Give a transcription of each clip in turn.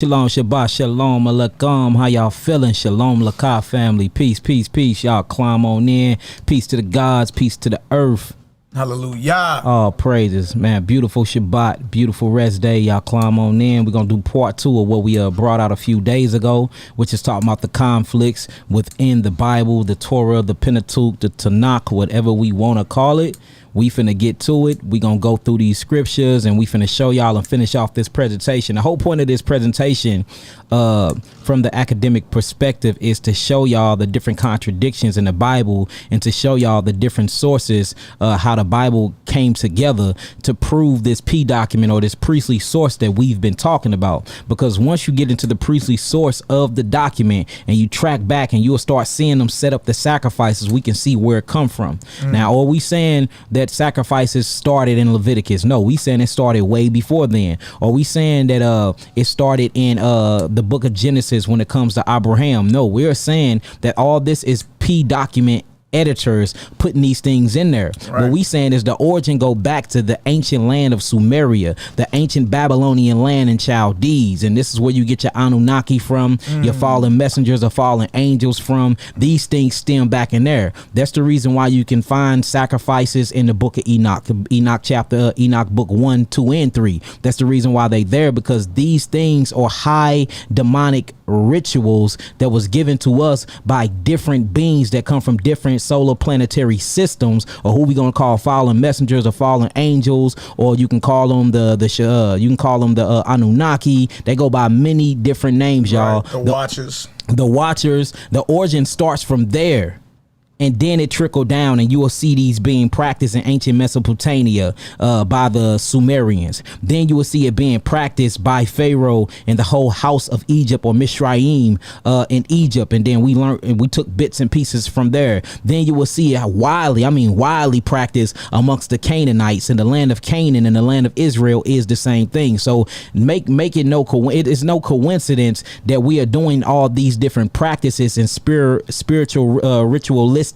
Shalom, Shabbat, Shalom, Alaikum. How y'all feeling? Shalom, Lakah family. Peace, peace, peace. Y'all climb on in. Peace to the gods, peace to the earth. Hallelujah. All praises, man. Beautiful Shabbat, beautiful rest day. Y'all climb on in. We're going to do part 2 of what we brought out a few days ago, which is talking about the conflicts within the Bible, the Torah, the Pentateuch, the Tanakh, whatever we want to call it. We finna get to it. We gonna go through these scriptures and we finna show y'all and finish off this presentation. The whole point of this presentation from the academic perspective is to show y'all the different contradictions in the Bible and to show y'all the different sources, how the Bible came together to prove this P document or this priestly source that we've been talking about. Because once you get into the priestly source of the document and you track back and you'll start seeing them set up the sacrifices, we can see where it come from. Now, are we saying that sacrifices started in Leviticus? No, we saying it started way before then. Are we saying that it started in the book of Genesis when it comes to Abraham? No, we're saying that all this is P document editors putting these things in there. Right. What we saying is the origin go back to the ancient land of Sumeria, the ancient Babylonian land in Chaldees, and this is where you get your Anunnaki from, your fallen messengers or fallen angels from. These things stem back in there. That's the reason why you can find sacrifices in the book of Enoch, Enoch book 1, 2, and 3. That's the reason why they there, because these things are high demonic rituals that was given to us by different beings that come from different solar planetary systems, or who we gonna call fallen messengers or fallen angels, or you can call them the Anunnaki. They go by many different names, y'all. Right. The Watchers. The origin starts from there. And then it trickled down, and you will see these being practiced in ancient Mesopotamia by the Sumerians. Then you will see it being practiced by Pharaoh and the whole house of Egypt, or Mishraim in Egypt. And then we learned and we took bits and pieces from there. Then you will see it widely practiced amongst the Canaanites, and the land of Canaan and the land of Israel is the same thing. So it is no coincidence that we are doing all these different practices and spiritual ritualistic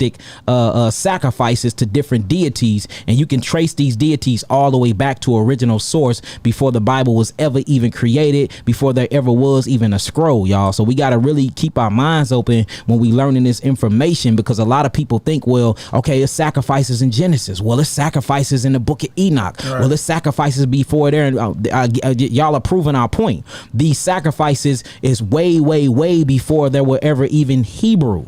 sacrifices to different deities, and you can trace these deities all the way back to original source before the Bible was ever even created, before there ever was even a scroll, y'all. So we got to really keep our minds open when we learning this information, because a lot of people think, well, okay, it's sacrifices in Genesis, well, it's sacrifices in the book of Enoch, right. Well, it's sacrifices before there, and y'all are proving our point. These sacrifices is way before there were ever even Hebrew.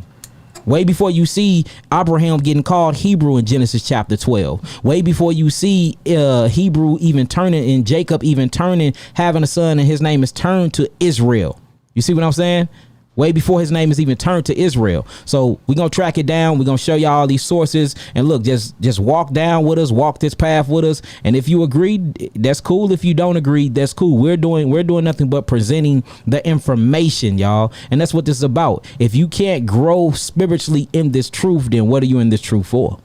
Way before you see Abraham getting called Hebrew in Genesis chapter 12. Way before you see Hebrew even turning, and Jacob even turning, having a son, and his name is turned to Israel. You see what I'm saying? Way before his name is even turned to Israel. So we're going to track it down. We're going to show y'all all these sources. And look, just walk down with us, walk this path with us. And if you agree, that's cool. If you don't agree, that's cool. We're doing nothing but presenting the information, y'all. And that's what this is about. If you can't grow spiritually in this truth, then what are you in this truth for?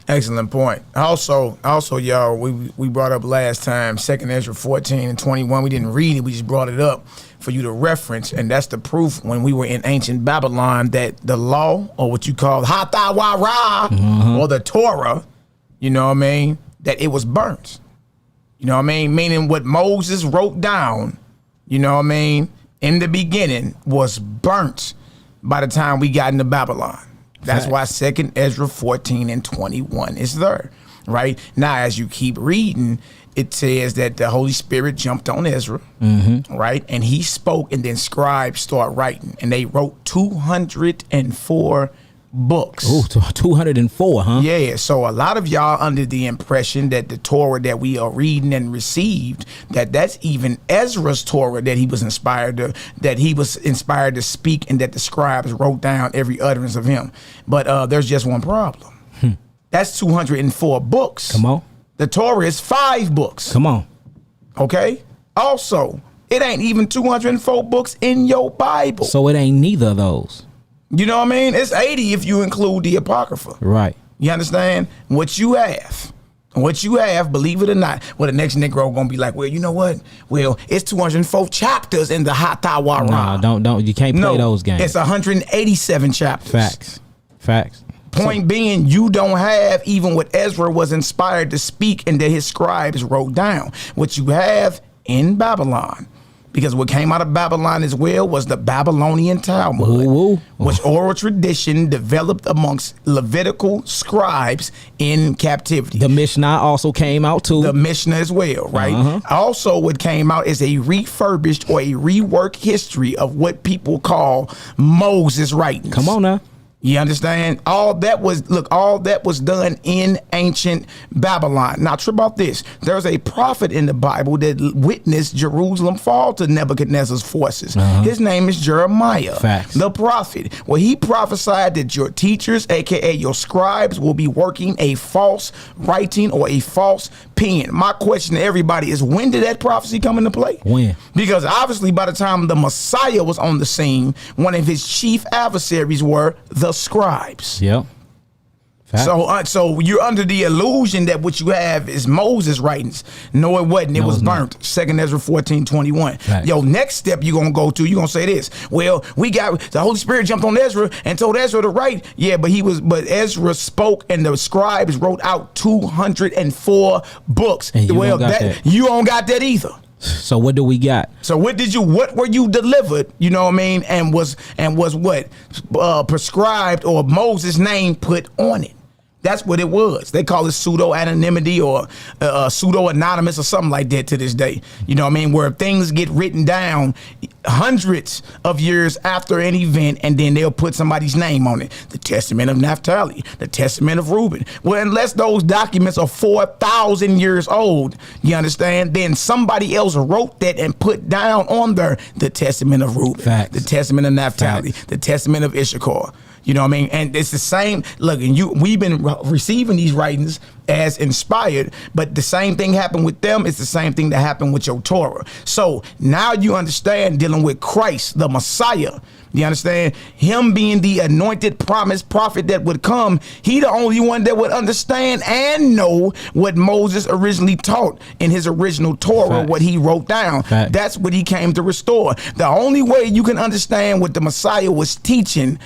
Excellent point. Also, y'all, we brought up last time 2nd Ezra 14 and 21. We didn't read it. We just brought it up for you to reference. And that's the proof when we were in ancient Babylon that the law, or what you call Hatawara, or the Torah, you know what I mean, that it was burnt. You know what I mean? Meaning what Moses wrote down, you know what I mean, in the beginning was burnt by the time we got into Babylon. That's why 2nd Ezra 14 and 21 is there, right? Now, as you keep reading, it says that the Holy Spirit jumped on Ezra, right? And he spoke, and then scribes start writing, and they wrote 204 books. Oh, 204, huh? Yeah, so a lot of y'all under the impression that the Torah that we are reading and received, that's even Ezra's Torah that he was inspired to speak, and that the scribes wrote down every utterance of him. But there's just one problem. That's 204 books. Come on. The Torah is 5 books. Come on. Okay? Also, it ain't even 204 books in your Bible. So it ain't neither of those. You know what I mean? It's 80 if you include the Apocrypha. Right. You understand? What you have, believe it or not, well, the next Negro gonna be like, well, you know what? Well, it's 204 chapters in the Hatawara. No, don't. You can't play those games. It's 187 chapters. Facts. Point being, you don't have even what Ezra was inspired to speak and that his scribes wrote down. What you have in Babylon Because what came out of Babylon as well was the Babylonian Talmud, Ooh. which oral tradition developed amongst Levitical scribes in captivity. The Mishnah also came out too. The Mishnah as well, right? Also, what came out is a refurbished or a reworked history of what people call Moses writings. Come on now. You understand? All that was done in ancient Babylon. Now, trip about this. There's a prophet in the Bible that witnessed Jerusalem fall to Nebuchadnezzar's forces. His name is Jeremiah, Facts. the prophet. Well, he prophesied that your teachers, aka your scribes, will be working a false writing or a false pen. My question to everybody is, when did that prophecy come into play? When? Because obviously by the time the Messiah was on the scene, one of his chief adversaries were the scribes. Yep. Fact. So you're under the illusion that what you have is Moses' writings. No, it wasn't. It was burnt. 2 Ezra 14:21. Fact. Yo, next step you're gonna go to, you're gonna say this. Well, we got the Holy Spirit jumped on Ezra and told Ezra to write. Yeah, but Ezra spoke and the scribes wrote out 204 books. And you don't got that either. So what do we got? So what were you delivered, you know what I mean, and was what prescribed or Moses' name put on it? That's what it was. They call it pseudo-anonymity or pseudo-anonymous or something like that to this day. You know what I mean? Where things get written down hundreds of years after an event and then they'll put somebody's name on it. The Testament of Naphtali, the Testament of Reuben. Well, unless those documents are 4,000 years old, you understand, then somebody else wrote that and put down on there the Testament of Reuben, Facts. the Testament of Naphtali, Facts. the Testament of Issachar. You know what I mean? And it's the same. Look, and we've been receiving these writings as inspired, but the same thing happened with them. It's the same thing that happened with your Torah. So now you understand, dealing with Christ, the Messiah. You understand? Him being the anointed promised prophet that would come, he the only one that would understand and know what Moses originally taught in his original Torah, Facts. what he wrote down. Facts. That's what he came to restore. The only way you can understand what the Messiah was teaching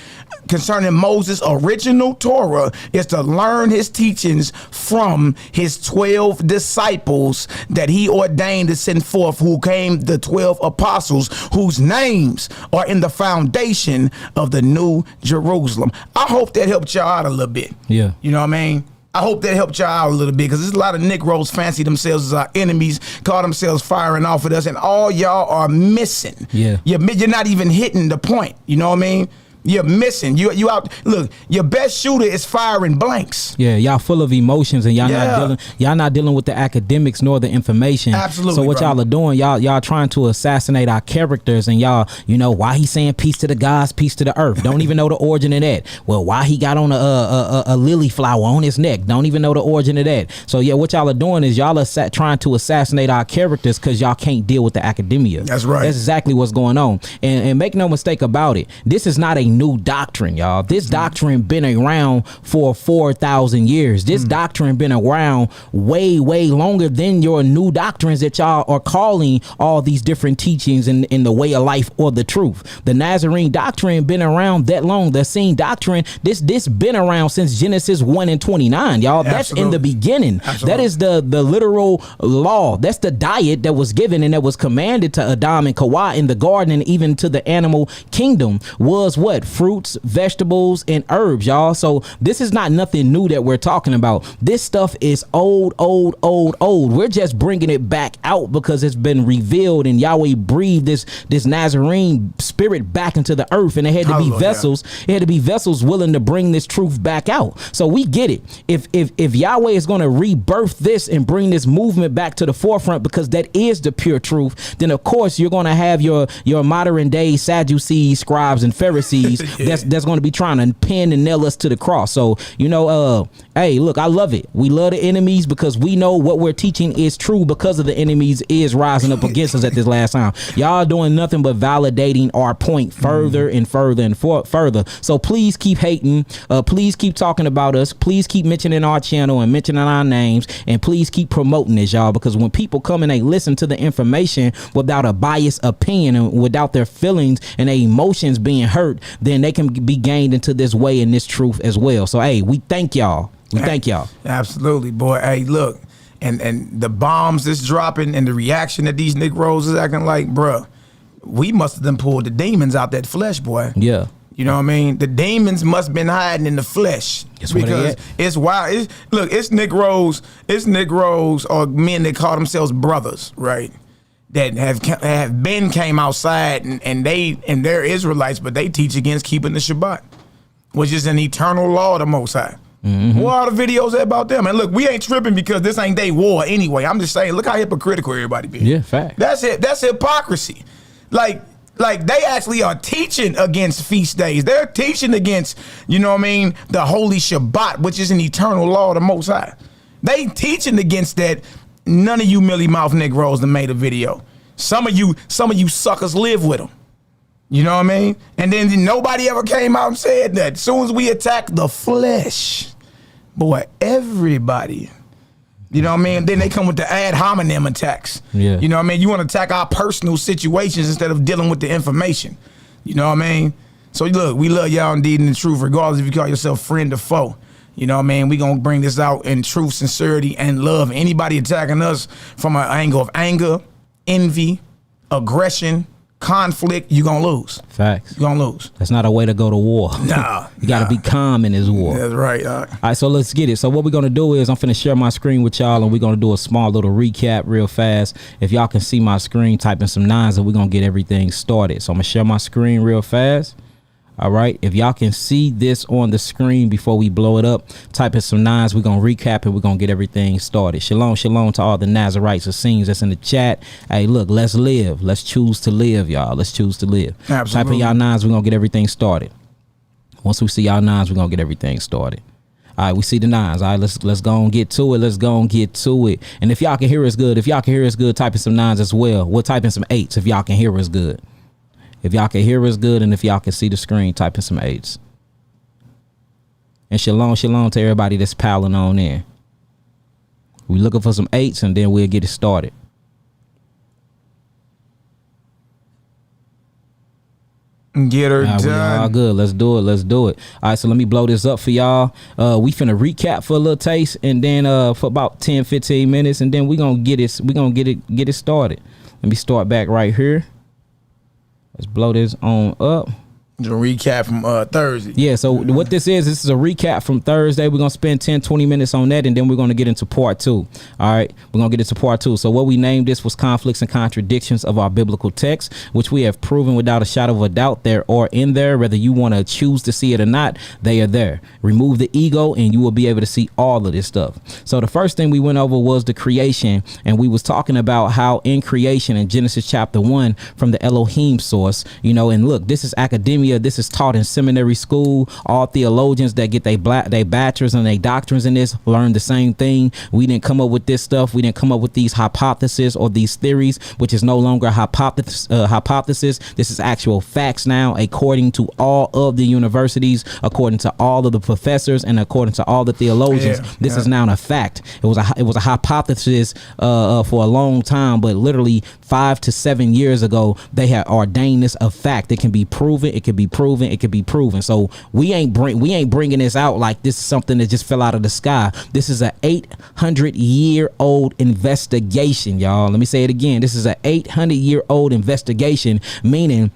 concerning Moses' original Torah is to learn his teachings from his 12 disciples that he ordained to send forth, who came the 12 apostles, whose names are in the foundation of the New Jerusalem. I hope that helped y'all out a little bit. Yeah. You know what I mean? I hope that helped y'all out a little bit, because there's a lot of Negroes fancy themselves as our enemies, call themselves firing off at us, and all y'all are missing. Yeah. You're not even hitting the point. You know what I mean? You're missing. You out. Look, your best shooter is firing blanks. Yeah, y'all full of emotions and y'all Yeah. not dealing with the academics nor the information. Absolutely, So what bro. y'all are doing, y'all trying to assassinate our characters, and y'all, you know, why he saying peace to the gods, peace to the earth. Don't even know the origin of that. Well, why he got on a lily flower on his neck. Don't even know the origin of that. So yeah, what y'all are doing is y'all are trying to assassinate our characters because y'all can't deal with the academia. That's right. That's exactly what's going on. And make no mistake about it, this is not a new doctrine, y'all. This doctrine been around for 4,000 years. This doctrine been around way longer than your new doctrines that y'all are calling all these different teachings in the way of life or the truth. The Nazarene doctrine been around that long. The Essene doctrine, this been around since Genesis 1:29, y'all. That's Absolutely. in the beginning. Absolutely. That is the literal law. That's the diet that was given and that was commanded to Adam and Hawa in the garden, and even to the animal kingdom, was what? Fruits, vegetables, and herbs, y'all. So this is not nothing new that we're talking about. This stuff is old. We're just bringing it back out because it's been revealed, and Yahweh breathed this Nazarene spirit back into the earth, and it had to be Hallelujah. vessels. It had to be vessels willing to bring this truth back out. So we get it. If Yahweh is going to rebirth this and bring this movement back to the forefront, because that is the pure truth, then of course you're going to have your modern day Sadducees, scribes, and Pharisees that's going to be trying to pin and nail us to the cross. So, you know, hey, look, I love it. We love the enemies because we know what we're teaching is true, because of the enemies is rising up against us at this last time. Y'all doing nothing but validating our point further and further and further. So please keep hating. Please keep talking about us. Please keep mentioning our channel and mentioning our names, and please keep promoting this, y'all, because when people come and they listen to the information without a biased opinion and without their feelings and their emotions being hurt, then they can be gained into this way and this truth as well. So hey, we thank y'all. Absolutely, boy. Hey, look, and the bombs that's dropping and the reaction that these Negroes is acting like, bruh. we must have done pulled the demons out that flesh, boy. Yeah. You know what I mean? The demons must have been hiding in the flesh. That's where they at. It's wild. It's Negroes or men that call themselves brothers, right? That came outside and they're Israelites, but they teach against keeping the Shabbat, which is an eternal law of the Most High. Mm-hmm. What are the videos about them? And look, we ain't tripping because this ain't they war anyway. I'm just saying, look how hypocritical everybody be. Yeah, fact. That's it. That's hypocrisy. Like they actually are teaching against feast days. They're teaching against, you know what I mean, the holy Shabbat, which is an eternal law of the Most High. They teaching against that. None of you mealy mouth Negroes that made a video. Some of you suckers live with them. You know what I mean? And then nobody ever came out and said that. As soon as we attack the flesh, boy, everybody. You know what I mean? Then they come with the ad hominem attacks. Yeah. You know what I mean? You want to attack our personal situations instead of dealing with the information. You know what I mean? So look, we love y'all indeed in the truth, regardless if you call yourself friend or foe. You know what I mean? We gonna bring this out in truth, sincerity, and love. Anybody attacking us from an angle of anger, envy, aggression, conflict, you gonna lose. Facts. You gonna lose. That's not a way to go to war. Nah. You gotta be calm in this war. That's right. All right, so let's get it. So what we're gonna do is I'm finna share my screen with y'all, and we're gonna do a small little recap real fast. If y'all can see my screen, type in some 9s, and we're gonna get everything started. So I'm gonna share my screen real fast. All right, if y'all can see this on the screen before we blow it up, type in some 9s. We're gonna recap it. We're gonna get everything started. Shalom, shalom to all the Nazarites, Essenes that's in the chat. Hey, look, let's live. Let's choose to live, y'all. Let's choose to live. Absolutely. Type in y'all 9s. We're gonna get everything started. Once we see y'all 9s, we're gonna get everything started. All right, we see the 9s. All right, let's go and get to it. Let's go and get to it. And if y'all can hear us good, type in some 9s as well. We'll type in some 8s if y'all can hear us good. If y'all can hear us good, and if y'all can see the screen, type in some 8s. And shalom, shalom to everybody that's piling on in. We looking for some 8s, and then we'll get it started. Get her done. We all good. Let's do it. Let's do it. All right, so let me blow this up for y'all. We finna recap for a little taste, and then for about 10-15 minutes, and then we gonna get it started. Let me start back right here. Let's blow this on up. The recap from Thursday. Yeah, so what this is a recap from Thursday. We're going to spend 10-20 minutes on that, and then we're going to get into part 2. All right, we're going to get into part 2. So what we named this was conflicts and contradictions of our biblical text, which we have proven without a shadow of a doubt there are in there. Whether you want to choose to see it or not, they are there. Remove the ego, and you will be able to see all of this stuff. So the first thing we went over was the creation, and we was talking about how in creation in Genesis chapter 1 from the Elohim source, you know, and look, this is academia. This is taught in seminary school. All theologians that get they bachelors and they doctrines in this learn the same thing. We didn't come up with this stuff. We didn't come up with these hypotheses or these theories, which is no longer a hypothesis. This is actual facts now, according to all of the universities, according to all of the professors, and according to all the theologians. This is now a fact. It was a hypothesis for a long time, but literally 5 to 7 years ago, they had ordained this a fact. It can be proven. It can be proven. It could be proven. So we ain't bringing this out like this is something that just fell out of the sky. This is a 800-year-old investigation, y'all. Let me say it again. This is a 800-year-old investigation, meaning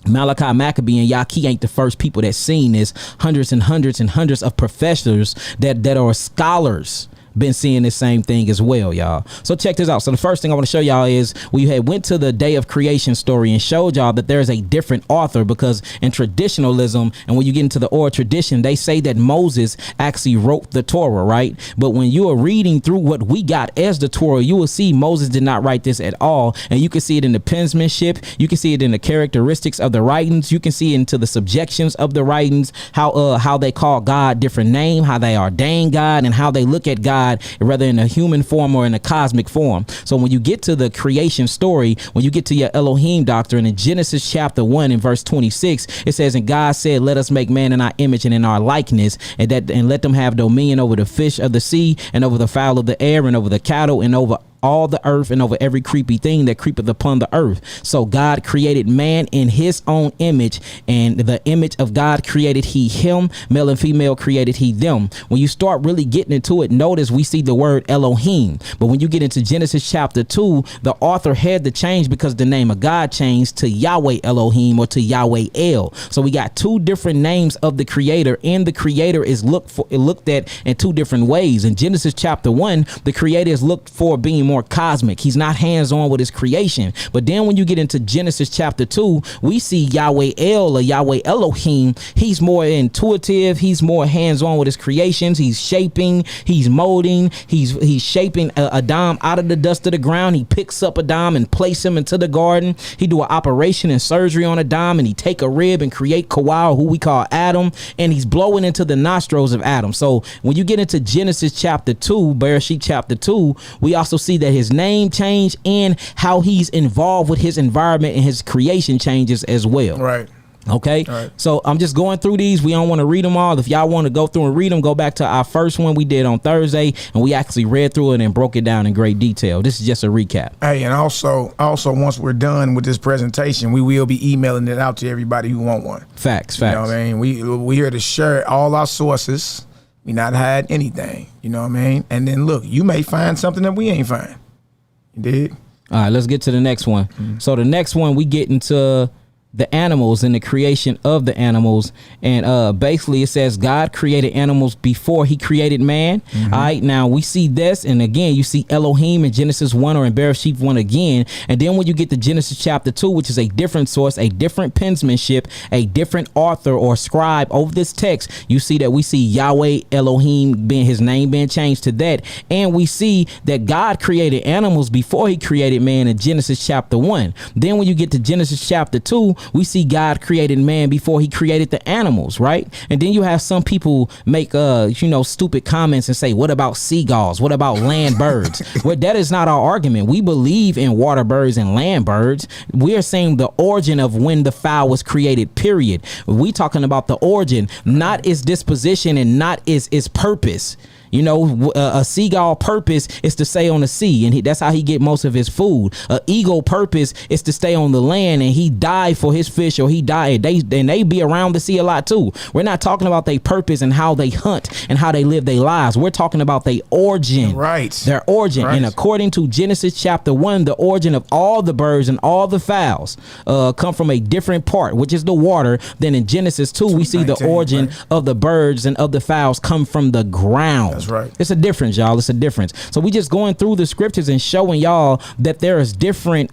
Malachi Maccabee and Yaki ain't the first people that seen this. Hundreds and hundreds and hundreds of professors that are scholars been seeing the same thing as well, y'all. So check this out. So the first thing I want to show y'all is we had went to the day of creation story and showed y'all that there's a different author, because in traditionalism, and when you get into the oral tradition, they say that Moses actually wrote the Torah, right? But when you are reading through what we got as the Torah, you will see Moses did not write this at all. And you can see it in the penmanship. You can see it in the characteristics of the writings. You can see into the subjections of the writings, how they call God different name, how they ordain God, and how they look at God, whether in a human form or in a cosmic form. So when you get to the creation story, when you get to your Elohim doctrine in Genesis chapter 1 and verse 26, it says, and God said, let us make man in our image and in our likeness, and let them have dominion over the fish of the sea and over the fowl of the air and over the cattle and over all the earth and over every creepy thing that creepeth upon the earth. So God created man in his own image, and the image of God created he him, male and female created he them. When you start really getting into it, notice we see the word Elohim. But when you get into Genesis chapter 2, the author had to change because the name of God changed to Yahweh Elohim or to Yahweh El. So we got two different names of the creator, and the creator is looked at in two different ways. In Genesis chapter 1, the creator is looked for being more cosmic. He's not hands-on with his creation. But then when you get into Genesis chapter 2, we see Yahweh El or Yahweh Elohim. He's more intuitive. He's more hands-on with his creations. He's shaping, he's molding, he's shaping Adam out of the dust of the ground. He picks up Adam and place him into the garden. He do an operation and surgery on Adam, and he take a rib and create Kawal, who we call Adam, and he's blowing into the nostrils of Adam. So when you get into Genesis chapter 2, Bereshit chapter 2, we also see that his name changed and how he's involved with his environment and his creation changes as well. Right. Okay. Right. So I'm just going through these. We don't want to read them all. If y'all want to go through and read them, go back to our first one we did on Thursday, and we actually read through it and broke it down in great detail. This is just a recap. Hey, and also once we're done with this presentation, we will be emailing it out to everybody who want one. Facts. You know what I mean? We here to share all our sources. We not hide anything. You know what I mean? And then look, you may find something that we ain't find. You dig? All right, let's get to the next one. Mm-hmm. So the next one, we get into the animals and the creation of the animals, and basically it says God created animals before he created man. Mm-hmm. All right, now we see this, and again you see Elohim in Genesis 1 or in Bereshit 1 again, and then when you get to Genesis chapter 2, which is a different source, a different penmanship, a different author or scribe over this text, you see that we see Yahweh Elohim being his name being changed to that, and we see that God created animals before he created man in Genesis chapter 1. Then when you get to Genesis chapter 2, we see God created man before he created the animals, right? And then you have some people make stupid comments and say, what about seagulls? What about land birds? Well, that is not our argument. We believe in water birds and land birds. We are saying the origin of when the fowl was created, period. We talking about the origin, not its disposition and not its purpose. You know, a seagull purpose is to stay on the sea, and that's how he get most of his food. An eagle purpose is to stay on the land, and he died for his fish, or he died. They be around the sea a lot too. We're not talking about their purpose and how they hunt and how they live their lives. We're talking about their origin, right? Their origin, right. And according to Genesis chapter 1, the origin of all the birds and all the fowls come from a different part, which is the water. Then in Genesis 2, we see the origin of the birds and of the fowls come from the ground. That's right. It's a difference, y'all. It's a difference. So we just going through the scriptures and showing y'all that there is different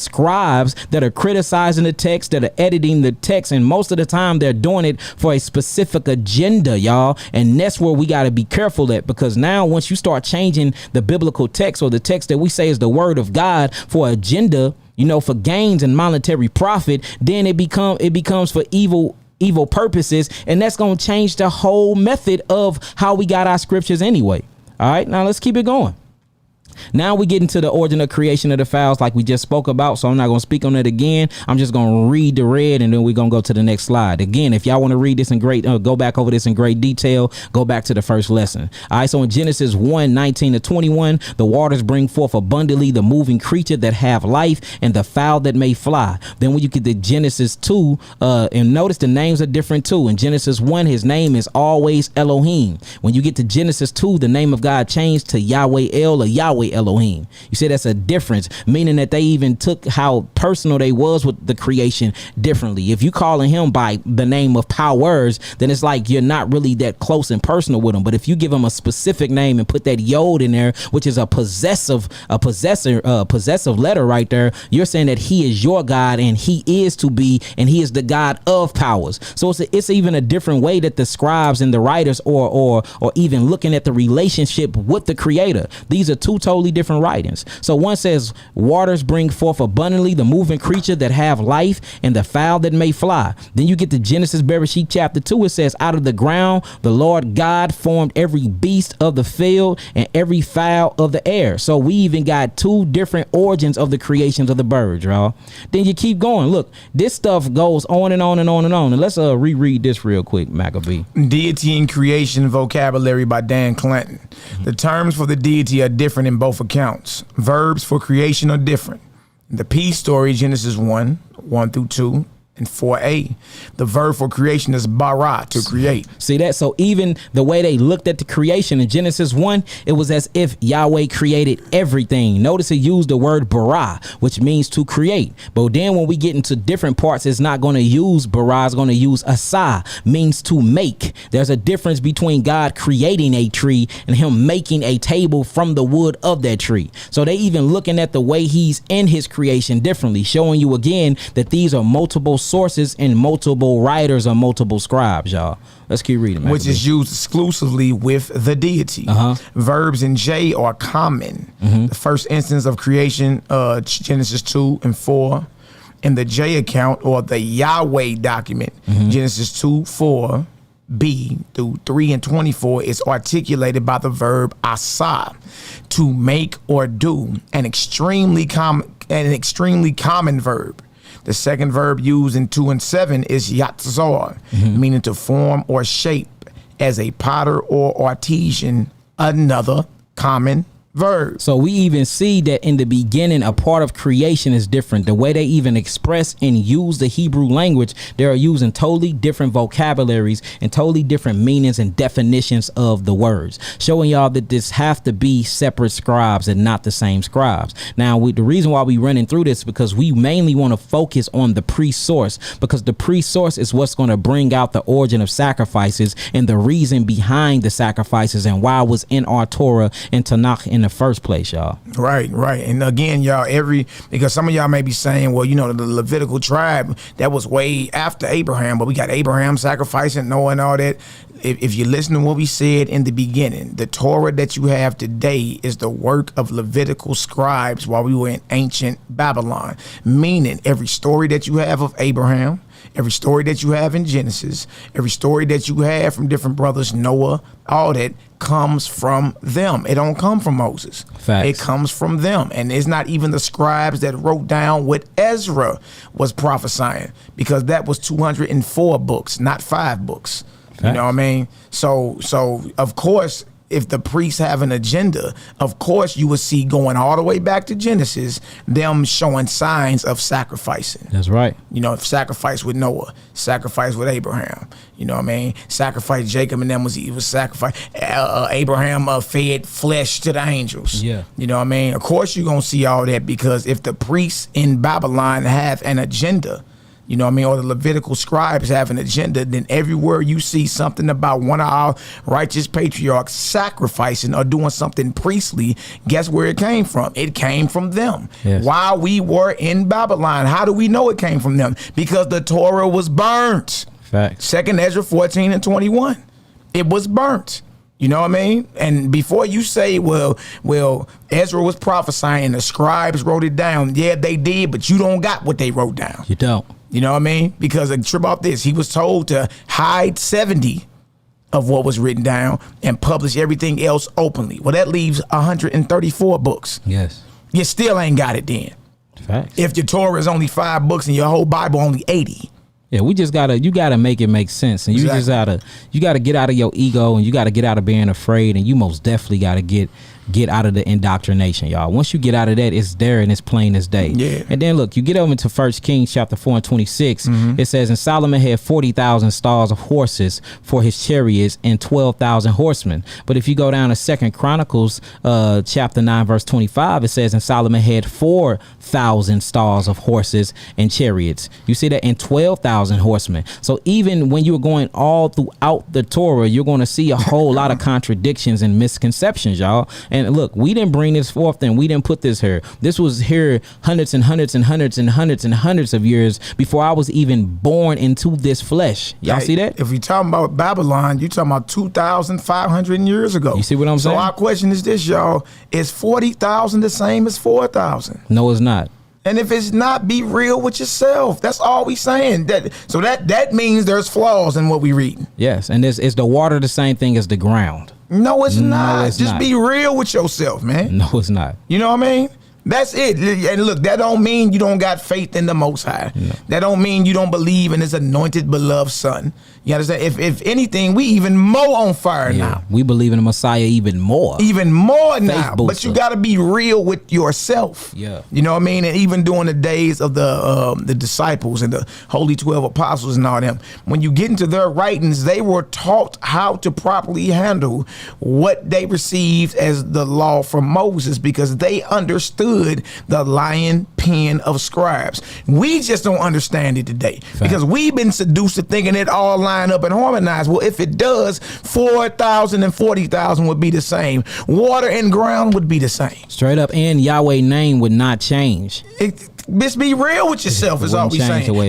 scribes that are criticizing the text, that are editing the text, and most of the time they're doing it for a specific agenda, y'all. And that's where we got to be careful at, because now once you start changing the biblical text or the text that we say is the word of God for agenda, you know, for gains and monetary profit, then it becomes for evil purposes, and that's going to change the whole method of how we got our scriptures anyway. All right, now let's keep it going. Now we get into the origin of creation of the fowls like we just spoke about, so I'm not going to speak on it again. I'm just going to read the red, and then we're going to go to the next slide. Again, if y'all want to read this in go back over this in great detail, go back to the first lesson. All right, so in Genesis 1:19-21, the waters bring forth abundantly the moving creature that have life and the fowl that may fly. Then when you get to Genesis 2, and notice the names are different too. In Genesis 1, his name is always Elohim. When you get to Genesis 2, the name of God changed to Yahweh El or Yahweh Elohim. You see, that's a difference, meaning that they even took how personal they was with the creation differently. If you calling him by the name of powers, then it's like you're not really that close and personal with him. But if you give him a specific name and put that yod in there, which is a possessive letter right there, you're saying that he is your God, and he is to be, and he is the God of powers. So it's even a different way that the scribes and the writers or even looking at the relationship with the creator. These are two totally different writings. So one says waters bring forth abundantly the moving creature that have life and the fowl that may fly. Then you get to Genesis Bereshit chapter 2. It says, out of the ground the Lord God formed every beast of the field and every fowl of the air. So we even got two different origins of the creations of the birds, y'all. Then you keep going. Look, this stuff goes on and on and on and on. And let's reread this real quick, Maccabee. Deity and Creation Vocabulary by Dan Clanton. The terms for the deity are different in both accounts. Verbs for creation are different. The P story, Genesis 1:1-2, and 4a. The verb for creation is bara, to create. See that? So even the way they looked at the creation in Genesis 1, it was as if Yahweh created everything. Notice it used the word bara, which means to create. But then when we get into different parts, it's not going to use bara, it's going to use asa, means to make. There's a difference between God creating a tree and him making a table from the wood of that tree. So they even looking at the way he's in his creation differently, showing you again that these are multiple sources and multiple writers or multiple scribes, y'all. Let's keep reading. Which is used exclusively with the deity. Verbs in J are common. The first instance of creation, Genesis 2:4. In the J account, or the Yahweh document, Genesis 2:4b-3 and 24, is articulated by the verb asa, to make or do, an extremely common verb. The second verb used in 2 and 7 is yatzor, meaning to form or shape, as a potter or artisan, another common verb. So we even see that in the beginning, a part of creation is different. The way they even express and use the Hebrew language, they are using totally different vocabularies and totally different meanings and definitions of the words, showing y'all that this have to be separate scribes and not the same scribes. Now, the reason why we running through this, because we mainly want to focus on the pre-source, because the pre-source is what's going to bring out the origin of sacrifices and the reason behind the sacrifices and why it was in our Torah and Tanakh in the first place, y'all. Right. And again, y'all, because some of y'all may be saying, well, you know, the Levitical tribe, that was way after Abraham, but we got Abraham sacrificing Noah and all that. If you listen to what we said in the beginning, the Torah that you have today is the work of Levitical scribes while we were in ancient Babylon, meaning every story that you have of Abraham, every story that you have in Genesis, every story that you have from different brothers, Noah, all that comes from them. It don't come from Moses. Facts. It comes from them. And it's not even the scribes that wrote down what Ezra was prophesying, because that was 204 books, not 5 books. Facts. You know what I mean? So of course, if the priests have an agenda, of course you will see, going all the way back to Genesis, them showing signs of sacrificing. That's right. You know, sacrifice with Noah, sacrifice with Abraham. You know what I mean? Sacrifice Jacob and them was sacrifice. Abraham fed flesh to the angels. Yeah. You know what I mean? Of course you're going to see all that, because if the priests in Babylon have an agenda, you know what I mean, or the Levitical scribes have an agenda, then everywhere you see something about one of our righteous patriarchs sacrificing or doing something priestly, guess where it came from? It came from them. Yes. While we were in Babylon, how do we know it came from them? Because the Torah was burnt. Facts. 2nd Ezra 14 and 21. It was burnt. You know what I mean? And before you say, well, Ezra was prophesying and the scribes wrote it down. Yeah, they did, but you don't got what they wrote down. You don't. You know what I mean? Because trip off this, he was told to hide 70 of what was written down and publish everything else openly. Well, that leaves 134 books. Yes. You still ain't got it then. Facts. If your Torah is only 5 books and your whole Bible only 80. Yeah, you gotta make it make sense, and Exactly. you gotta get out of your ego, and you gotta get out of being afraid, and you most definitely gotta get out of the indoctrination, y'all. Once you get out of that, it's there and it's plain as day. Yeah. And then look, you get over into 1 Kings chapter 4 and 26. It says, and Solomon had 40,000 stalls of horses for his chariots and 12,000 horsemen. But if you go down to 2 Chronicles chapter 9 verse 25, it says, and Solomon had 4,000 stalls of horses and chariots. You see that, and 12,000 horsemen. So even when you're going all throughout the Torah, you're going to see a whole lot of contradictions and misconceptions, y'all. And look, we didn't bring this forth and we didn't put this here. This was here hundreds and hundreds and hundreds and hundreds and hundreds of years before I was even born into this flesh. Y'all see that? If we talking about Babylon, you talking about 2,500 years ago. You see what I'm saying? So our question is this, y'all. Is 40,000 the same as 4,000? No, it's not. And if it's not, be real with yourself. That's all we saying. That means there's flaws in what we reading. Yes, and is the water the same thing as the ground? No, it's not. It's Just not. be real with yourself, man. No, it's not. You know what I mean? That's it. And look, that don't mean you don't got faith in the Most High. No. That don't mean you don't believe in His anointed, beloved Son. You understand? If anything, we even more on fire now. We believe in the Messiah even more. Even more now. booster. But you got to be real with yourself. Yeah. You know what I mean? And even during the days of the disciples and the Holy 12 Apostles and all them, when you get into their writings, they were taught how to properly handle what they received as the law from Moses, because they understood the lion pen of scribes. We just don't understand it today. Fact. Because we've been seduced to thinking it all line up and harmonize. Well, if it does, 4,000 and 40,000 would be the same. Water and ground would be the same. Straight up, and Yahweh's name would not change. Just be real with yourself is all we saying. Or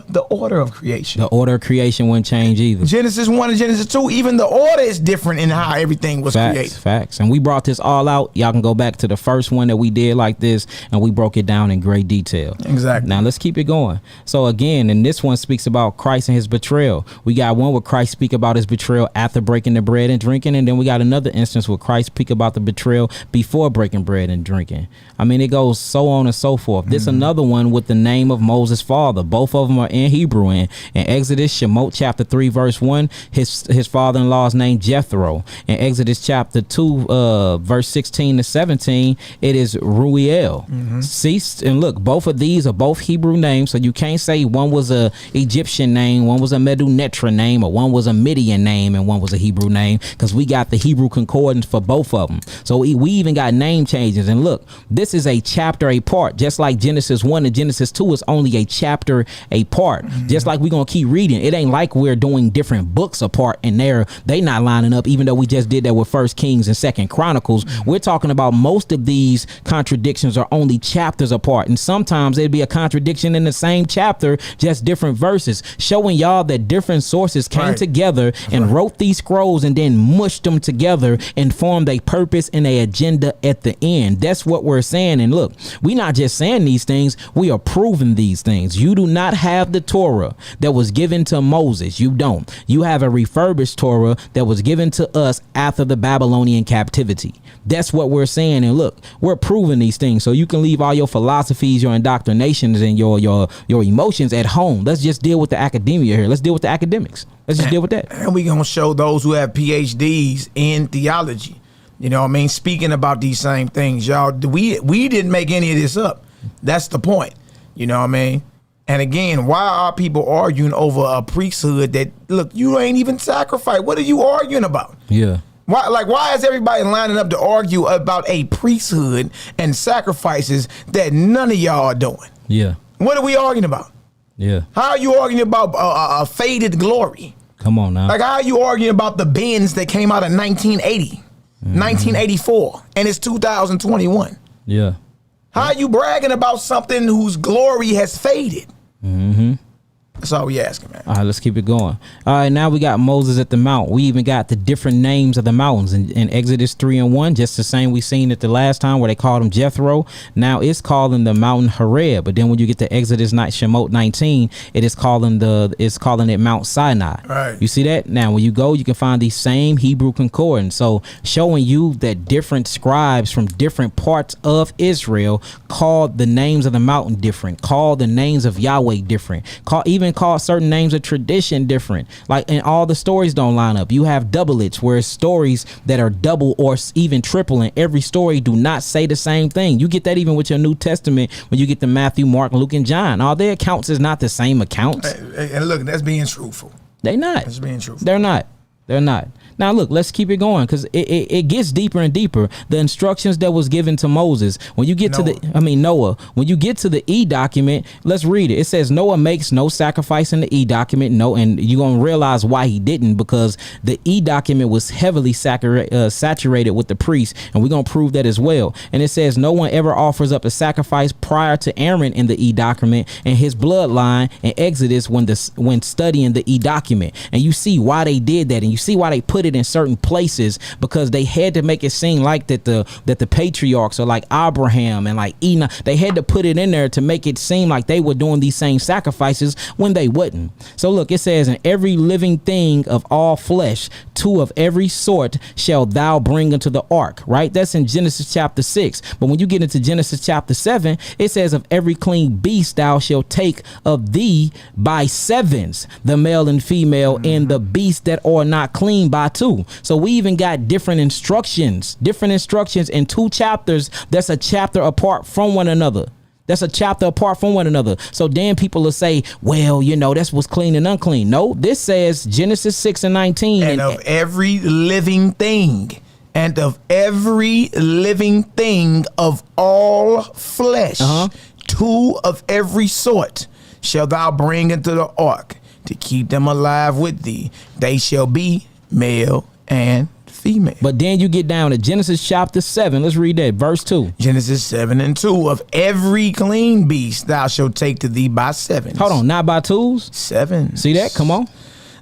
the order of creation. The order of creation wouldn't change either. Genesis 1 and Genesis 2, even the order is different in how everything was created. Facts. And we brought this all out. Y'all can go back to the first one that we did like this, and we broke it down in great detail. Exactly. Now let's keep it going. So again, and this one speaks about Christ and his betrayal. We got one where Christ speak about his betrayal after breaking the bread and drinking, and then we got another instance where Christ speak about the betrayal before breaking bread and drinking. I mean, it goes so on and so forth. This another one with the name of Moses' father. Both of them are in Hebrew. In Exodus, Shemot chapter 3 verse 1, his father-in-law's name Jethro. In Exodus chapter 2 verse 16 to 17, it is Ruel. See, and look, both of these are both Hebrew names, so you can't say one was a Egyptian name, one was a Medunetra name, or one was a Midian name and one was a Hebrew name, because we got the Hebrew concordance for both of them. So we even got name changes. And look, this is a chapter apart, just like Genesis 1 and Genesis 2 is only a chapter apart. Just like we're gonna keep reading. It ain't like we're doing different books apart and they not lining up, even though we just did that with First Kings and Second Chronicles. We're talking about most of these contradictions are only chapters apart, and sometimes it'd be a contradiction in the same chapter, just different verses, showing y'all that different sources came together and wrote these scrolls and then mushed them together and formed a purpose and a agenda at the end. That's what we're saying. And look, we not just saying these things, we are proving these things. You do not have the Torah that was given to Moses. You don't. You have a refurbished Torah that was given to us after the Babylonian captivity. That's what we're saying. And look, we're proving these things, so you can leave all your philosophies, your indoctrinations, and your emotions at home. Let's just deal with the academia here. Let's deal with the academics. Let's just deal with that. And we're gonna show those who have PhDs in theology, you know what I mean, speaking about these same things. Y'all, we didn't make any of this up. That's the point. You know what I mean? And again, why are people arguing over a priesthood that, look, you ain't even sacrificed? What are you arguing about? Yeah. Why is everybody lining up to argue about a priesthood and sacrifices that none of y'all are doing? Yeah. What are we arguing about? Yeah. How are you arguing about a faded glory? Come on now. Like, how are you arguing about the Benz that came out in 1980, 1984, and it's 2021? Yeah. How are you bragging about something whose glory has faded? That's all we asking, man. All right, let's keep it going. All right, now we got Moses at the mount. We even got the different names of the mountains in Exodus 3 and 1, just the same we seen it the last time where they called him Jethro. Now it's calling the mountain Horeb, but then when you get to Exodus Shemot 19, it's calling it Mount Sinai. Right. You see that? Now when you go, you can find these same Hebrew concordance, so showing you that different scribes from different parts of Israel called the names of the mountain different, called the names of Yahweh different, call certain names of tradition different. Like, and all the stories don't line up. You have doublets, where stories that are double or even triple in every story do not say the same thing. You get that even with your New Testament when you get to Matthew, Mark, Luke, and John. All their accounts is not the same accounts. And look, that's being truthful. They not. That's being truthful. They're not. Now look, let's keep it going, because it gets deeper and deeper. The instructions that was given to Moses, when you get Noah, when you get to the E document, let's read it. It says Noah makes no sacrifice in the E document. No, and you're gonna realize why he didn't, because the E document was heavily saturated with the priest, and we're gonna prove that as well. And it says no one ever offers up a sacrifice prior to Aaron in the E document and his bloodline in Exodus when studying the E document, and you see why they did that, and you you see why they put it in certain places, because they had to make it seem like that the patriarchs are like Abraham and like Enoch. They had to put it in there to make it seem like they were doing these same sacrifices when they wouldn't. So look, it says, "And every living thing of all flesh, 2 of every sort shall thou bring into the ark," right? That's in Genesis chapter 6. But when you get into Genesis chapter 7, it says, "Of every clean beast thou shalt take of thee by 7s, the male and female, and the beasts that are not clean by 2." So we even got different instructions in 2 chapters. That's a chapter apart from one another. So then people will say, well, that's what's clean and unclean. No, this says Genesis 6 and 19. And of every living thing, and of every living thing of all flesh, 2 of every sort shall thou bring into the ark to keep them alive with thee. They shall be male and female. But then you get down to Genesis chapter 7. Let's read that, verse 2. Genesis 7 and 2. "Of every clean beast thou shalt take to thee by 7s." Hold on, not by 2s? 7s. See that? Come on.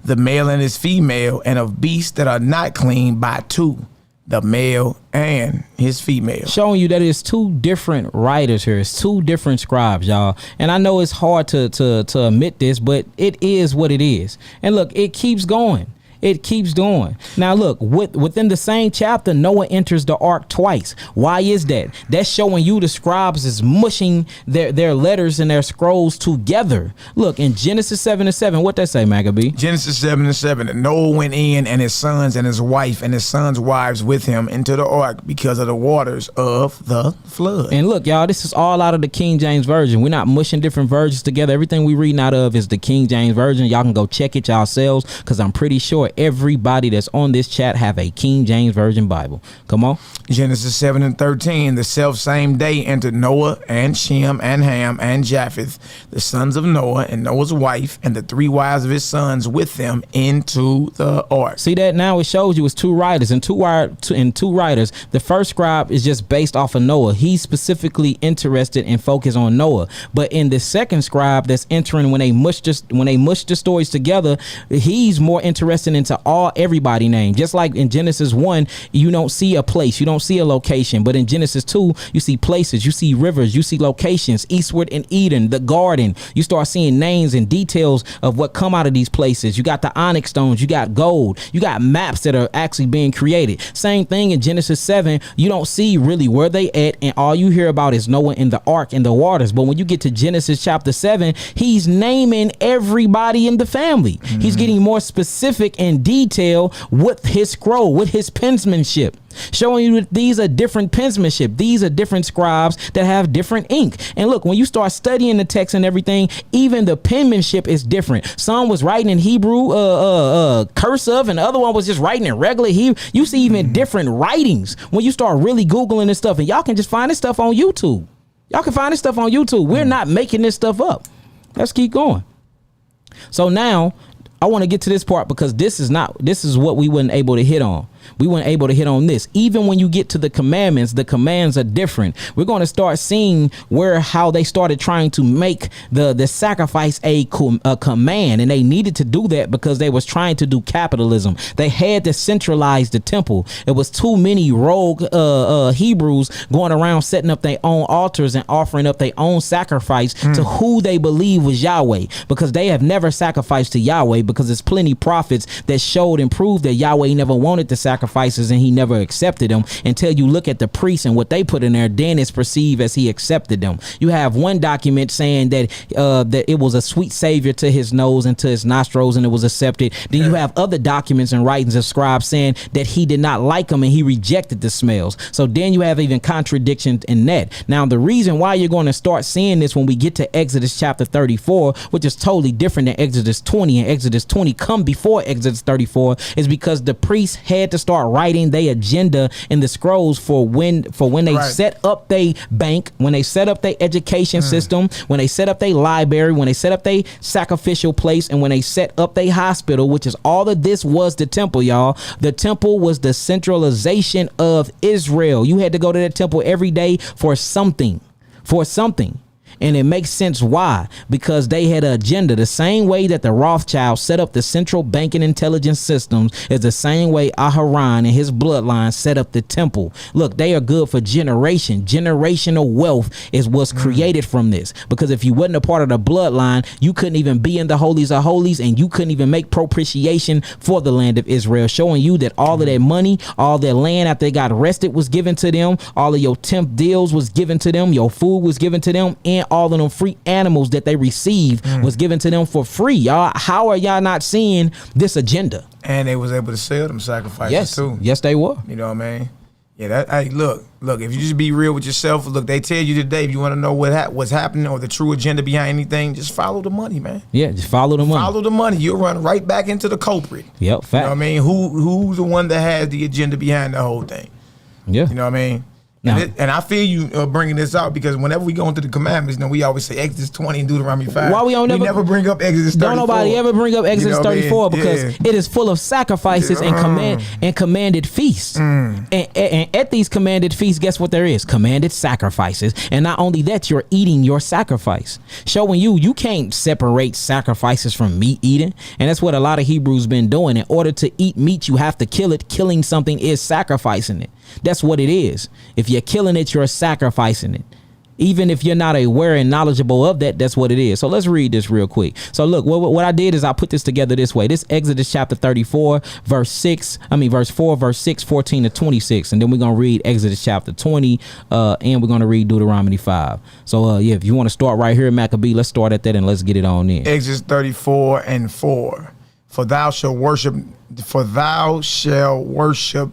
"The male and his female, and of beasts that are not clean by 2, the male and his female." Showing you that it's 2 different writers here. It's 2 different scribes, y'all. And I know it's hard to admit this, but it is what it is. And look, it keeps going. It keeps going. Now, look, within the same chapter, Noah enters the ark twice. Why is that? That's showing you the scribes is mushing their letters and their scrolls together. Look, in Genesis 7 and 7, what that say, Maccabee? Genesis 7 and 7. "And Noah went in, and his sons and his wife and his sons' wives with him into the ark because of the waters of the flood." And look, y'all, this is all out of the King James Version. We're not mushing different versions together. Everything we reading out of is the King James Version. Y'all can go check it yourselves, because I'm pretty sure everybody that's on this chat have a King James Version Bible. Come on. Genesis 7 and 13. "The self same day entered Noah and Shem and Ham and Japheth, the sons of Noah, and Noah's wife, and the 3 wives of his sons with them into the ark." See that? Now it shows you it's 2 writers and two writers. The first scribe is just based off of Noah. He's specifically interested and focused on Noah. But in the second scribe that's entering when they mush the stories together, he's more interested into everybody name. Just like in Genesis 1, you don't see a place, you don't see a location, but in Genesis 2, you see places, you see rivers, you see locations, eastward in Eden, the garden. You start seeing names and details of what come out of these places. You got the onyx stones, you got gold, you got maps that are actually being created. Same thing in Genesis 7, you don't see really where they at, and all you hear about is Noah in the ark and the waters. But when you get to Genesis chapter 7, he's naming everybody in the family. He's getting more specific and detail with his scroll, with his penmanship, showing you that these are different penmanship. These are different scribes that have different ink. And look, when you start studying the text and everything, even the penmanship is different. Some was writing in Hebrew cursive, and the other one was just writing in regular Hebrew. You see even different writings when you start really Googling this stuff, and y'all can just find this stuff on YouTube. We're not making this stuff up. Let's keep going. So now I want to get to this part, because this is what we weren't able to hit on. We weren't able to hit on this. Even when you get to the commandments, the commands are different. We're going to start seeing how they started trying to make the sacrifice a command, and they needed to do that because they was trying to do capitalism. They had to centralize the temple. It was too many rogue Hebrews going around setting up their own altars and offering up their own sacrifice to who they believe was Yahweh, because they have never sacrificed to Yahweh, because there's plenty prophets that showed and proved that Yahweh never wanted to sacrifice sacrifices and he never accepted them until you look at the priests and what they put in there. Then it's perceived as he accepted them. You have one document saying that that it was a sweet savior to his nose and to his nostrils and it was accepted. Then you have other documents and writings of scribes saying that he did not like them and he rejected the smells. So then you have even contradictions in that. Now the reason why you're going to start seeing this when we get to Exodus chapter 34, which is totally different than Exodus 20, and Exodus 20 come before Exodus 34, is because the priests had to start writing their agenda in the scrolls for when they set up their bank, when they set up their education system, when they set up their library, when they set up their sacrificial place, and when they set up their hospital, which is all of this was the temple, y'all. The temple was the centralization of Israel. You had to go to the temple every day for something. And it makes sense why, because they had an agenda. The same way that the Rothschilds set up the central banking intelligence systems is the same way Aharon and his bloodline set up the temple. Look, they are good for generational wealth is what's created from this, because if you wasn't a part of the bloodline, you couldn't even be in the holies of holies, and you couldn't even make propitiation for the land of Israel, showing you that all of their money, all their land after they got arrested was given to them, all of your temp deals was given to them, your food was given to them, and all of them free animals that they received was given to them for free. Y'all, how are y'all not seeing this agenda? And they was able to sell them sacrifices too. Yes, they were. You know what I mean? Yeah, that. Hey, look. If you just be real with yourself, look, they tell you today, if you want to know what's happening or the true agenda behind anything, just follow the money, man. Yeah, just follow the money. Follow the money. You'll run right back into the culprit. Yep, fact. You know what I mean? Who's the one that has the agenda behind the whole thing? Yeah. You know what I mean? Now, And I feel you bringing this out, because whenever we go into the commandments, we always say Exodus 20 and Deuteronomy 5. Why we never bring up Exodus 34? Don't nobody ever bring up Exodus 34 because it is full of sacrifices and commanded feasts. And at these commanded feasts, guess what there is? Commanded sacrifices. And not only that, you're eating your sacrifice, showing you can't separate sacrifices from meat eating. And that's what a lot of Hebrews been doing. In order to eat meat, you have to kill it. Killing something is sacrificing it. That's what it is. If you're killing it, you're sacrificing it. Even if you're not aware and knowledgeable of that, that's what it is. So let's read this real quick. So look, what I did is I put this together this way. This Exodus chapter 34, verse 4, verse 6, 14 to 26. And then we're going to read Exodus chapter 20, and we're going to read Deuteronomy 5. So if you want to start right here, Maccabee, let's start at that and let's get it on in. Exodus 34 and 4. For thou shalt worship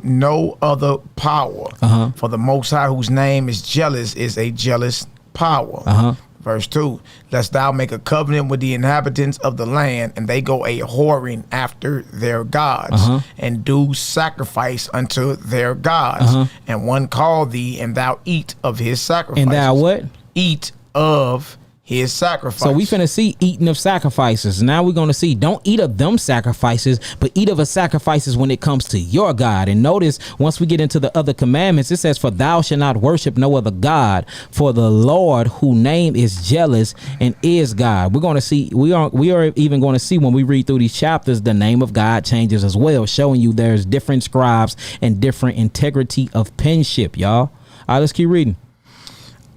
no other power. For the Most High, whose name is jealous, is a jealous power. Verse 2, lest thou make a covenant with the inhabitants of the land, and they go a whoring after their gods, and do sacrifice unto their gods. And one call thee, and thou eat of his sacrifice. And thou what? Eat of his sacrifice. So we finna see eating of sacrifices. Now we're gonna see, don't eat of them sacrifices, but eat of a sacrifices when it comes to your God. And notice, once we get into the other commandments, it says, for thou shalt not worship no other God, for the Lord, whose name is jealous and is God. We're gonna see, we are even gonna see when we read through these chapters, the name of God changes as well, showing you there's different scribes and different integrity of penship, y'all. All right, let's keep reading.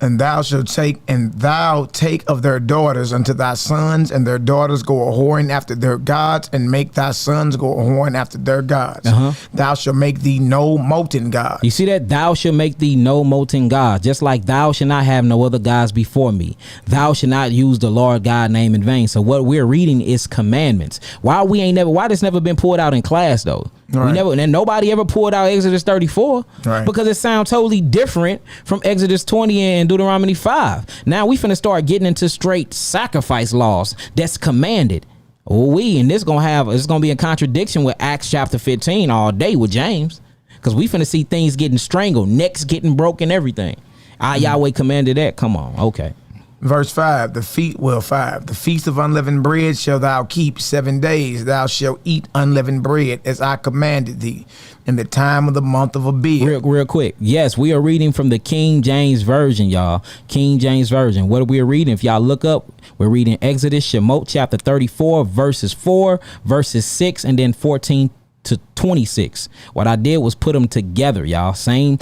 And thou take of their daughters unto thy sons, and their daughters go a whoring after their gods, and make thy sons go a whoring after their gods. Thou shalt make thee no molten god. You see that? Thou shalt make thee no molten god. Just like thou shalt not have no other gods before me. Thou shalt not use the Lord God name in vain. So what we're reading is commandments. Why this never been pulled out in class though? Right. And nobody ever pulled out Exodus 34 because it sounds totally different from Exodus 20 and Deuteronomy 5. Now we finna start getting into straight sacrifice laws that's commanded. And it's gonna be a contradiction with Acts chapter 15 all day with James, because we finna see things getting strangled, necks getting broken, everything. Yahweh commanded that. Come on, okay. Verse 5, the feast of unleavened bread shall thou keep 7 days. Thou shalt eat unleavened bread as I commanded thee in the time of the month of Abib. Real quick. Yes, we are reading from the King James Version, y'all. King James Version. What are we reading? If y'all look up, we're reading Exodus Shemot chapter 34, verses 4, verses 6, and then 14 to 26. What I did was put them together, y'all. Same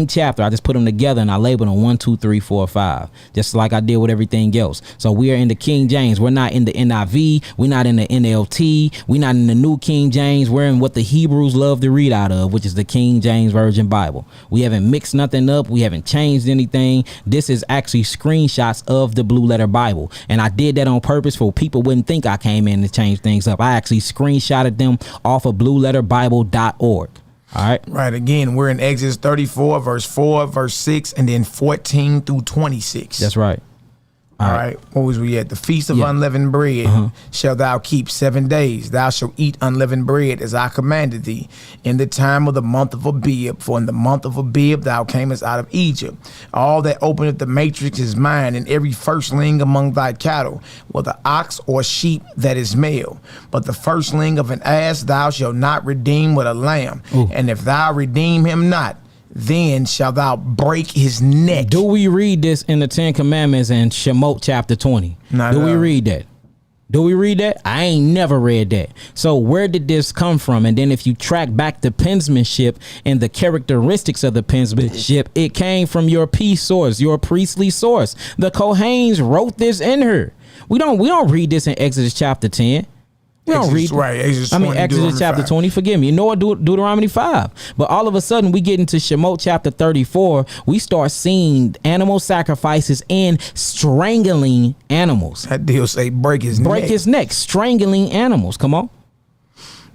chapter. I just put them together and I labeled them 1, 2, 3, 4, 5, just like I did with everything else. So we are in the King James. We're not in the NIV. We're not in the NLT. We're not in the New King James. We're in what the Hebrews love to read out of, which is the King James Version Bible. We haven't mixed nothing up. We haven't changed anything. This is actually screenshots of the Blue Letter Bible, and I did that on purpose for people wouldn't think I came in to change things up. I actually screenshotted them off of blueletterbible.org. All right. Right. Again, we're in Exodus 34, verse 4, verse 6, and then 14 through 26. That's right. All right. What was we at? The feast of unleavened bread shall thou keep 7 days. Thou shalt eat unleavened bread as I commanded thee in the time of the month of Abib. For in the month of Abib thou camest out of Egypt. All that openeth the matrix is mine, and every firstling among thy cattle, whether ox or sheep that is male. But the firstling of an ass thou shalt not redeem with a lamb. And if thou redeem him not, then shalt thou break his neck. Do we read this in the 10 Commandments in Shemot chapter 20? Do we read that? Do we read that? I ain't never read that. So where did this come from? And then if you track back the penmanship and the characteristics of the penmanship, it came from your peace source, your priestly source. The Kohanes wrote this in her. We don't read this in Exodus chapter 10. We don't read. Right, Exodus 20, Exodus chapter 20, forgive me. Nor Deuteronomy 5. But all of a sudden, we get into Shemot chapter 34. We start seeing animal sacrifices and strangling animals. That deal say break his neck. Break his neck. Strangling animals. Come on.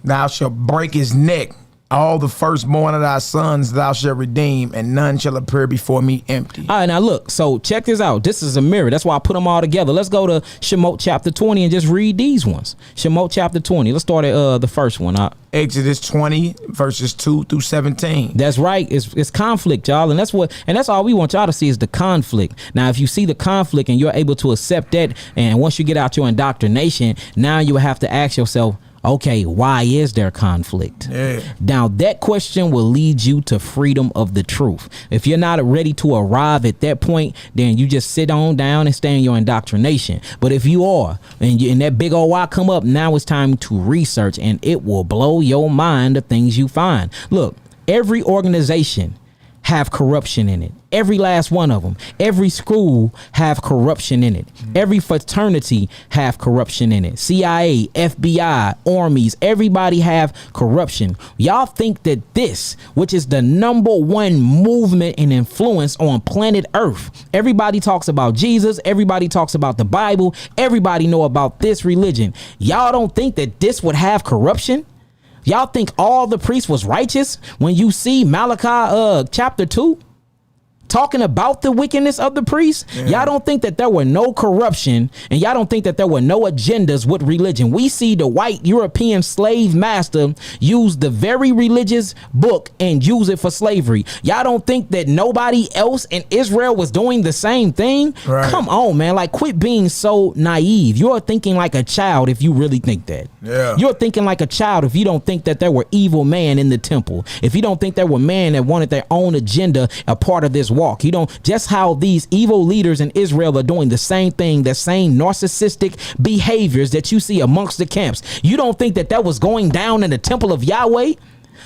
Thou shalt break his neck. All the firstborn of thy sons thou shalt redeem, and none shall appear before me empty. All right, now look. So check this out. This is a mirror. That's why I put them all together. Let's go to Shemot chapter 20 and just read these ones. Shemot chapter 20. Let's start at the first one. Exodus 20 verses 2 through 17. That's right. It's conflict, y'all, and that's all we want y'all to see is the conflict. Now, if you see the conflict and you're able to accept that, and once you get out your indoctrination, now you have to ask yourself, okay, why is there conflict? Yeah. Now, that question will lead you to freedom of the truth. If you're not ready to arrive at that point, then you just sit on down and stay in your indoctrination. But if you are, and that big old why come up, now it's time to research, and it will blow your mind the things you find. Look, every organization have corruption in it. Every last one of them. Every school have corruption in it. Every fraternity have corruption in it. CIA, FBI, armies, everybody have corruption. Y'all think that this, which is the #1 movement and influence on planet Earth, everybody talks about Jesus, everybody talks about the Bible, everybody know about this religion. Y'all don't think that this would have corruption? Y'all think all the priests was righteous when you see Malachi chapter 2 talking about the wickedness of the priests? Yeah. Y'all don't think that there were no corruption, and y'all don't think that there were no agendas with religion. We see the white European slave master use the very religious book and use it for slavery. Y'all don't think that nobody else in Israel was doing the same thing? Right. Come on, man. Like, quit being so naive. You're thinking like a child if you really think that. Yeah. You're thinking like a child if you don't think that there were evil men in the temple. If you don't think there were men that wanted their own agenda a part of this walk. You don't, just how these evil leaders in Israel are doing the same thing, the same narcissistic behaviors that you see amongst the camps. You don't think that that was going down in the temple of Yahweh?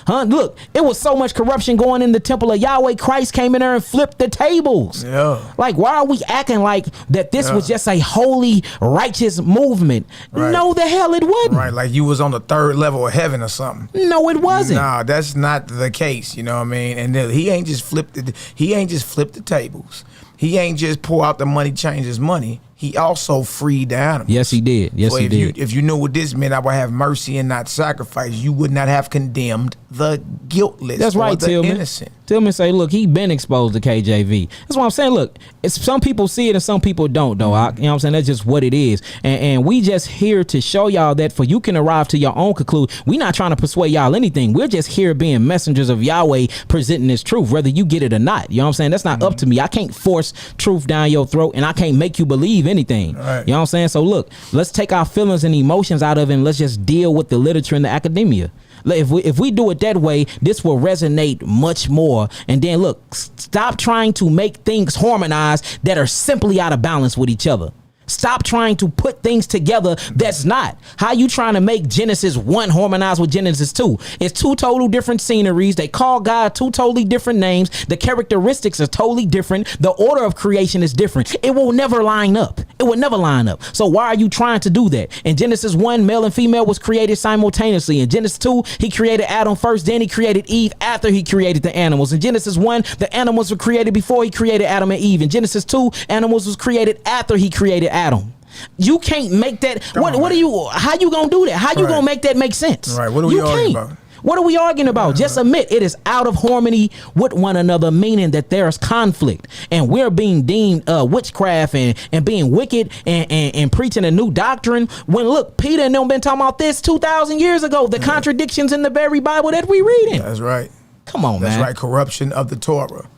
Huh? Look, it was so much corruption going in the temple of Yahweh. Christ came in there and flipped the tables. Yeah. Like, why are we acting like that this was just a holy, righteous movement? Right. No, the hell it wasn't. Right, like you was on the 3rd level of heaven or something. No, it wasn't. Nah, that's not the case. You know what I mean? And he ain't just flipped the tables. He ain't just pour out the money, change his money. He also freed the animals. Yes, he did. Yes, so he did. If you knew what this meant, I would have mercy and not sacrifice. You would not have condemned the guiltless. That's right, the Tillman. Innocent. Tillman say, look, he been exposed to KJV. That's what I'm saying. Look, it's, some people see it and some people don't, though. You know what I'm saying? That's just what it is. And we just here to show y'all that for you can arrive to your own conclusion. We're not trying to persuade y'all anything. We're just here being messengers of Yahweh presenting this truth, whether you get it or not. You know what I'm saying? That's not up to me. I can't force truth down your throat, and I can't make you believe anything. Right. You know what I'm saying? So look, let's take our feelings and emotions out of it, and let's just deal with the literature and the academia. If we do it that way, this will resonate much more. And then look, stop trying to make things harmonize that are simply out of balance with each other. Stop trying to put things together that's not. How you trying to make Genesis 1 harmonize with Genesis 2? It's two total different sceneries. They call God two totally different names. The characteristics are totally different. The order of creation is different. It will never line up. It will never line up. So why are you trying to do that? In Genesis 1, male and female was created simultaneously. In Genesis 2, he created Adam first, then he created Eve after he created the animals. In Genesis 1, the animals were created before he created Adam and Eve. In Genesis 2, animals was created after he created Adam. You can't make that. What are you? How you gonna do that? How you gonna make that make sense? Right. What are we arguing about? What are we arguing about? Just admit it is out of harmony with one another, meaning that there's conflict, and we're being deemed witchcraft and being wicked and preaching a new doctrine. When look, Peter and them been talking about this 2,000 years ago. The contradictions in the very Bible that we reading. That's right. Come on, man. That's right. Corruption of the Torah.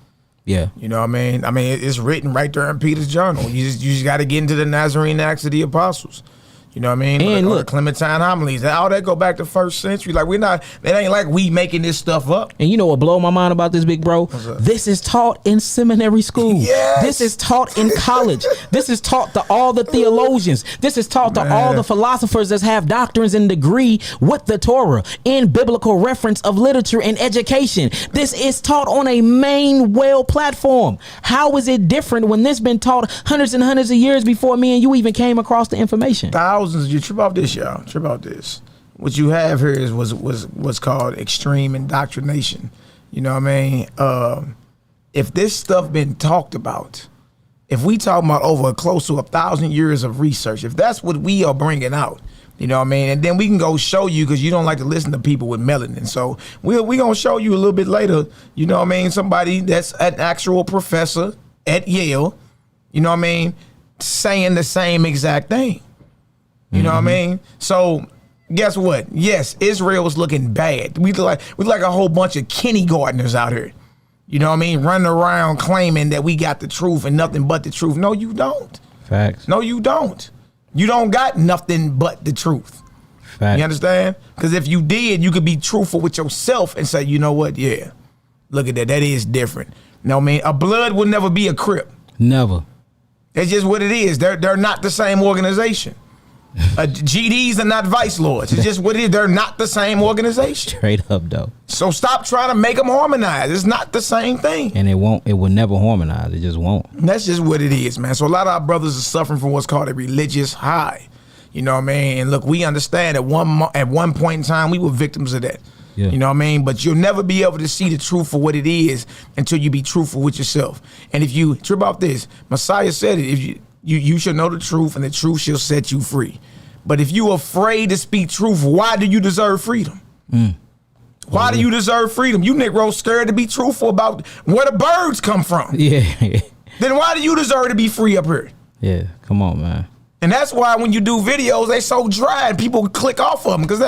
Yeah. You know what I mean? It's written right there in Peter's journal. You just got to get into the Nazarene Acts of the Apostles. You know what I mean? And Or look, the Clementine homilies, all that go back to first century. Like it ain't like we making this stuff up. and you know what blow my mind about this, big bro? This is taught in seminary school. Yes. This is taught in college. This is taught to all the theologians. This is taught to all the philosophers that have doctrines and degree with the Torah in biblical reference of literature and education. This is taught on a main well platform. How is it different when this been taught hundreds and hundreds of years before me and you even came across the information? Thousands. You trip off this, y'all. Trip off this. What you have here is what's called extreme indoctrination. You know what I mean? If this stuff been talked about, if we talking about over close to 1,000 years of research, if that's what we are bringing out, you know what I mean? And then we can go show you, because you don't like to listen to people with melanin. So we going to show you a little bit later, you know what I mean? Somebody that's an actual professor at Yale, you know what I mean? Saying the same exact thing. You know what I mean? So guess what? Yes, Israel's looking bad. We look like a whole bunch of kindergartners out here. You know what I mean? Running around claiming that we got the truth and nothing but the truth. No, you don't. Facts. No, you don't. You don't got nothing but the truth. Facts. You understand? Because if you did, you could be truthful with yourself and say, you know what? Yeah, look at that. That is different. You know what I mean? A blood will never be a Crip. Never. It's just what it is. They're not the same organization. GDs are not vice lords. It's just what it is. They're not the same organization. Straight up, though. So stop trying to make them harmonize. It's not the same thing. And it will never harmonize. It just won't. And that's just what it is, man. So a lot of our brothers are suffering from what's called a religious high. You know what I mean? And look, we understand at one point in time, we were victims of that. Yeah. You know what I mean? But you'll never be able to see the truth for what it is until you be truthful with yourself. And if you trip off this, Messiah said it, if you shall know the truth, and the truth shall set you free. But if you're afraid to speak truth, why do you deserve freedom? Why do you deserve freedom? You Negroes scared to be truthful about where the birds come from. Yeah. Then why do you deserve to be free up here? Yeah, come on, man. And that's why when you do videos, they so dry and people click off of them, because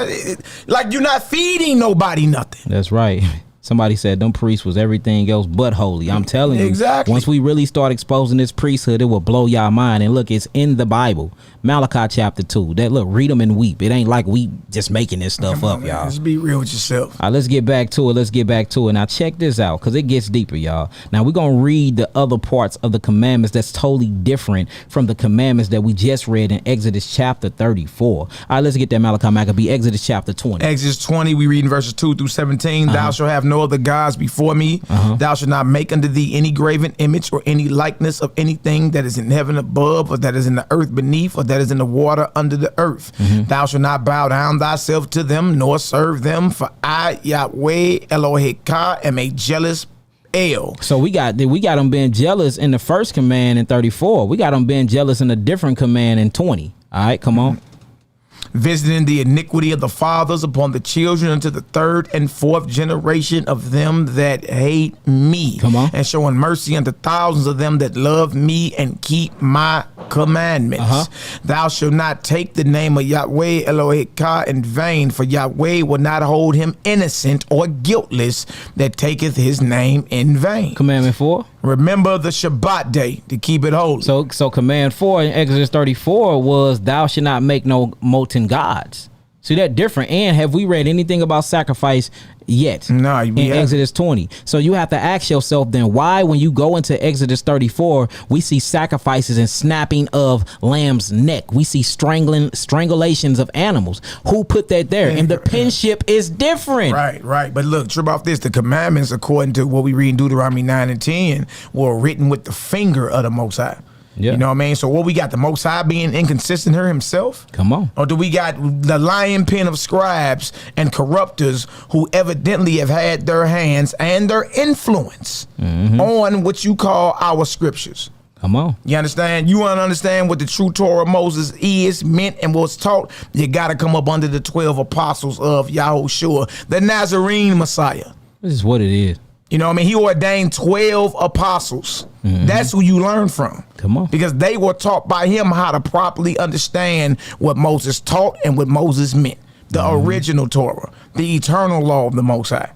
like you're not feeding nobody nothing. That's right. Somebody said them priests was everything else but holy. I'm telling you, exactly. Once we really start exposing this priesthood, it will blow y'all mind. And look, it's in the Bible, Malachi chapter 2. That look, read them and weep. It ain't like we just making this stuff up, y'all. Just be real with yourself. All right, let's get back to it. Now check this out, because it gets deeper, y'all. Now we're gonna read the other parts of the commandments that's totally different from the commandments that we just read in Exodus chapter 34. All right, let's get that Malachi Maccabee, Exodus chapter 20. Exodus 20, we read in verses 2 through 17. Thou shalt have no other gods before me. Thou shalt not make unto thee any graven image or any likeness of anything that is in heaven above, or that is in the earth beneath, or that is in the water under the earth. Thou shalt not bow down thyself to them, nor serve them, for I, Yahweh Eloheka, am a jealous El. So we got them being jealous in the first command in 34. We got them being jealous in a different command in 20. All right, come on. Visiting the iniquity of the fathers upon the children unto the third and fourth generation of them that hate me. Come on. And showing mercy unto thousands of them that love me and keep my commandments. Thou shalt not take the name of Yahweh Eloheka in vain, for Yahweh will not hold him innocent or guiltless that taketh his name in vain. Commandment 4. Remember the Shabbat day to keep it holy. So command 4 in Exodus 34 was thou shalt not make no molten gods. See that different? And have we read anything about sacrifice yet? No, in Exodus 20. So you have to ask yourself then, why when you go into Exodus 34 we see sacrifices and snapping of lamb's neck, we see strangulations of animals? Who put that there? And the penship is different. Right. But look, trip off this, the commandments according to what we read in Deuteronomy 9 and 10 were written with the finger of the Most High. Yeah. You know what I mean? So what we got, the Most High being inconsistent here himself? Come on. Or do we got the lion pen of scribes and corruptors who evidently have had their hands and their influence on what you call our scriptures? Come on. You understand? You want to understand what the true Torah of Moses is, meant, and was taught? You got to come up under the 12 apostles of Yahushua, the Nazarene Messiah. This is what it is. You know what I mean? He ordained 12 apostles. That's who you learn from. Come on. Because they were taught by him how to properly understand what Moses taught and what Moses meant. The original Torah, the eternal law of the Most High.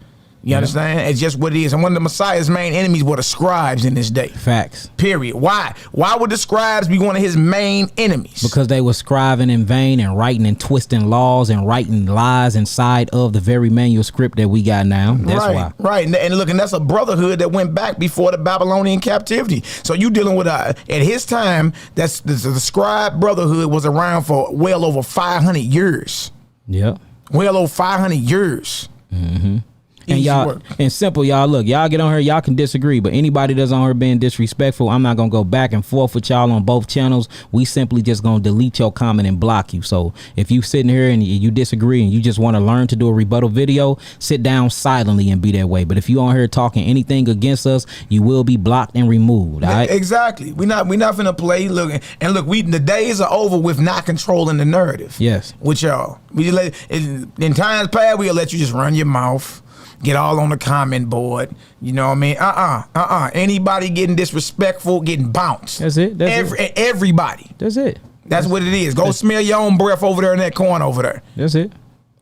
You understand? It's just what it is. And one of the Messiah's main enemies were the scribes in this day. Facts. Period. Why? Why would the scribes be one of his main enemies? Because they were scribing in vain and writing and twisting laws and writing lies inside of the very manuscript that we got now. That's why. Right. And look, and that's a brotherhood that went back before the Babylonian captivity. So you dealing with at his time, that's the scribe brotherhood was around for well over 500 years. Yep. Well over 500 years. Mm-hmm. And y'all, and simple, y'all, look, y'all get on here, y'all can disagree, but anybody that's on here being disrespectful, I'm not gonna go back and forth with y'all on both channels. We simply just gonna delete your comment and block you. So if you sitting here and you disagree and you just want to learn to do a rebuttal video, sit down silently and be that way. But if you on here talking anything against us, you will be blocked and removed. All right? Exactly. We not finna play. Look, the days are over with not controlling the narrative. Yes. With y'all, in times past we'll let you just run your mouth. Get all on the comment board. You know what I mean? Anybody getting disrespectful, getting bounced. That's it. Everybody. That's it. That's what it is. Go smell your own breath over there in that corner over there. That's it.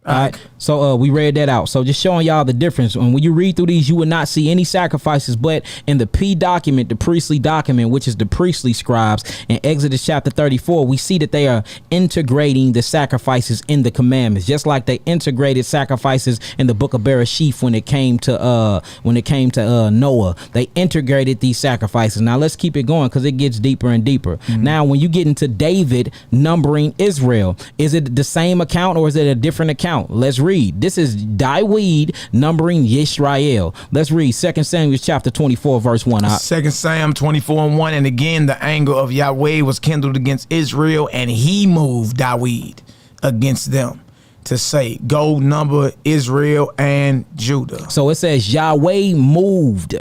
All right. So we read that out. So just showing y'all the difference. And when you read through these, you would not see any sacrifices, but in the P document, the priestly document, which is the priestly scribes, in Exodus chapter 34, we see that they are integrating the sacrifices in the commandments, just like they integrated sacrifices in the book of Bereshith when it came to Noah. They integrated these sacrifices. Now let's keep it going because it gets deeper and deeper. Mm-hmm. Now, when you get into David numbering Israel, is it the same account or is it a different account? Let's read. This is David numbering Yisrael. Let's read 2 Samuel chapter 24 verse 1. 2 Samuel 24:1. And again the anger of Yahweh was kindled against Israel, and he moved David against them to say, go number Israel and Judah. So it says Yahweh moved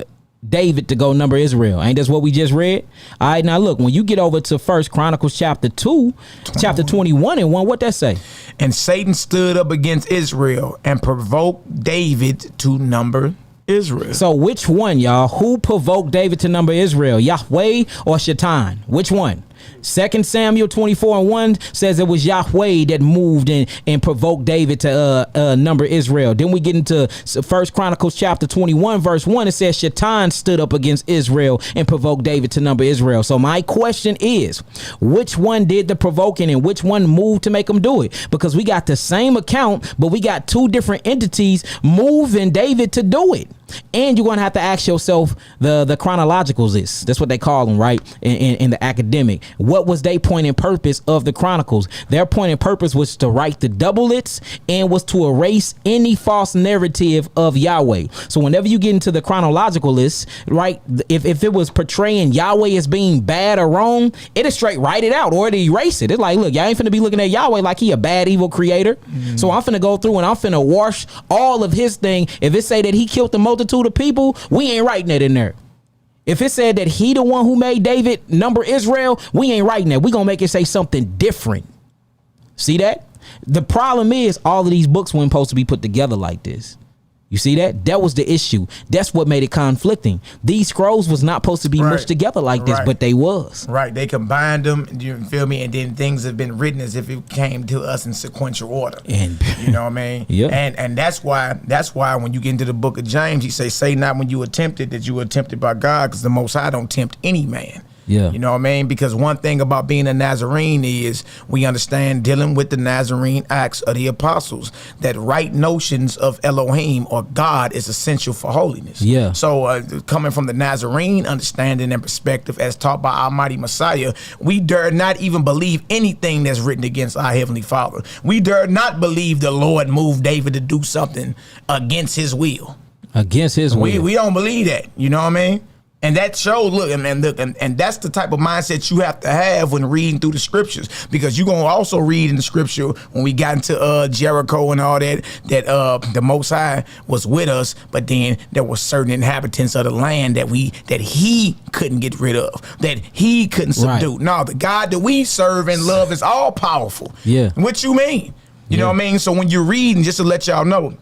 David to go number Israel. Ain't that's what we just read? All right, now look, when you get over to 1 Chronicles chapter 2, chapter 21 and 1, what that say? And Satan stood up against Israel and provoked David to number Israel. So which one, y'all? Who provoked David to number Israel? Yahweh or Shaitan? Which one? 2 Samuel 24:1 says it was Yahweh that moved and provoked David to number Israel. Then we get into 1 Chronicles chapter 21 verse 1. It says Shaitan stood up against Israel and provoked David to number Israel. So my question is, which one did the provoking and which one moved to make them do it? Because we got the same account, but we got two different entities moving David to do it. And you're going to have to ask yourself the chronologicals. That's what they call them, right? In the academic. What was their point and purpose of the Chronicles? Their point and purpose was to write the doublets and was to erase any false narrative of Yahweh. So whenever you get into the chronological list, right, if it was portraying Yahweh as being bad or wrong, it'll straight write it out or it'll erase it. It's like, look, y'all ain't finna be looking at Yahweh like he a bad, evil creator. So I'm finna go through and I'm finna wash all of his thing. If it say that he killed the multitude of people, we ain't writing that in there. If it said that he the one who made David number Israel, we ain't writing that. We gonna make it say something different. See that? The problem is all of these books weren't supposed to be put together like this. You see that? That was the issue. That's what made it conflicting. These scrolls was not supposed to be mushed together like this, but they was. Right. They combined them, you feel me? And then things have been written as if it came to us in sequential order. And you know what I mean? Yeah. And that's why when you get into the book of James, he say not when you attempted that you were tempted by God, because the Most High don't tempt any man. Yeah. You know what I mean? Because one thing about being a Nazarene is we understand dealing with the Nazarene acts of the apostles, that right notions of Elohim or God is essential for holiness. Yeah. So coming from the Nazarene understanding and perspective as taught by Almighty Messiah, we dare not even believe anything that's written against our Heavenly Father. We dare not believe the Lord moved David to do something against his will. Against his will. We don't believe that. You know what I mean? And that shows, look, and that's the type of mindset you have to have when reading through the scriptures, because you're going to also read in the scripture when we got into Jericho and all that the Most High was with us, but then there were certain inhabitants of the land that he couldn't get rid of, that he couldn't subdue. Right. No, the God that we serve and love is all powerful. Yeah. What you mean? You know what I mean? So when you're reading, just to let y'all know,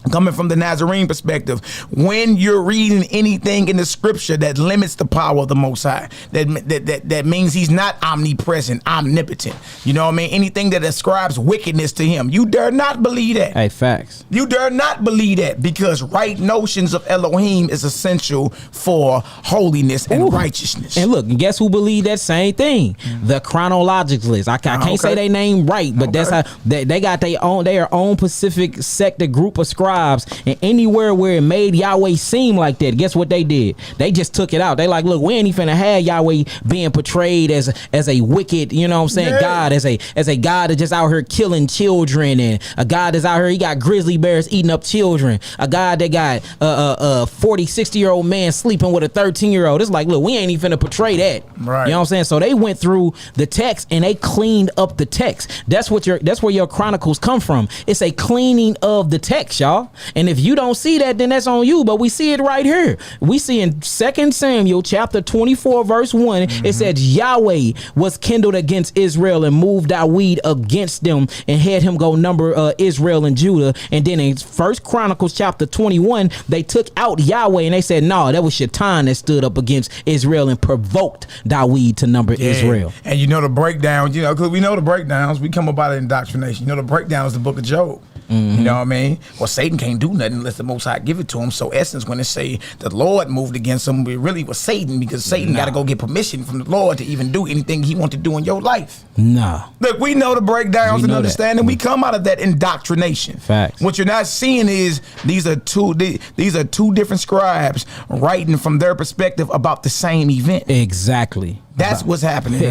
Coming from the Nazarene perspective, when you're reading anything in the scripture that limits the power of the Most High, that means he's not omnipresent, omnipotent. You know what I mean? Anything that ascribes wickedness to him, you dare not believe that. Hey, facts. You dare not believe that, because right notions of Elohim is essential for holiness and righteousness. And look, and guess who believe that same thing? The chronologicalists. I can't say their name right, but that's how they got their own Pacific sector group of scribes. And anywhere where it made Yahweh seem like that, guess what they did? They just took it out. They like, look, we ain't even finna have Yahweh being portrayed as a wicked, you know what I'm saying, God, as a God that just out here killing children, and a God that's out here, he got grizzly bears eating up children, a God that got a 40, 60-year-old man sleeping with a 13-year-old. It's like, look, we ain't even finna portray that. Right. You know what I'm saying? So they went through the text and they cleaned up the text. That's where your chronicles come from. It's a cleaning of the text, y'all. And if you don't see that, then that's on you. But we see it right here. We see in 2 Samuel chapter 24 verse 1, it says Yahweh was kindled against Israel and moved Dawid against them and had him go number Israel and Judah. And then in 1 Chronicles chapter 21, they took out Yahweh and they said, no, that was Shaitan that stood up against Israel and provoked Dawid to number Israel. And you know the breakdown, because we know the breakdowns. We come about indoctrination. You know the breakdown is the book of Job. You know what I mean? Well, Satan can't do nothing unless the Most High give it to him. So essence, when they say the Lord moved against him, it really was Satan, because Satan got to go get permission from the Lord to even do anything he want to do in your life. Look, we know the breakdowns and understanding. We come out of that indoctrination. Facts. What you're not seeing is these are two different scribes writing from their perspective about the same event. Exactly. That's what's happening.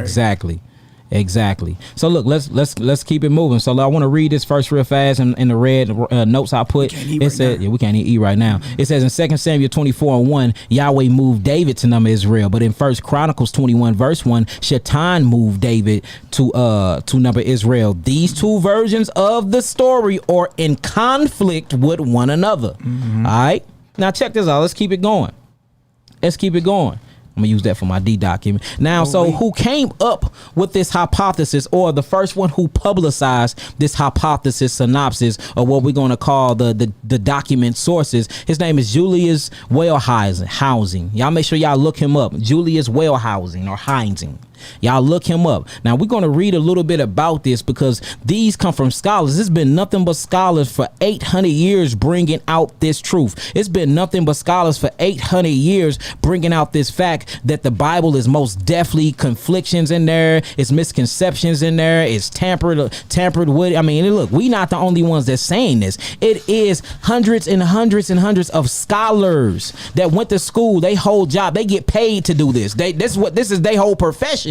Exactly. So look, let's keep it moving. So I want to read this first real fast in the red notes I put. It says, we can't even eat right now. It says in 2 Samuel 24:1, Yahweh moved David to number Israel. But in 1 Chronicles 21 verse 1, Shaitan moved David to number Israel. These two versions of the story are in conflict with one another. All right. Now check this out. Let's keep it going. I'm gonna use that for my D document. Now, who came up with this hypothesis, or the first one who publicized this hypothesis synopsis, or what we're gonna call the document sources? His name is Julius Wellhousing. Y'all make sure y'all look him up. Julius Wellhousing or Heinzing. Y'all look him up. Now we're going to read a little bit about this, because these come from scholars. It's been nothing but scholars for 800 years bringing out this truth. It's been nothing but scholars for 800 years bringing out this fact that the Bible is most definitely conflictions in there. It's misconceptions in there. It's tampered with. I mean, look, we not the only ones that's saying this. It is hundreds and hundreds and hundreds of scholars that went to school. They whole job, they get paid to do this. This is their whole profession,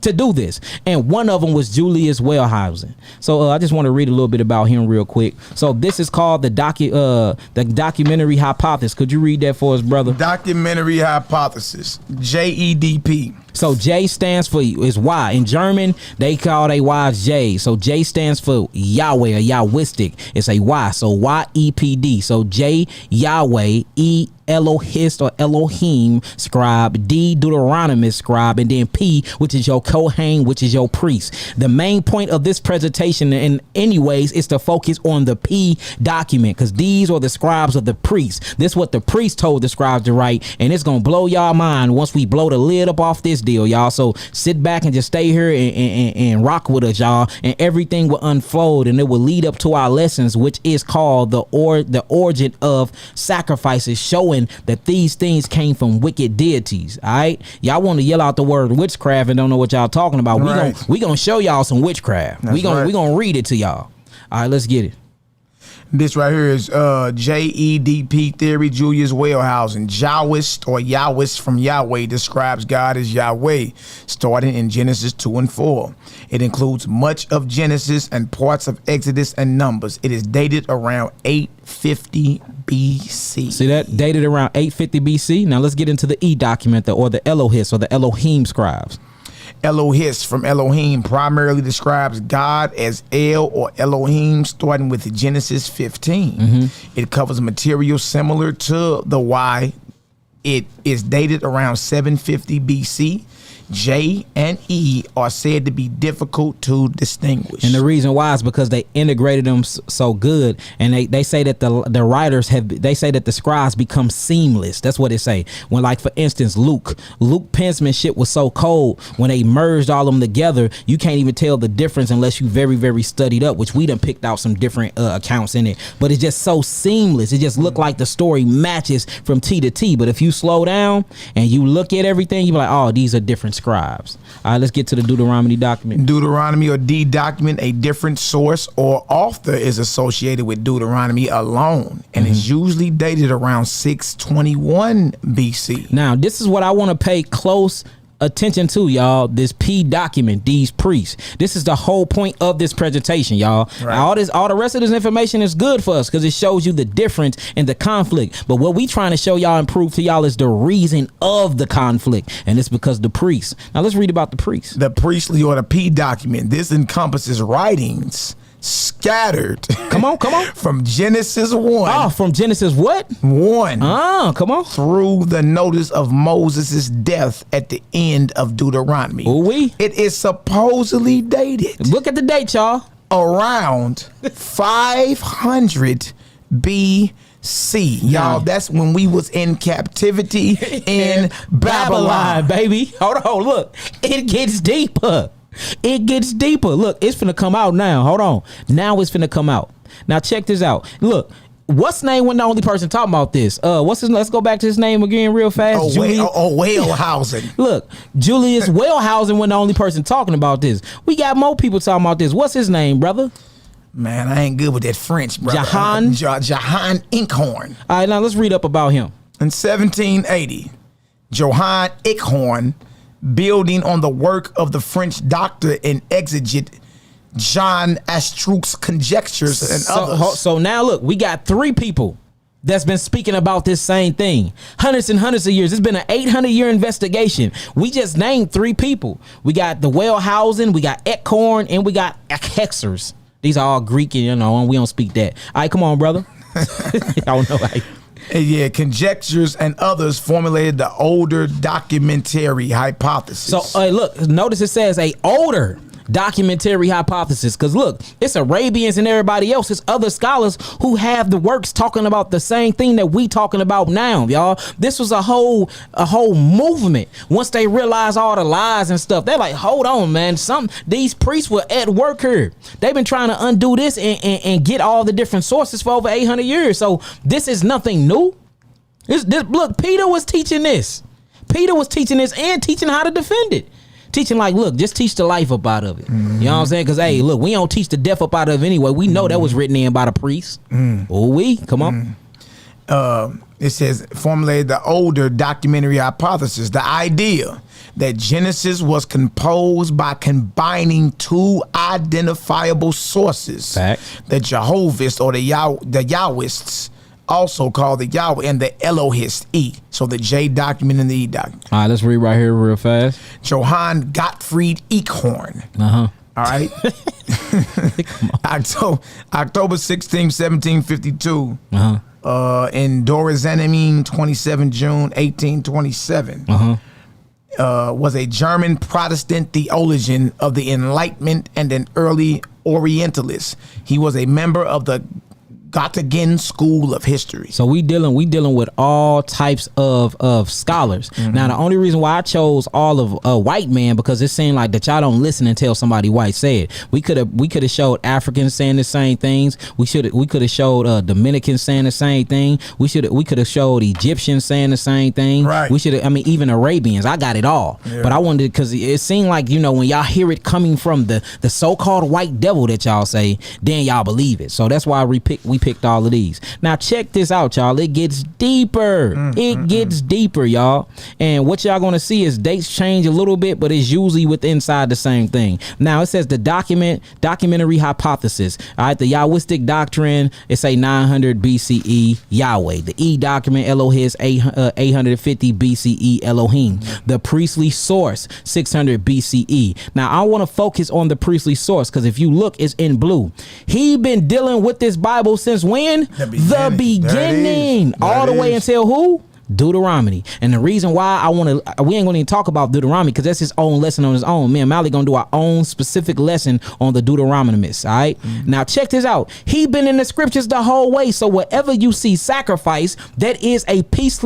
to do this. And one of them was Julius Wellhousing. So I just want to read a little bit about him real quick. So this is called the documentary hypothesis. Could you read that for us, brother? Documentary hypothesis, JEDP. So J stands for is Y. In German, they call their Y's J. So J stands for Yahweh or Yahwistic. It's a Y. So YEPD. So J, Yahweh, E, Elohist or Elohim scribe, D, Deuteronomist scribe, and then P, which is your Kohen, which is your priest. The main point of this presentation, in anyways, is to focus on the P document, because these are the scribes of the priests. This is what the priest told the scribes to write, and it's gonna blow y'all mind once we blow the lid up off this deal, y'all. So sit back and just stay here and rock with us, y'all, and everything will unfold, and it will lead up to our lessons, which is called the origin of sacrifices, showing that these things came from wicked deities. All right, y'all want to yell out the word witchcraft and don't know what y'all talking about. We gonna show y'all some witchcraft. We gonna read it to y'all. All right, let's get it. This right here is JEDP theory, Julius Wellhousing. Jahwist or Yahwist from Yahweh describes God as Yahweh, starting in Genesis 2 and 4. It includes much of Genesis and parts of Exodus and Numbers. It is dated around 850 BC. See that? Dated around 850 BC. Now let's get into the E document, or the Elohist or the Elohim scribes. Elohist from Elohim primarily describes God as El or Elohim, starting with Genesis 15. It covers material similar to the Y. It is dated around 750 BC. J and E are said to be difficult to distinguish. And the reason why is because they integrated them so good, and they say that the writers they say that the scribes become seamless. That's what they say. When, like, for instance, Luke penmanship was so cold, when they merged all of them together, you can't even tell the difference unless you very, very studied up, which we done picked out some different accounts in it. But it's just so seamless. It just looked like the story matches from T to T. But if you slow down and you look at everything, you be like, oh, these are different scribes. All right, let's get to the Deuteronomy document. Deuteronomy or D document, a different source or author is associated with Deuteronomy alone, and is usually dated around 621 BC. Now, this is what I want to pay close attention to, y'all. This P document, these priests. This is the whole point of this presentation, y'all. Right. All the rest of this information is good for us because it shows you the difference and the conflict. But what we trying to show y'all and prove to y'all is the reason of the conflict, and it's because the priests. Now let's read about the priests. The priestly or the P document. This encompasses writings scattered. Come on. From Genesis 1. Oh, from Genesis what? 1. Oh, come on. Through the notice of Moses' death at the end of Deuteronomy. Ooh-wee. It is supposedly dated Look at the date, y'all. around 500 BC. Y'all, that's when we was in captivity in Babylon. baby. Hold on, look. It gets deeper. It gets deeper. Look, it's finna come out now. Hold on. Now it's finna come out. Now check this out. Look, what's name wasn't the only person talking about this? What's his? Let's go back to his name again real fast. Wellhausen. Look, Julius Wellhausen wasn't the only person talking about this. We got more people talking about this. What's his name, brother? Man, I ain't good with that French, brother. Johann Inkhorn. All right, now let's read up about him. In 1780, Johann Inkhorn, building on the work of the French doctor and exegete John Astruc's conjectures and others. So now look, we got 3 people that's been speaking about this same thing. Hundreds and hundreds of years. It's been an 800-year investigation. We just named 3 people. We got the Wellhausen, we got Eckhorn, and we got Hexers. These are all Greek, and we don't speak that. All right, come on, brother. I don't know. Yeah, conjectures and others formulated the older documentary hypothesis. So look, notice it says a older documentary hypothesis, because look, it's Arabians and everybody else. It's other scholars who have the works talking about the same thing that we talking about now, y'all. This was a whole movement. Once they realized all the lies and stuff, they're like, hold on, man. These priests were at work here. They've been trying to undo this and get all the different sources for over 800 years. So this is nothing new. Look, Peter was teaching this. Peter was teaching this and teaching how to defend it. Teaching like, look, just teach the life up out of it. Mm-hmm. You know what I'm saying? Because, hey, look, we don't teach the death up out of it anyway. We know that was written in by the priest. Come on. It says, formulated the older documentary hypothesis, the idea that Genesis was composed by combining 2 identifiable sources. Fact. The Jehovists or the Yahwists, also called the Yahweh, and the Elohist, E. So the J document and the E document. All right, let's read right here real fast. Johann Gottfried Eichhorn. All right. October 16, 1752. In Dorizanamine, 27 June, 1827. Was a German Protestant theologian of the Enlightenment and an early Orientalist. He was a member of the Göttingen School of History. So we dealing with all types of scholars. Now the only reason why I chose all of white man, because it seemed like that y'all don't listen until somebody white said. We could have showed Africans saying the same things. We could have showed Dominicans saying the same thing. We could have showed Egyptians saying the same thing. Right. Even Arabians. I got it all. Yeah. But I wanted, because it seemed like, when y'all hear it coming from the so-called white devil that y'all say, then y'all believe it. So that's why we picked all of these. Now check this out, y'all. It gets deeper. It gets deeper, y'all. And what y'all gonna see is dates change a little bit, but it's usually inside the same thing. Now it says the documentary hypothesis. All right, the Yahwistic doctrine, it say 900 BCE Yahweh. The E document, Elohist, 850 BCE Elohim. The priestly source, 600 BCE. Now I want to focus on the priestly source, because if you look, it's in blue. He been dealing with this Bible since when? The beginning. All the way until who? Deuteronomy. And the reason why we ain't gonna even talk about Deuteronomy because that's his own lesson on his own. Me and Mally gonna do our own specific lesson on the Deuteronomists. All right. Now check this out. He been in the scriptures the whole way. So wherever you see sacrifice, that is a peace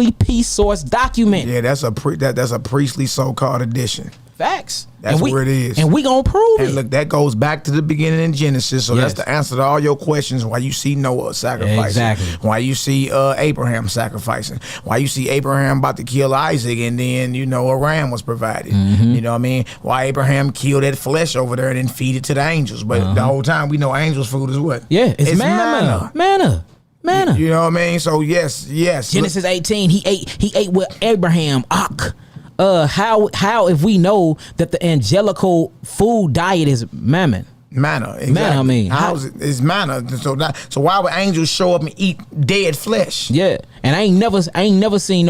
source document. Yeah, that's a priestly so-called edition. Facts. That's where it is. And we gonna prove it. And look, that goes back to the beginning in Genesis. So that's the answer to all your questions. Why you see Noah sacrificing. Exactly. Why you see Abraham sacrificing. Why you see Abraham about to kill Isaac and then, a ram was provided. You know what I mean? Why Abraham killed that flesh over there and then feed it to the angels. But the whole time we know angels' food is what? Yeah, it's manna. Manna. You know what I mean? So yes. Genesis 18, he ate with Abraham. How if we know that the angelical food diet is manna? Exactly. Manna, I mean, how is it? It's manna. So why would angels show up and eat dead flesh? Yeah, and I ain't never seen I ain't never seen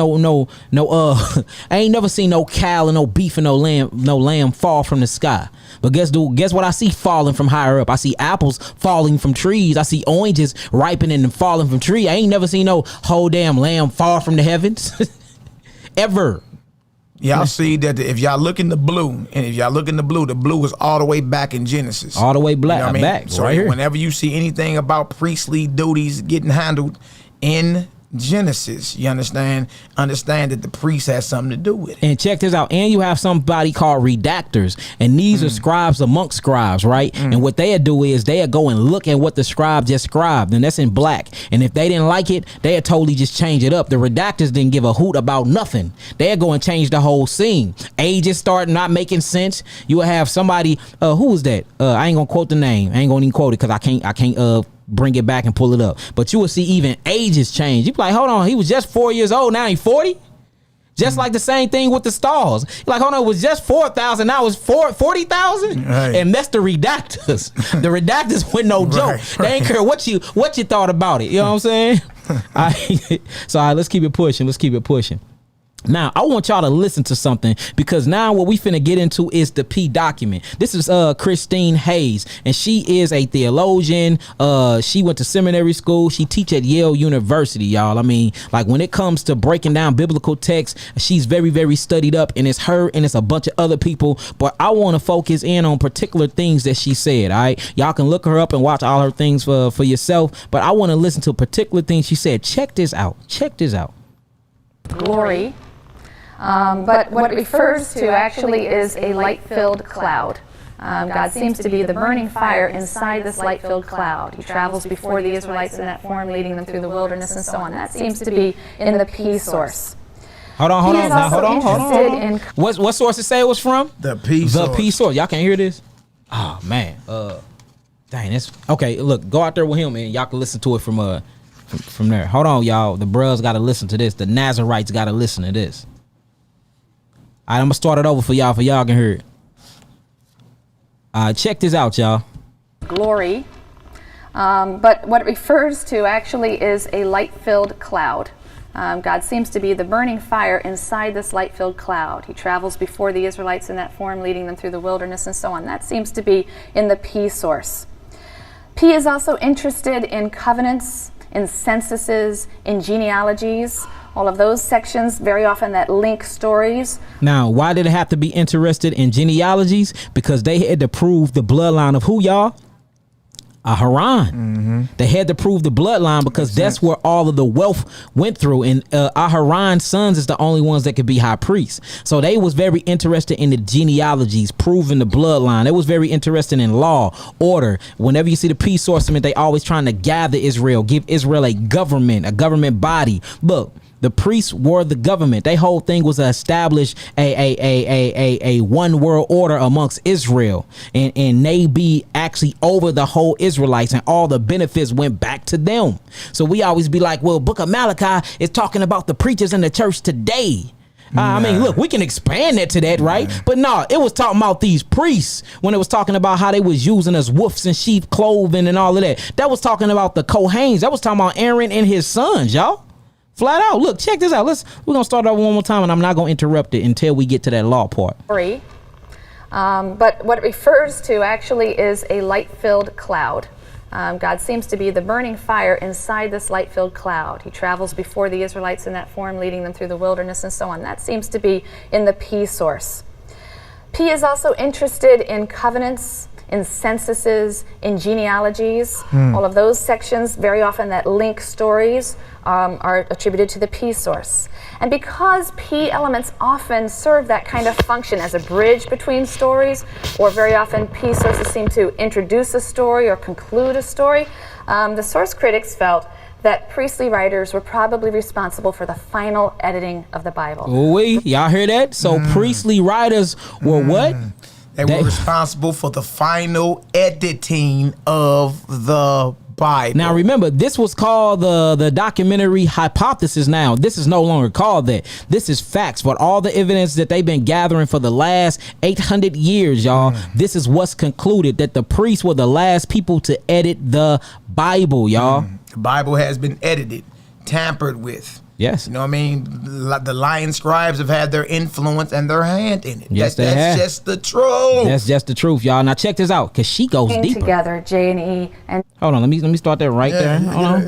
no cow and no beef and no lamb fall from the sky. But guess what I see falling from higher up? I see apples falling from trees. I see oranges ripening and falling from trees. I ain't never seen no whole damn lamb fall from the heavens. Ever. Y'all see that if y'all look in the blue, the blue is all the way back in Genesis. All the way black, you know what I mean? Back. So right here. Whenever you see anything about priestly duties getting handled in Genesis, you understand that the priest has something to do with it. And check this out. And you have somebody called redactors, and these are scribes amongst scribes, right? And what they'll do is they'll go and look at what the scribe just scribed, and that's in black. And if they didn't like it, they'll totally just change it up. The redactors didn't give a hoot about nothing. They'll go and change the whole scene. Ages start not making sense. You will have somebody, who was that? I ain't gonna quote the name. I ain't gonna even quote it because I can't bring it back and pull it up. But you will see even ages change. You be like, hold on, he was just 4 years old, now he's 40? Just like the same thing with the stars. You're like, hold on, it was just 4,000, now it's 40,000? Right. And that's the redactors. The redactors with no joke. Right. They ain't care what you thought about it. You know what I'm saying? So all right, let's keep it pushing. Now, I want y'all to listen to something because now what we finna get into is the P document. This is Christine Hayes, and she is a theologian. She went to seminary school. She teach at Yale University, y'all. I mean, like when it comes to breaking down biblical texts, she's very, very studied up, and it's her and it's a bunch of other people. But I want to focus in on particular things that she said, all right? Y'all can look her up and watch all her things for yourself, but I want to listen to particular things she said. Check this out. Glory. But what it refers to actually is a light-filled cloud. God seems to be the burning fire inside this light-filled cloud. He travels before the Israelites in that form, leading them through the wilderness and so on. That seems to be in the P source. Hold on. What source it say it was from? The P source. The P source. Y'all can't hear this? Oh man. Dang, that's okay. Look, go out there with him and y'all can listen to it from there. Hold on, y'all. The bros gotta listen to this. The Nazarites gotta listen to this. All right, I'm gonna start it over for y'all can hear it. Check this out, y'all. Glory. But what it refers to actually is a light-filled cloud. God seems to be the burning fire inside this light-filled cloud. He travels before the Israelites in that form, leading them through the wilderness and so on. That seems to be in the P source. P is also interested in covenants, in censuses, in genealogies, all of those sections very often that link stories. Now, why did it have to be interested in genealogies? Because they had to prove the bloodline of who, y'all? Aharon. They had to prove the bloodline because that's where all of the wealth went through, and Aharon's sons is the only ones that could be high priests. So they was very interested in the genealogies, proving the bloodline. They was very interested in law, order. Whenever you see the peace source, they always trying to gather Israel, give Israel a government body. Look, the priests were the government. Their whole thing was to establish a one world order amongst Israel, and they be actually over the whole Israelites, and all the benefits went back to them. So we always be like, well, Book of Malachi is talking about the preachers in the church today. I mean, look, we can expand that to that, right? But no, it was talking about these priests when it was talking about how they was using us wolves and sheep clothing and all of that. That was talking about the Kohanes. That was talking about Aaron and his sons, y'all. Flat out. Look, check this out. We're gonna start over one more time, and I'm not gonna interrupt it until we get to that law part. But what it refers to actually is a light-filled cloud. God seems to be the burning fire inside this light-filled cloud. He travels before the Israelites in that form, leading them through the wilderness and so on. That seems to be in the P source. P is also interested in covenants, in censuses, in genealogies. All of those sections, very often that link stories, are attributed to the P source. And because P elements often serve that kind of function as a bridge between stories, or very often P sources seem to introduce a story or conclude a story, the source critics felt that priestly writers were probably responsible for the final editing of the Bible. Y'all hear that? So priestly writers were what? They were responsible for the final editing of the Bible. Now remember, this was called the documentary hypothesis. Now this is no longer called that. This is facts. For all the evidence that they've been gathering for the last 800 years, y'all, this is what's concluded, that the priests were the last people to edit the Bible, y'all. The Bible has been edited, tampered with. Yes. You know what I mean? The lion scribes have had their influence and their hand in it. Yes, That's just the truth. That's just the truth, y'all. Now check this out, because she goes deeper. Together, J and E, and hold on, let me start that right there. Hold on.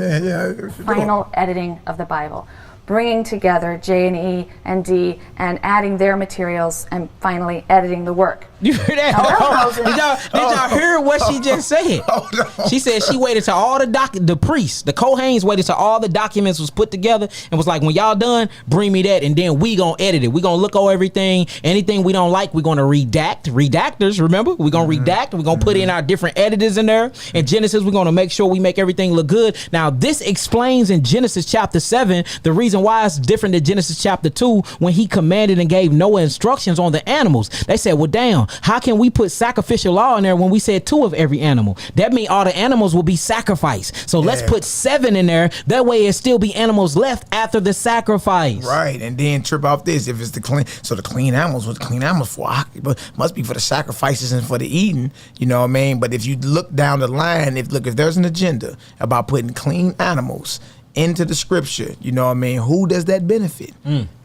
Final editing of the Bible, bringing together J and E and D and adding their materials and finally editing the work. You heard that? Did y'all hear what she just said? She said she waited till all the priests, the Kohanes, waited till all the documents was put together and was like, when y'all done, bring me that, and then we gonna edit it. We gonna look over everything. Anything we don't like, we gonna redactors. Remember, we gonna redact. We gonna put in our different editors in there. In Genesis, we're gonna make sure we make everything look good. Now, this explains in Genesis chapter 7 the reason why it's different than Genesis chapter 2 when he commanded and gave Noah instructions on the animals. They said, well, damn, how can we put sacrificial law in there when we said 2 of every animal? That means all the animals will be sacrificed. So let's put 7 in there. That way it still be animals left after the sacrifice. Right, and then trip off this. If it's the clean, so the clean animals, what the clean animals for? But must be for the sacrifices and for the eating. You know what I mean? But if you look down the line, if there's an agenda about putting clean animals into the scripture, you know what I mean, who does that benefit?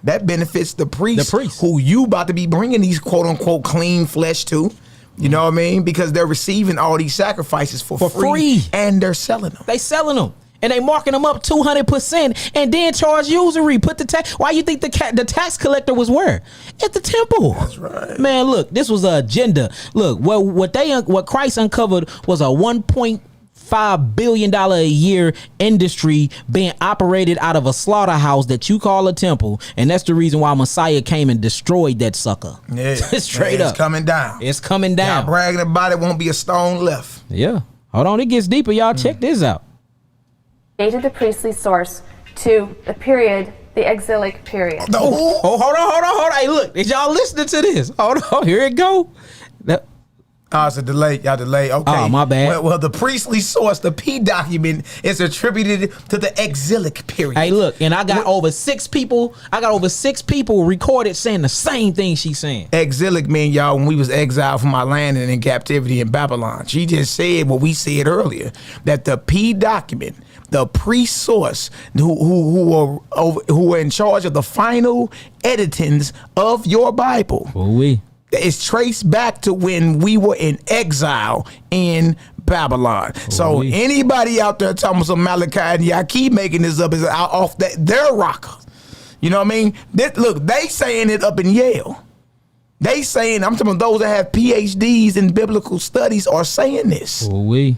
That benefits the priest, who you about to be bringing these quote unquote clean flesh to. You know what I mean? Because they're receiving all these sacrifices for free and they're selling them. They selling them. And they marking them up 200% and then charge usury. Put the tax. Why you think the tax collector was where? At the temple. That's right. Man, look, this was an agenda. Look, what Christ uncovered was a $1.5 billion a year industry being operated out of a slaughterhouse that you call a temple, and that's the reason why Messiah came and destroyed that sucker. Yeah, straight up. It's coming down. It's coming down. Y'all bragging about it, won't be a stone left. Yeah. Hold on, it gets deeper, y'all. Check this out. Dated the priestly source to the period, the exilic period. Hold on. Hey, look, did y'all listening to this? Hold on, here it go. It's a delay. Y'all delay. Okay. Oh, my bad. Well, the priestly source, the P document, is attributed to the exilic period. Hey, look, and I got over 6 people. Recorded saying the same thing she's saying. Exilic mean, y'all, when we was exiled from our land and in captivity in Babylon. She just said what we said earlier, that the P document, the priest source, who are in charge of the final editings of your Bible. It's traced back to when we were in exile in Babylon. So anybody out there talking some Malachi and y'all keep making this up is out off their rocker. You know what I mean? Look, they saying it up in Yale. They saying, I'm talking about those that have PhDs in biblical studies are saying this. Now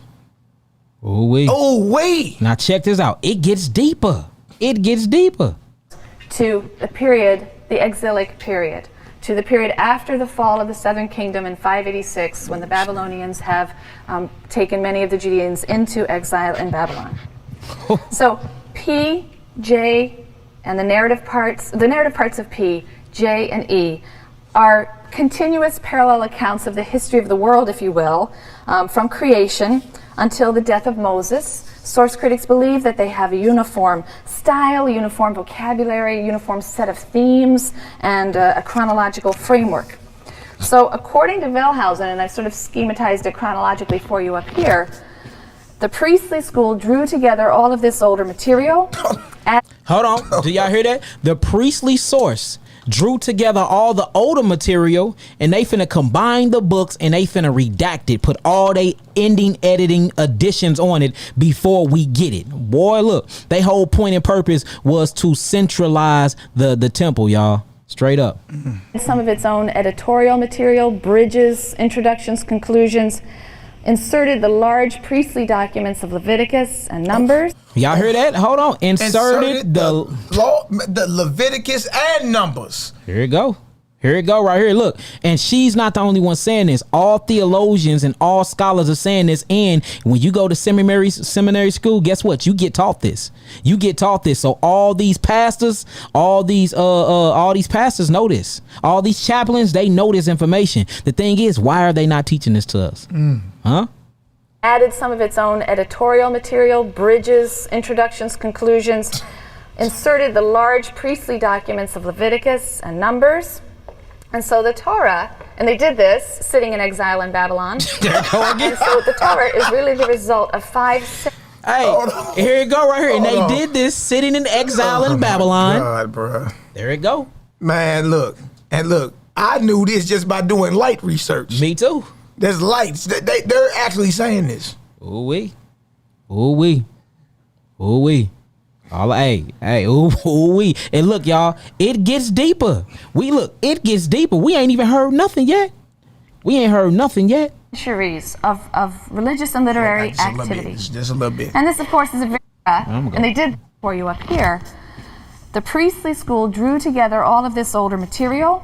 check this out. It gets deeper. To the period, the exilic period. To the period after the fall of the Southern Kingdom in 586, when the Babylonians have taken many of the Judeans into exile in Babylon. So P, J, and the narrative parts of P, J, and E are continuous parallel accounts of the history of the world, if you will, from creation until the death of Moses. Source critics believe that they have a uniform style, uniform vocabulary, uniform set of themes, and a chronological framework. So according to Wellhausen, and I've sort of schematized it chronologically for you up here, the priestly school drew together all of this older material. Hold on. Do y'all hear that? The priestly source drew together all the older material, and they finna combine the books and they finna redact it, put all they ending editing additions on it before we get it. Boy, look, they whole point and purpose was to centralize the temple, y'all. Straight up. Some of its own editorial material, bridges, introductions, conclusions, inserted the large priestly documents of Leviticus and Numbers. Y'all hear that? Hold on. Inserted the law, the Leviticus and Numbers. Here it go. Here it go right here. Look, and she's not the only one saying this. All theologians and all scholars are saying this. And when you go to seminary school, guess what? You get taught this. You get taught this. So all these pastors, all these pastors know this. All these chaplains, they know this information. The thing is, why are they not teaching this to us? Huh? Added some of its own editorial material, bridges, introductions, conclusions, inserted the large priestly documents of Leviticus and Numbers. And so the Torah, and they did this sitting in exile in Babylon. And so the Torah is really the result of 5. Hey, here you go right here. And they did this sitting in exile in Babylon. God, bro. There it go. Man, look. And look, I knew this just by doing light research. Me too. There's lights. They're actually saying this. Ooh-wee. Ooh-wee. Ooh-wee. Ooh-wee. And look, y'all, it gets deeper. It gets deeper. We ain't even heard nothing yet. Centuries of religious and literary activity. Just a little bit. And this, of course, is a very, and they did for you up here. The priestly school drew together all of this older material,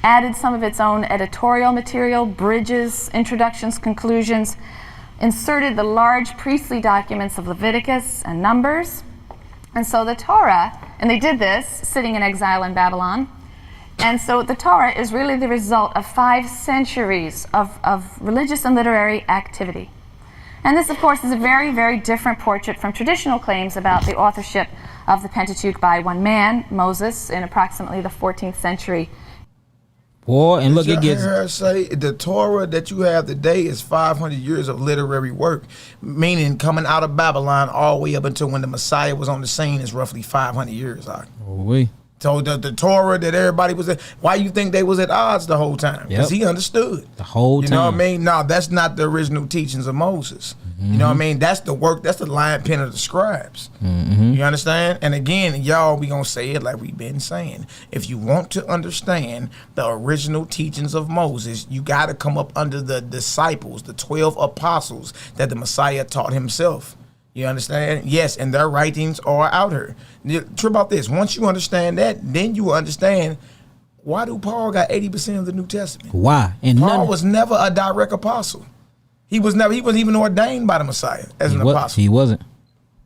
added some of its own editorial material, bridges, introductions, conclusions, inserted the large priestly documents of Leviticus and Numbers. And so the Torah, and they did this sitting in exile in Babylon. And so the Torah is really the result of 5 centuries of religious and literary activity. And this, of course, is a very, very different portrait from traditional claims about the authorship of the Pentateuch by one man, Moses, in approximately the 14th century. Boy, and look, it gets. Hear her say the Torah that you have today is 500 years of literary work, meaning coming out of Babylon all the way up until when the Messiah was on the scene is roughly 500 years. We. So the Torah that everybody was at, why you think they was at odds the whole time? Because he understood. The whole time. You know what I mean? No, that's not the original teachings of Moses. Mm-hmm. You know what I mean? That's the work, that's the lion pen of the scribes. Mm-hmm. You understand? And again, y'all, we gonna say it like we've been saying. If you want to understand the original teachings of Moses, you gotta come up under the disciples, the 12 apostles that the Messiah taught himself. You understand? Yes, and their writings are out here. True about this. Once you understand that, then you will understand why do Paul got 80% of the New Testament? Why? And Paul was never a direct apostle. He wasn't even ordained by the Messiah as an apostle. He wasn't.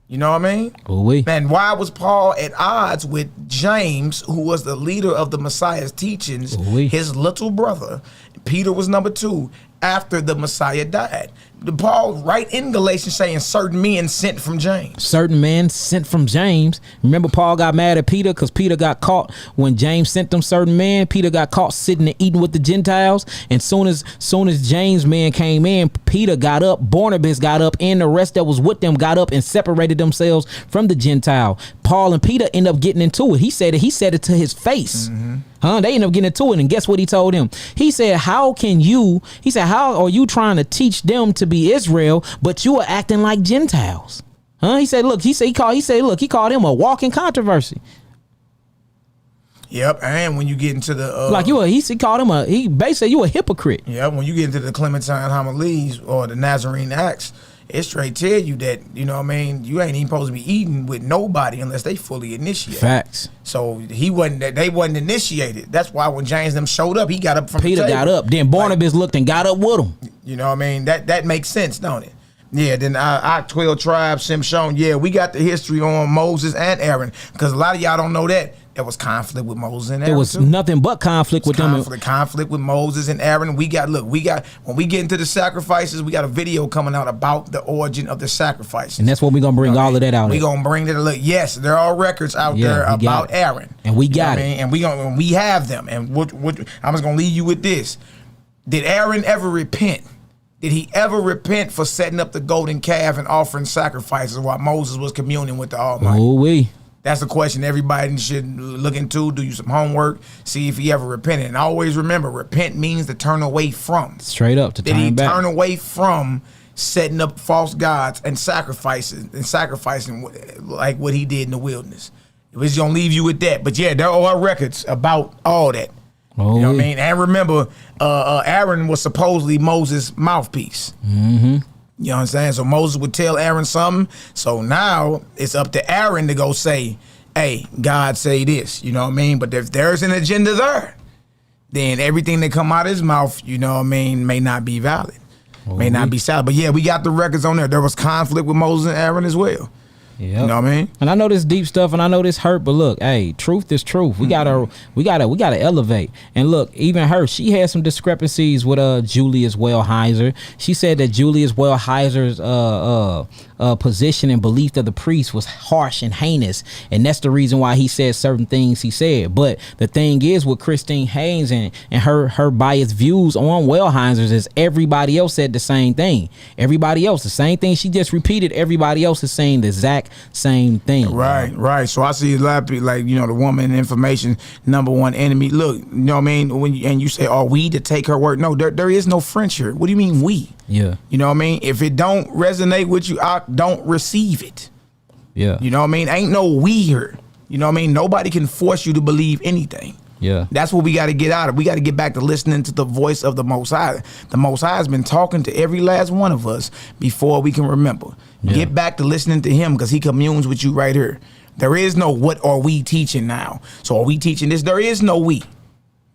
You know what I mean? Oui. And why was Paul at odds with James, who was the leader of the Messiah's teachings, his little brother? Peter was number 2 after the Messiah died. Paul right in Galatians saying certain men sent from James. Certain men sent from James. Remember, Paul got mad at Peter because Peter got caught when James sent them certain men. Peter got caught sitting and eating with the Gentiles. And soon as James' man came in, Peter got up, Barnabas got up, and the rest that was with them got up and separated themselves from the Gentile. Paul and Peter end up getting into it. He said it to his face. Mm-hmm. They end up getting into it, and guess what he told him? He said, how are you trying to teach them to be Israel, but you are acting like Gentiles? He said, he called him a walking controversy. Yep, and when you get into the he called him he basically you a hypocrite. Yeah, when you get into the Clementine homilies or the Nazarene Acts, it straight tell you that, you know what I mean, you ain't even supposed to be eating with nobody unless they fully initiated. Facts. So they wasn't initiated. That's why when James them showed up, he got up from Peter the table. got up. Then Barnabas looked and got up with him. You know what I mean? That makes sense, don't it? Yeah, then our 12 tribes, Shimshon, yeah, we got the history on Moses and Aaron. Because a lot of y'all don't know that. There was conflict with Moses and Aaron. There was nothing but conflict with them. Conflict with Moses and Aaron. When we get into the sacrifices, we got a video coming out about the origin of the sacrifices. And that's what we're going to bring all of that out. We're going to bring that. Look, yes, there are records out there about Aaron. And we got it. And we have them. And I'm just going to leave you with this. Did Aaron ever repent? Did he ever repent for setting up the golden calf and offering sacrifices while Moses was communing with the Almighty? That's a question everybody should look into. Do you some homework, see if he ever repented. And always remember, repent means to turn away from. Straight up, to Did he turn back. turn away from setting up false gods and sacrificing like what he did in the wilderness? We're just gonna leave you with that. But yeah, there are records about all that. Oh, You know what I mean? And remember, Aaron was supposedly Moses' mouthpiece. Mm-hmm. You know what I'm saying? So Moses would tell Aaron something. So now it's up to Aaron to go say, hey, God say this. You know what I mean? But if there's an agenda there, then everything that come out of his mouth, you know what I mean, may not be valid. May not be solid. But yeah, we got the records on there. There was conflict with Moses and Aaron as well. Yep. You know what I mean? And I know this deep stuff, and I know this hurt, but look, hey, truth is truth. We gotta elevate. And look, even her, she had some discrepancies with Julius Wellheiser. She said that Julius Wellheiser's position and belief of the priest was harsh and heinous, and that's the reason why he said certain things he said. But the thing is, with Christine Haynes and her biased views on Wellheisers, is everybody else said the same thing. Everybody else, the same thing she just repeated. Everybody else is saying the exact same thing. Right. So I see a lot of people, like, you know, the woman information number one enemy. Look, you know what I mean? When you say, "Are we to take her word?" No, there is no French here. What do you mean we? Yeah. You know what I mean? If it don't resonate with you, I don't receive it. Yeah. You know what I mean? Ain't no we here. You know what I mean? Nobody can force you to believe anything. Yeah. That's what we got to get out of. We got to get back to listening to the voice of the Most High. The Most High has been talking to every last one of us before we can remember. Yeah. Get back to listening to him, because he communes with you right here. There is no what are we teaching now. So are we teaching this? There is no we.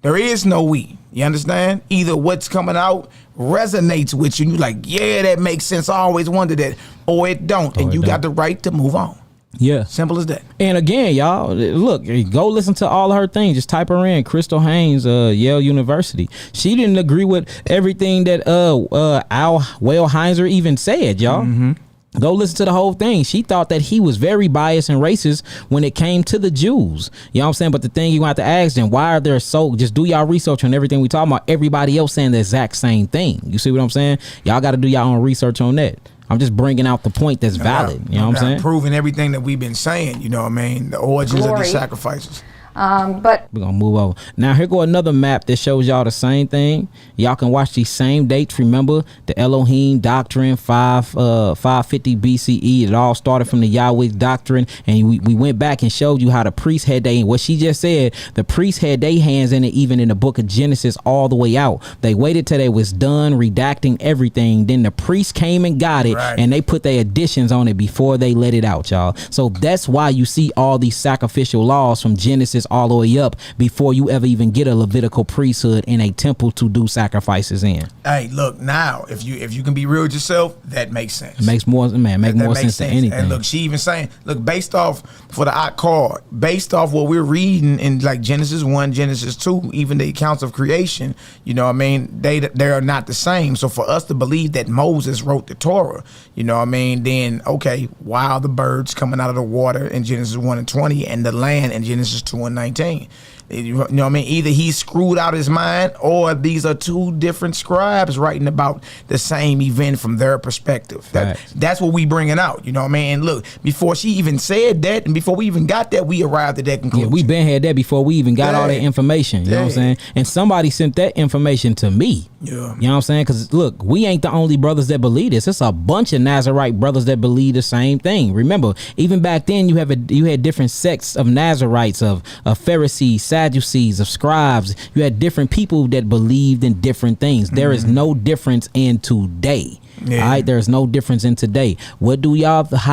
There is no we. You understand? Either what's coming out resonates with you and you're like, yeah, that makes sense. I always wondered that. Or it don't. And you got the right to move on. Yeah. Simple as that. And again, y'all, look, go listen to all of her things. Just type her in, Crystal Haynes, Yale University. She didn't agree with everything that Al Wellheiser even said, y'all. Mm-hmm. Go listen to the whole thing. She thought that he was very biased and racist when it came to the Jews. You know what I'm saying? But the thing you want to ask them, why are there just do y'all research on everything we talking about? Everybody else saying the exact same thing. You see what I'm saying? Y'all got to do y'all own research on that. I'm just bringing out the point that's valid. You know what I'm saying? Proving everything that we've been saying, you know what I mean? The origins of the sacrifices. But we're gonna move over. Now here go another map that shows y'all the same thing. Y'all can watch these same dates. Remember the Elohim doctrine, 550 BCE. It all started from the Yahweh doctrine, and we went back and showed you how the priests had what she just said. The priests had their hands in it, even in the book of Genesis, all the way out. They waited till they was done redacting everything. Then the priests came and got it, and they put their additions on it before they let it out, y'all. So that's why you see all these sacrificial laws from Genesis all the way up before you ever even get a Levitical priesthood in a temple to do sacrifices in. Hey, look, now if you can be real with yourself, that makes sense. It makes more sense than anything. And look, she even saying, look, based off for the card, based off what we're reading in like Genesis 1, Genesis 2, even the accounts of creation, you know what I mean, they are not the same. So for us to believe that Moses wrote the Torah, you know what I mean, then okay, why are the birds coming out of the water in Genesis 1 and 20 and the land in Genesis 2 and 19? You know what I mean? Either he screwed out his mind, or these are two different scribes writing about the same event from their perspective. That's what we bringing out. You know what I mean? And look, before she even said that, and before we even got that, we arrived at that conclusion. Yeah, we been had that before we even got all that information. You know what I'm saying? And somebody sent that information to me. Yeah. You know what I'm saying? Because look, we ain't the only brothers that believe this. It's a bunch of Nazarite brothers that believe the same thing. Remember, even back then, you had different sects of Nazarites, of Pharisees, Sadducees, of scribes. You had different people that believed in different things. There is no difference in today. Yeah. All right, there's no difference in today. How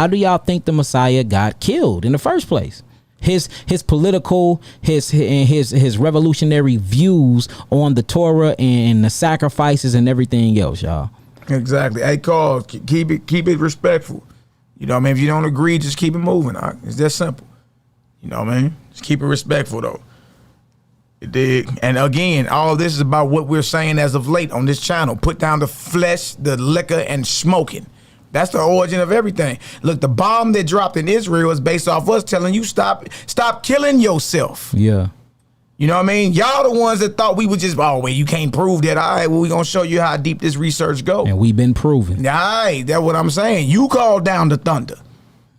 do y'all think the Messiah got killed in the first place? His political, his revolutionary views on the Torah and the sacrifices and everything else, y'all. Exactly. Hey, Carl, keep it respectful. You know what I mean? If you don't agree, just keep it moving. All right? It's that simple. You know what I mean? Just keep it respectful, though. And again, all this is about what we're saying as of late on this channel. Put down the flesh, the liquor, and smoking. That's the origin of everything. Look, the bomb that dropped in Israel is based off us telling you stop killing yourself. Yeah. You know what I mean? Y'all the ones that thought we would just, oh, wait, you can't prove that. All right, well, we're going to show you how deep this research goes. And we've been proving. All right, that's what I'm saying. You called down the thunder.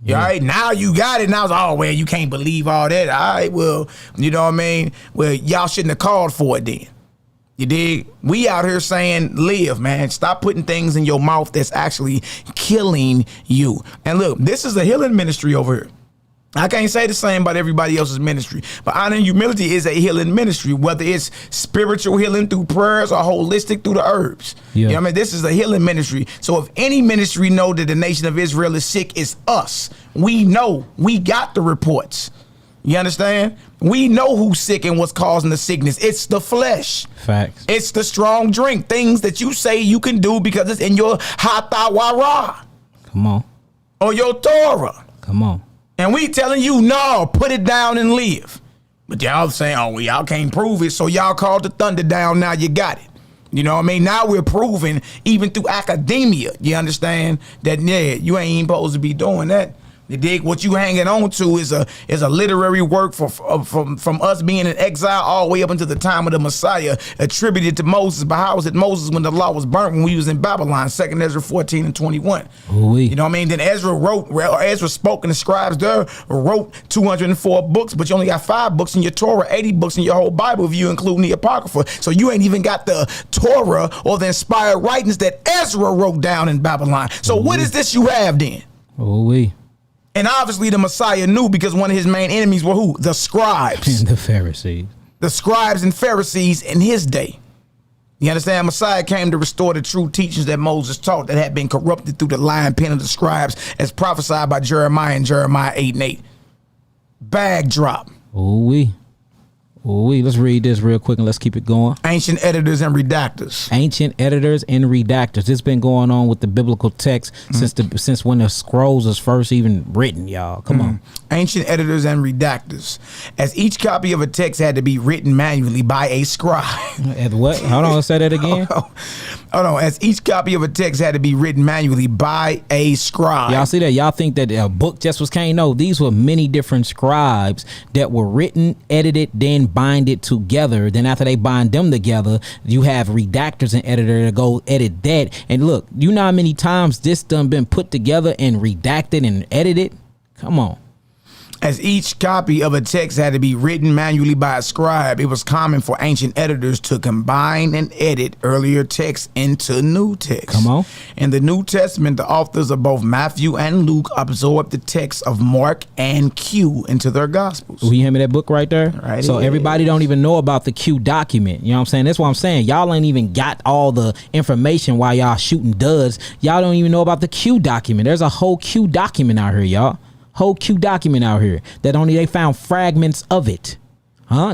Yeah. All right, now you got it. Now it's, oh, well, you can't believe all that. All right, well, you know what I mean? Well, y'all shouldn't have called for it then. You dig? We out here saying, live, man. Stop putting things in your mouth that's actually killing you. And look, this is a healing ministry over here. I can't say the same about everybody else's ministry, but honor and humility is a healing ministry, whether it's spiritual healing through prayers or holistic through the herbs. Yeah. You know what I mean? This is a healing ministry. So if any ministry know that the nation of Israel is sick, it's us. We know. We got the reports. You understand? We know who's sick and what's causing the sickness. It's the flesh. Facts. It's the strong drink. Things that you say you can do because it's in your hatawara. Come on. Or your Torah. Come on. And we telling you, no, put it down and live. But y'all saying, oh, well, y'all can't prove it, so y'all called the thunder down, now you got it. You know what I mean? Now we're proving, even through academia, you understand, that, yeah, you ain't even supposed to be doing that. You dig? What you hanging on to is a literary work from us being in exile all the way up until the time of the Messiah, attributed to Moses. But how was it Moses when the law was burnt when we was in Babylon? 2 Ezra 14 and 21. Ooh-wee. You know what I mean? Then Ezra spoke, and the scribes there wrote 204 books, but you only got 5 books in your Torah, 80 books in your whole Bible if you include the Apocrypha. So you ain't even got the Torah or the inspired writings that Ezra wrote down in Babylon. So what is this you have then? Ooh-wee. And obviously the Messiah knew, because one of his main enemies were who? The scribes. And the Pharisees. The scribes and Pharisees in his day. You understand? Messiah came to restore the true teachings that Moses taught that had been corrupted through the lying pen of the scribes, as prophesied by Jeremiah in Jeremiah 8 and 8. Bag drop. Ooh-wee. Ooh-wee. Let's read this real quick and let's keep it going. Ancient editors and redactors. Ancient editors and redactors. It's been going on with the biblical text since when the scrolls was first even written, y'all. Come on. Ancient editors and redactors. As each copy of a text had to be written manually by a scribe. At what? Hold on, let's say that again. Hold on. As each copy of a text had to be written manually by a scribe. Y'all see that? Y'all think that a book just was came? No, these were many different scribes that were written, edited, then bind it together. Then after they bind them together, you have redactors and editor to go edit that. And look, you know how many times this done been put together and redacted and edited? Come on. As each copy of a text had to be written manually by a scribe, it was common for ancient editors to combine and edit earlier texts into new text. Come on. In the New Testament, the authors of both Matthew and Luke absorbed the texts of Mark and Q into their Gospels. You hear me, that book right there? Right. So everybody don't even know about the Q document. You know what I'm saying? That's what I'm saying. Y'all ain't even got all the information while y'all shooting duds. Y'all don't even know about the Q document. There's a whole Q document out here, y'all. Whole Q document out here that only they found fragments of it.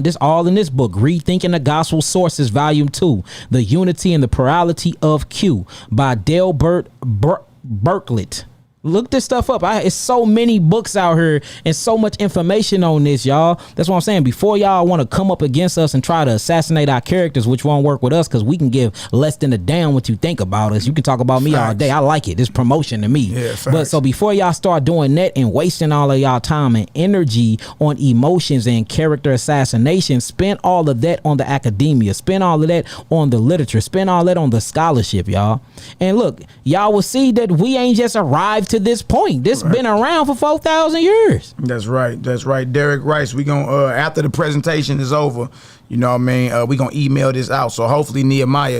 This all in this book, Rethinking the Gospel Sources, Volume 2, The Unity and the Plurality of Q by Delbert Berklet. Look this stuff up. It's so many books out here and so much information on this, y'all. That's what I'm saying. Before y'all want to come up against us and try to assassinate our characters, which won't work with us because we can give less than a damn what you think about us. You can talk about me all day. I like it. It's promotion to me. Yeah, but so before y'all start doing that and wasting all of y'all time and energy on emotions and character assassination, spend all of that on the academia. Spend all of that on the literature. Spend all that on the scholarship, y'all. And look, y'all will see that we ain't just arrived to this point. This been around for 4,000 years. That's right. That's right. Derek Rice, we gonna after the presentation is over, you know what I mean, we gonna email this out. So hopefully Nehemiah's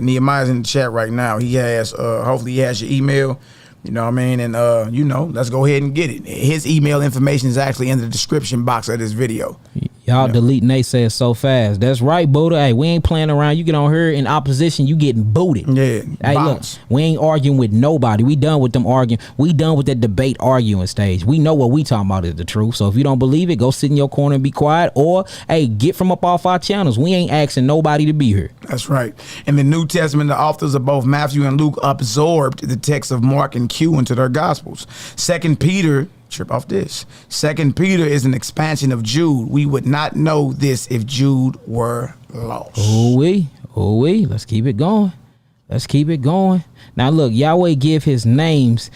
in the chat right now. He has hopefully he has your email. You know what I mean? And let's go ahead and get it. His email information is actually in the description box of this video. Y'all delete naysayers so fast. That's right, Buddha. Hey, we ain't playing around. You get on here in opposition, you getting booted. Yeah. Hey, bounce. look, we ain't arguing with nobody. We done with them arguing. We done with that debate arguing stage. We know what we talking about is the truth. So if you don't believe it, go sit in your corner and be quiet. Or, hey, get from up off our channels. We ain't asking nobody to be here. That's right. In the New Testament, the authors of both Matthew and Luke absorbed the text of Mark and Q into their Gospels. 2 Peter... Trip off this. 2 Peter is an expansion of Jude. We would not know this if Jude were lost. Let's keep it going. Let's keep it going. Now look, Yahweh give his names.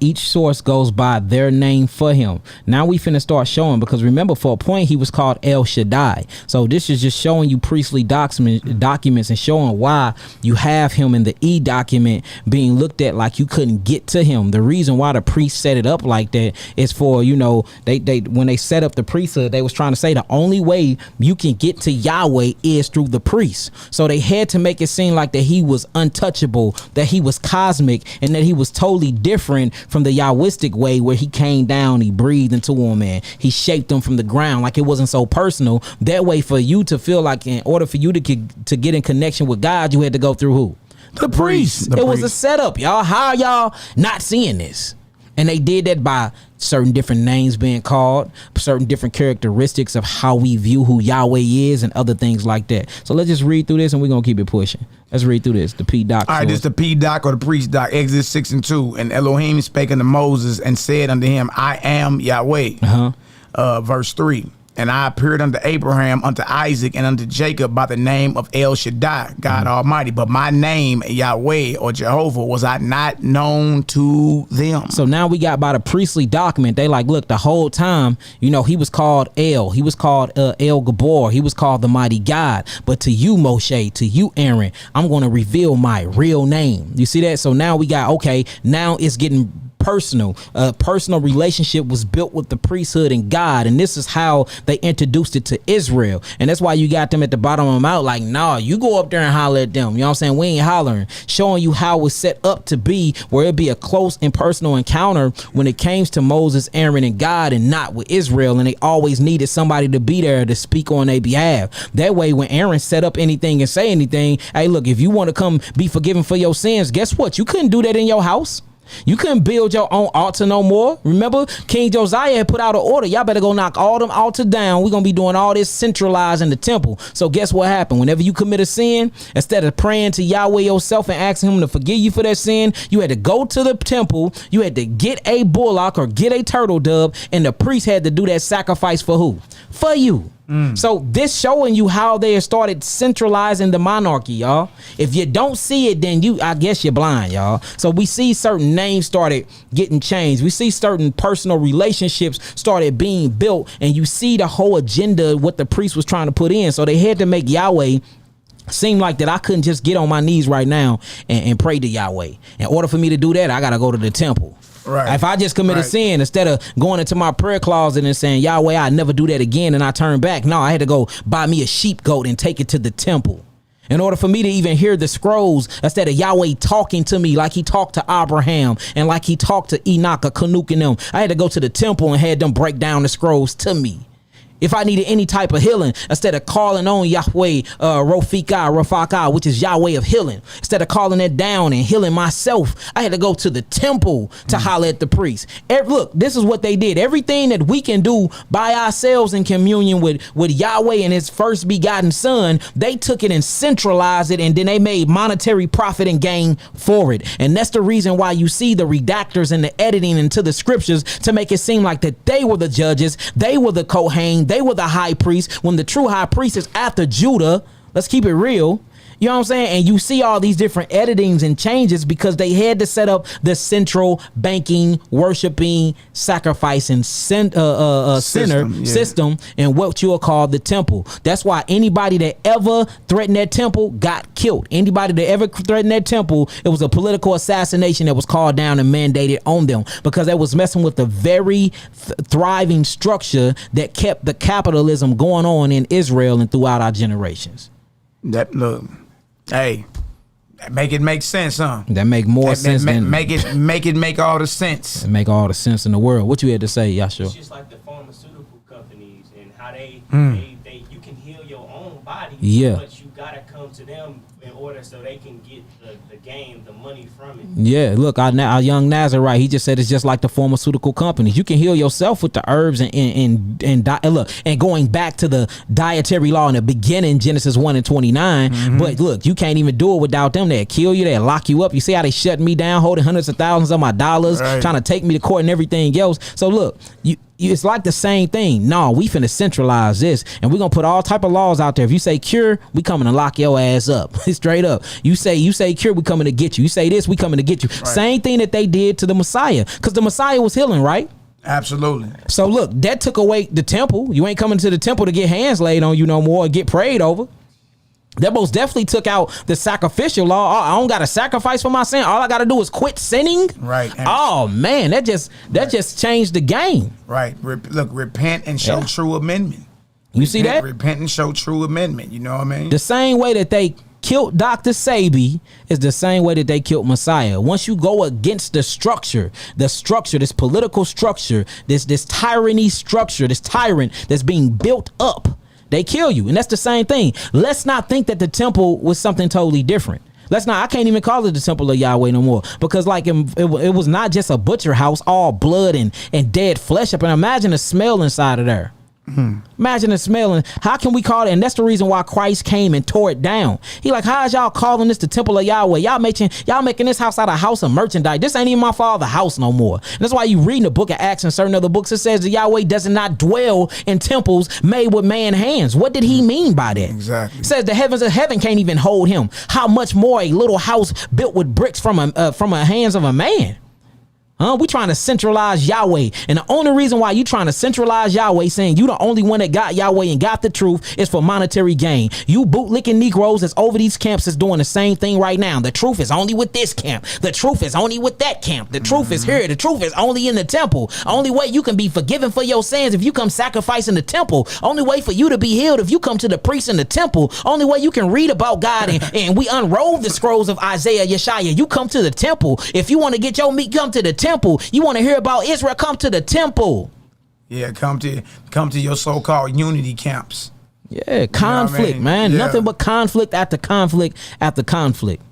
Each source goes by their name for him. Now we finna start showing, because remember, for a point he was called El Shaddai. So this is just showing you priestly documents and showing why you have him in the E document being looked at like you couldn't get to him. The reason why the priest set it up like that is for, you know, they when they set up the priesthood, they was trying to say the only way you can get to Yahweh is through the priest. So they had to make it seem like that he was untouchable, that he was cosmic, and that he was totally different from the Yahwistic way, where he came down, he breathed into him, and he shaped them from the ground, like it wasn't so personal. That way, for you to feel like, in order for you to get in connection with God, you had to go through who? The priest. It was a setup, y'all. How are y'all not seeing this? And they did that by certain different names being called, certain different characteristics of how we view who Yahweh is, and other things like that. So let's just read through this, and we're going to keep it pushing. Let's read through this. The P doc. All right, this is the P doc or the priest doc. Exodus 6:2. And Elohim spake unto Moses and said unto him, I am Yahweh. Verse 3. And I appeared unto Abraham, unto Isaac, and unto Jacob by the name of El Shaddai, God Almighty. But my name, Yahweh or Jehovah, was I not known to them. So now we got by the priestly document, they like, look, the whole time, you know, he was called El. He was called El Gabor. He was called the mighty God. But to you, Moshe, to you, Aaron, I'm going to reveal my real name. You see that? So now we got, okay, now it's getting personal. A personal relationship was built with the priesthood and God, and this is how they introduced it to Israel. And that's why you got them at the bottom of the mount like, nah, you go up there and holler at them. You know what I'm saying? We ain't hollering. Showing you how it was set up to be, where it'd be a close and personal encounter when it came to Moses, Aaron, and God, and not with Israel. And they always needed somebody to be there to speak on their behalf. That way, when Aaron set up anything and say anything, hey, look, if you want to come be forgiven for your sins, guess what? You couldn't do that in your house. You couldn't build your own altar no more. Remember, King Josiah had put out an order. Y'all better go knock all them altars down. We're going to be doing all this centralized in the temple. So guess what happened? Whenever you commit a sin, instead of praying to Yahweh yourself and asking him to forgive you for that sin, you had to go to the temple. You had to get a bullock or get a turtle dove, and the priest had to do that sacrifice for who? For you. So this showing you how they started centralizing the monarchy, y'all. If you don't see it, then I guess you're blind, y'all. So we see certain names started getting changed. We see certain personal relationships started being built, and you see the whole agenda of what the priest was trying to put in. So they had to make Yahweh seem like that I couldn't just get on my knees right now and pray to Yahweh. In order for me to do that, I got to go to the temple. Right. If I just commit a sin, instead of going into my prayer closet and saying, Yahweh, I never do that again, and I turn back. No, I had to go buy me a sheep goat and take it to the temple. In order for me to even hear the scrolls, instead of Yahweh talking to me like he talked to Abraham and like he talked to Enoch or Canuk and them, I had to go to the temple and had them break down the scrolls to me. If I needed any type of healing, instead of calling on Yahweh, Rafaka, which is Yahweh of healing, instead of calling it down and healing myself, I had to go to the temple to holler at the priest. Look, this is what they did. Everything that we can do by ourselves in communion with Yahweh and his first begotten son, they took it and centralized it, and then they made monetary profit and gain for it. And that's the reason why you see the redactors and the editing into the scriptures to make it seem like that they were the judges, they were the Kohen, they were the high priest, when the true high priest is after Judah. Let's keep it real. You know what I'm saying? And you see all these different editings and changes because they had to set up the central banking, worshiping, sacrificing system in what you'll call the temple. That's why anybody that ever threatened that temple got killed. Anybody that ever threatened that temple, it was a political assassination that was called down and mandated on them, because they was messing with the very thriving structure that kept the capitalism going on in Israel and throughout our generations. Hey, make it make sense, huh? That make more sense than make it make all the sense. It make all the sense in the world. What you had to say, Yashua? It's just like the pharmaceutical companies and how they you can heal your own body, but you gotta come to them in order so they can get the gain, the money from it. Yeah, look, our young Nazarite, he just said it's just like the pharmaceutical companies. You can heal yourself with the herbs and look, and going back to the dietary law in the beginning, Genesis 1:29. But look, you can't even do it without them. They'll kill you, they'll lock you up. You see how they shut me down, holding hundreds of thousands of my dollars, trying to take me to court and everything else. So look, it's like the same thing. No, we finna centralize this, and we're gonna put all type of laws out there. If you say cure, we coming to lock your ass up. Straight up. You say cure, we coming to get you. You say this, we coming to get you. Right. Same thing that they did to the Messiah, because the Messiah was healing, right? Absolutely. So look, that took away the temple. You ain't coming to the temple to get hands laid on you no more or get prayed over. That most definitely took out the sacrificial law. I don't got to sacrifice for my sin. All I got to do is quit sinning. Right. Oh man, that just changed the game. Right. Look, repent and show true amendment. You see that? Repent and show true amendment. You know what I mean? The same way that they killed Dr. Sabi is the same way that they killed Messiah. Once you go against the structure, this political structure, this tyranny structure, this tyrant that's being built up, they kill you. And that's the same thing. Let's not think that the temple was something totally different. I can't even call it the temple of Yahweh no more, because like it was not just a butcher house, all blood and dead flesh up. And imagine the smell inside of there. Imagine the smell. And how can we call it? And that's the reason why Christ came and tore it down. He like, how is y'all calling this the temple of Yahweh? Y'all making this house out of house of merchandise. This ain't even my father's house no more. And that's why you read in the book of Acts and certain other books, it says that Yahweh does not dwell in temples made with man hands. What did he mean by that? Exactly. It says the heavens of heaven can't even hold him. How much more a little house built with bricks from a hands of a man? We trying to centralize Yahweh. And the only reason why you trying to centralize Yahweh, saying you the only one that got Yahweh and got the truth, is for monetary gain. You bootlicking Negroes that's over these camps is doing the same thing right now. The truth is only with this camp. The truth is only with that camp. The truth is here. The truth is only in the temple. Only way you can be forgiven for your sins if you come sacrifice in the temple. Only way for you to be healed if you come to the priest in the temple. Only way you can read about God and we unroll the scrolls of Isaiah, Yeshaya. You come to the temple. If you want to get your meat, come to the temple. You want to hear about Israel, come to the temple. Yeah, come to your so-called unity camps. Yeah, conflict, you know man. Yeah. Nothing but conflict after conflict after conflict.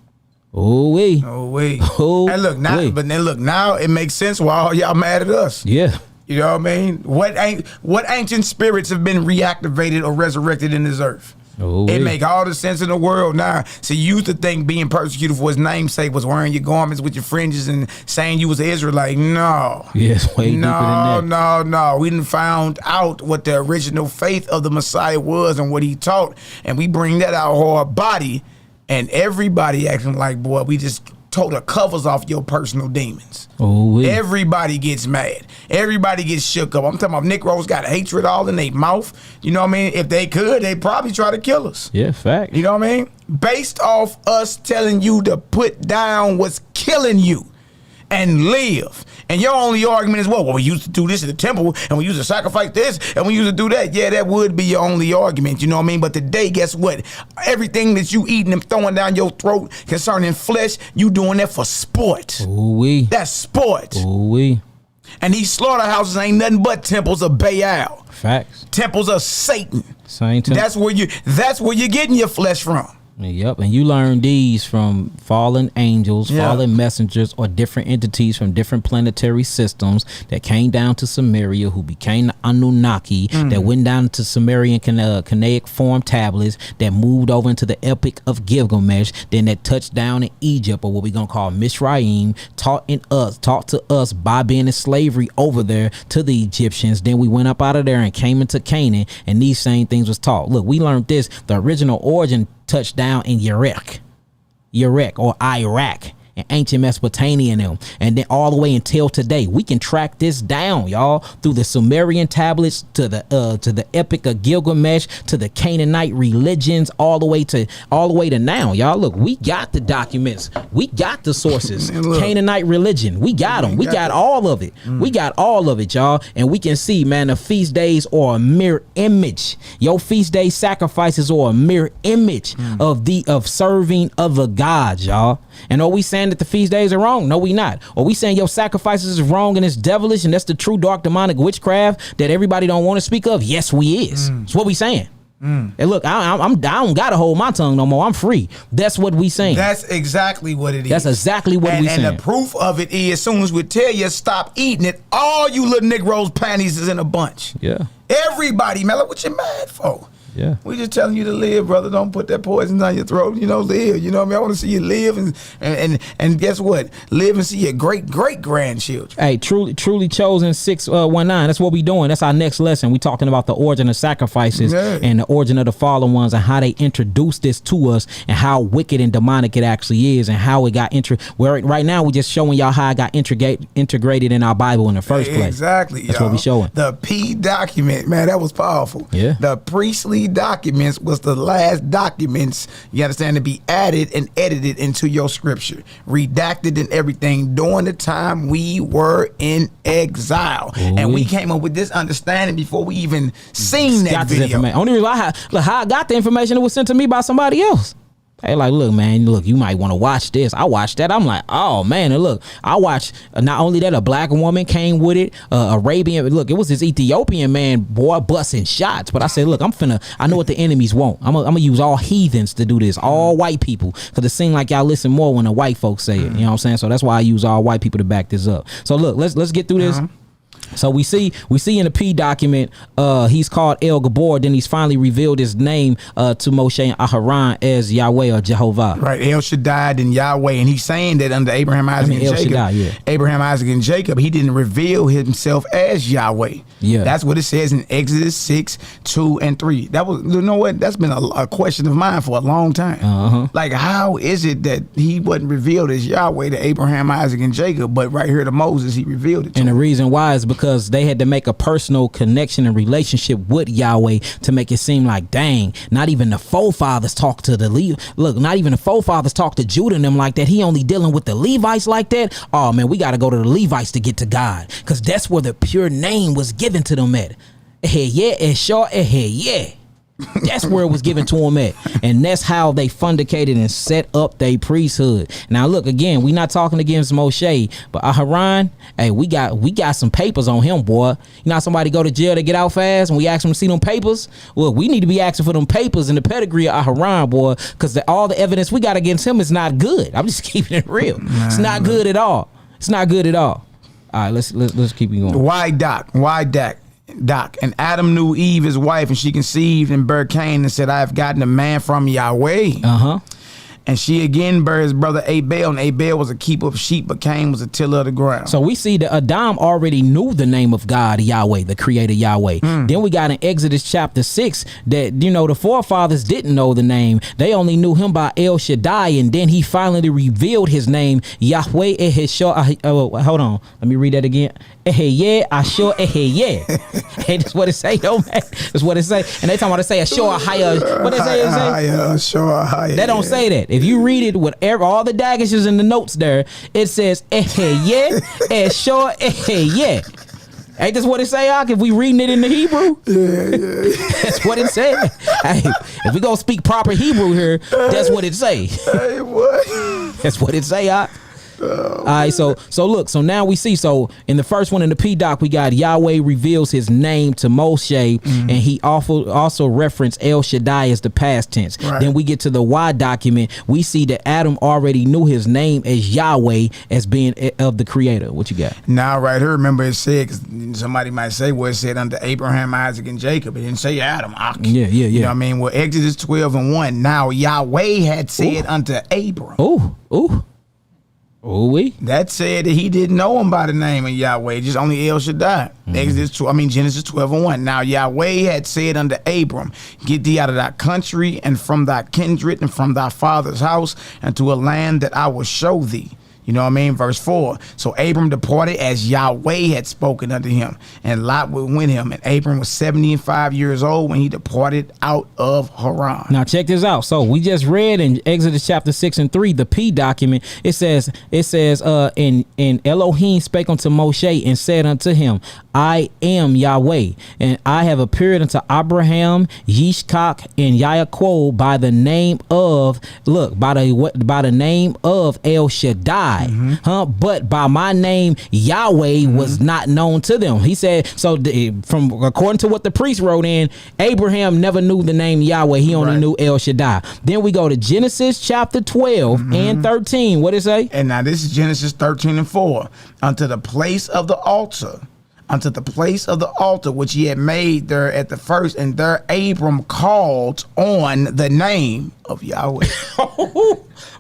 Oh-wee. Oh, and look now, but then look, now it makes sense why all y'all mad at us. Yeah. You know what I mean? What ancient spirits have been reactivated or resurrected in this earth? It make all the sense in the world now. So you used to think being persecuted for his namesake was wearing your garments with your fringes and saying you was an Israelite. No. Yes, way deeper than that. No. We done found out what the original faith of the Messiah was and what he taught, and we bring that out hard body, and everybody acting like, boy, we just tore the covers off your personal demons. Everybody gets mad. Everybody gets shook up. I'm talking about Negroes got hatred all in their mouth. You know what I mean? If they could, they'd probably try to kill us. Yeah, fact. You know what I mean? Based off us telling you to put down what's killing you and live. And your only argument is, well, we used to do this in the temple, and we used to sacrifice this, and we used to do that. Yeah, that would be your only argument, you know what I mean? But today, guess what? Everything that you eating and throwing down your throat concerning flesh, you doing that for sport. Ooh-wee. That's sport. Ooh-wee. And these slaughterhouses ain't nothing but temples of Baal. Facts. Temples of Satan. Same temple. That's where you're getting your flesh from. Yep, and you learn these from fallen angels, fallen messengers, or different entities from different planetary systems that came down to Samaria, who became the Anunnaki, that went down to Sumerian Canaic form tablets, that moved over into the Epic of Gilgamesh, then that touched down in Egypt, or what we're gonna call Mizraim, taught to us by being in slavery over there to the Egyptians. Then we went up out of there and came into Canaan, and these same things was taught. Look, we learned this. The original origin touched down in Iraq or Iraq and ancient Mesopotamia and then all the way until today. We can track this down, y'all, through the Sumerian tablets to the Epic of Gilgamesh to the Canaanite religions, all the way to now, y'all. Look, we got the documents, we got the sources. Canaanite religion, we got them, we got all of it. We got all of it, y'all, and we can see, man, the feast days are a mirror image. Your feast day sacrifices are a mirror image of serving other gods, y'all. And are we saying that the feast days are wrong? No, we not. Are we saying your sacrifices is wrong and it's devilish and that's the true dark demonic witchcraft that everybody don't want to speak of? Yes, we is. That's what we saying. And look, I don't gotta hold my tongue no more. I'm free. That's what we saying. That's exactly what it is. That's exactly what we saying. And the proof of it is, as soon as we tell you stop eating it, all you little Negroes' panties is in a bunch. Yeah. Everybody, man, look what you mad for. Yeah. We just telling you to live, brother. Don't put that poison down your throat. Live. You know what I mean? I want to see you live and guess what? Live and see your great grandchildren. Hey, truly chosen 619. That's what we doing. That's our next lesson. We talking about the origin of sacrifices and the origin of the fallen ones and how they introduced this to us and how wicked and demonic it actually is and how it got right now we just showing y'all how it got integrated in our Bible in the first place. Exactly. That's what we showing. The P document, man, that was powerful. Yeah. The priestly documents was the last documents, you understand, to be added and edited into your scripture, redacted and everything during the time we were in exile. Ooh-wee. And we came up with this understanding before we even seen that video. Only reason how I got the information, it was sent to me by somebody else. Hey, like, look, man, you might want to watch this. I watched that. I'm like, oh, man. And look, I watched, not only that, a black woman came with it, Arabian. Look, it was this Ethiopian man, boy, busting shots. But I said, look, I know what the enemies want. I'm going to use all heathens to do this, all white people. Because it seems like y'all listen more when the white folks say it. You know what I'm saying? So that's why I use all white people to back this up. So, look, let's get through this. So we see in the P document, he's called El Gabor. Then he's finally revealed his name to Moshe and Aharon as Yahweh or Jehovah. Right, El Shaddai and Yahweh, and he's saying that under Abraham, Isaac, and Jacob. Shaddai, Abraham, Isaac, and Jacob, he didn't reveal himself as Yahweh. Yeah, that's what it says in Exodus 6, 2, and 3. That was, you know what? That's been a question of mine for a long time. Like, how is it that he wasn't revealed as Yahweh to Abraham, Isaac, and Jacob, but right here to Moses, he revealed it to him? And the reason why is because they had to make a personal connection and relationship with Yahweh to make it seem like, dang, not even the forefathers talk to the not even the forefathers talk to Judah and them like that. He only dealing with the Levites like that. Oh man, we got to go to the Levites to get to God, because that's where the pure name was given to them at. That's where it was given to them at, and that's how they fundicated and set up their priesthood. Now look, again, we not talking against Moshe, but Aharon, hey, we got some papers on him, boy. You know how somebody go to jail to get out fast and we ask them to see them papers? Well, we need to be asking for them papers and the pedigree of Aharon, boy, because all the evidence we got against him is not good. I'm just keeping it real. It's not good at all. It's not good at all. All right, let's keep it going. Why Doc, and Adam knew Eve, his wife, and she conceived and bare Cain and said, I have gotten a man from Yahweh. And she again bare his brother Abel, and Abel was a keeper of sheep, but Cain was a tiller of the ground. So we see that Adam already knew the name of God, Yahweh, the creator Yahweh. Then we got in Exodus chapter 6 that, the forefathers didn't know the name. They only knew him by El Shaddai, and then he finally revealed his name, Yahweh Eheshor. Hold on, let me read that again. Eheye Ashor Eheye. Hey, that's what it say, though, man. That's what it say. And they talking about to say Ashor Ahaya. What they say? They don't say that. If you read it with all the daggishes in the notes there, it says Eheye Ashor Eheye. Ain't this what it say, Ak? If we reading it in the Hebrew? Yeah. That's what it say. Hey, if we gonna speak proper Hebrew here, that's what it say. Hey, what? That's what it say, Ak. All right, so look, so now we see, so in the first one in the P doc, we got Yahweh reveals his name to Moshe, and he also referenced El Shaddai as the past tense. Right. Then we get to the Y document, we see that Adam already knew his name as Yahweh as being of the creator. What you got? Now right here, remember it said, 'cause somebody might say, well, it said under Abraham, Isaac, and Jacob. It didn't say Adam. Yeah. You know what I mean? Well, Exodus 12:1. Now Yahweh had said unto Abram. That said that he didn't know him by the name of Yahweh, just only El Shaddai. Genesis 12:1. Now Yahweh had said unto Abram, get thee out of thy country and from thy kindred and from thy father's house and to a land that I will show thee. You know what I mean? Verse 4. So Abram departed as Yahweh had spoken unto him, and Lot went with him. And Abram was 75 years old when he departed out of Haran. Now check this out. So we just read in Exodus chapter 6 and 3, the P document. It says, and Elohim spake unto Moshe and said unto him, I am Yahweh, and I have appeared unto Abraham, Yishkak, and Yaakov by the name of, by the name of El Shaddai. But by my name Yahweh was not known to them. He said, so from according to what the priest wrote in, Abraham never knew the name Yahweh. He only knew El Shaddai. Then we go to Genesis chapter 12 and 13. What it say? And now this is Genesis 13:4. Unto the place of the altar unto the place of the altar which he had made there at the first, and there Abram called on the name of Yahweh.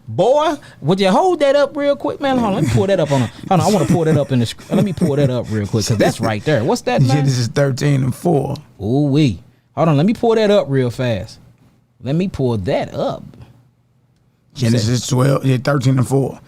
Boy, would you hold that up real quick, man? Hold on, let me pull that up on. Hold on, I want to pull that up in the. Let me pull that up real quick because that's right there. What's that, man? Genesis 13:4. Ooh wee. Hold on, let me pull that up real fast. Let me pull that up. Genesis 13:4.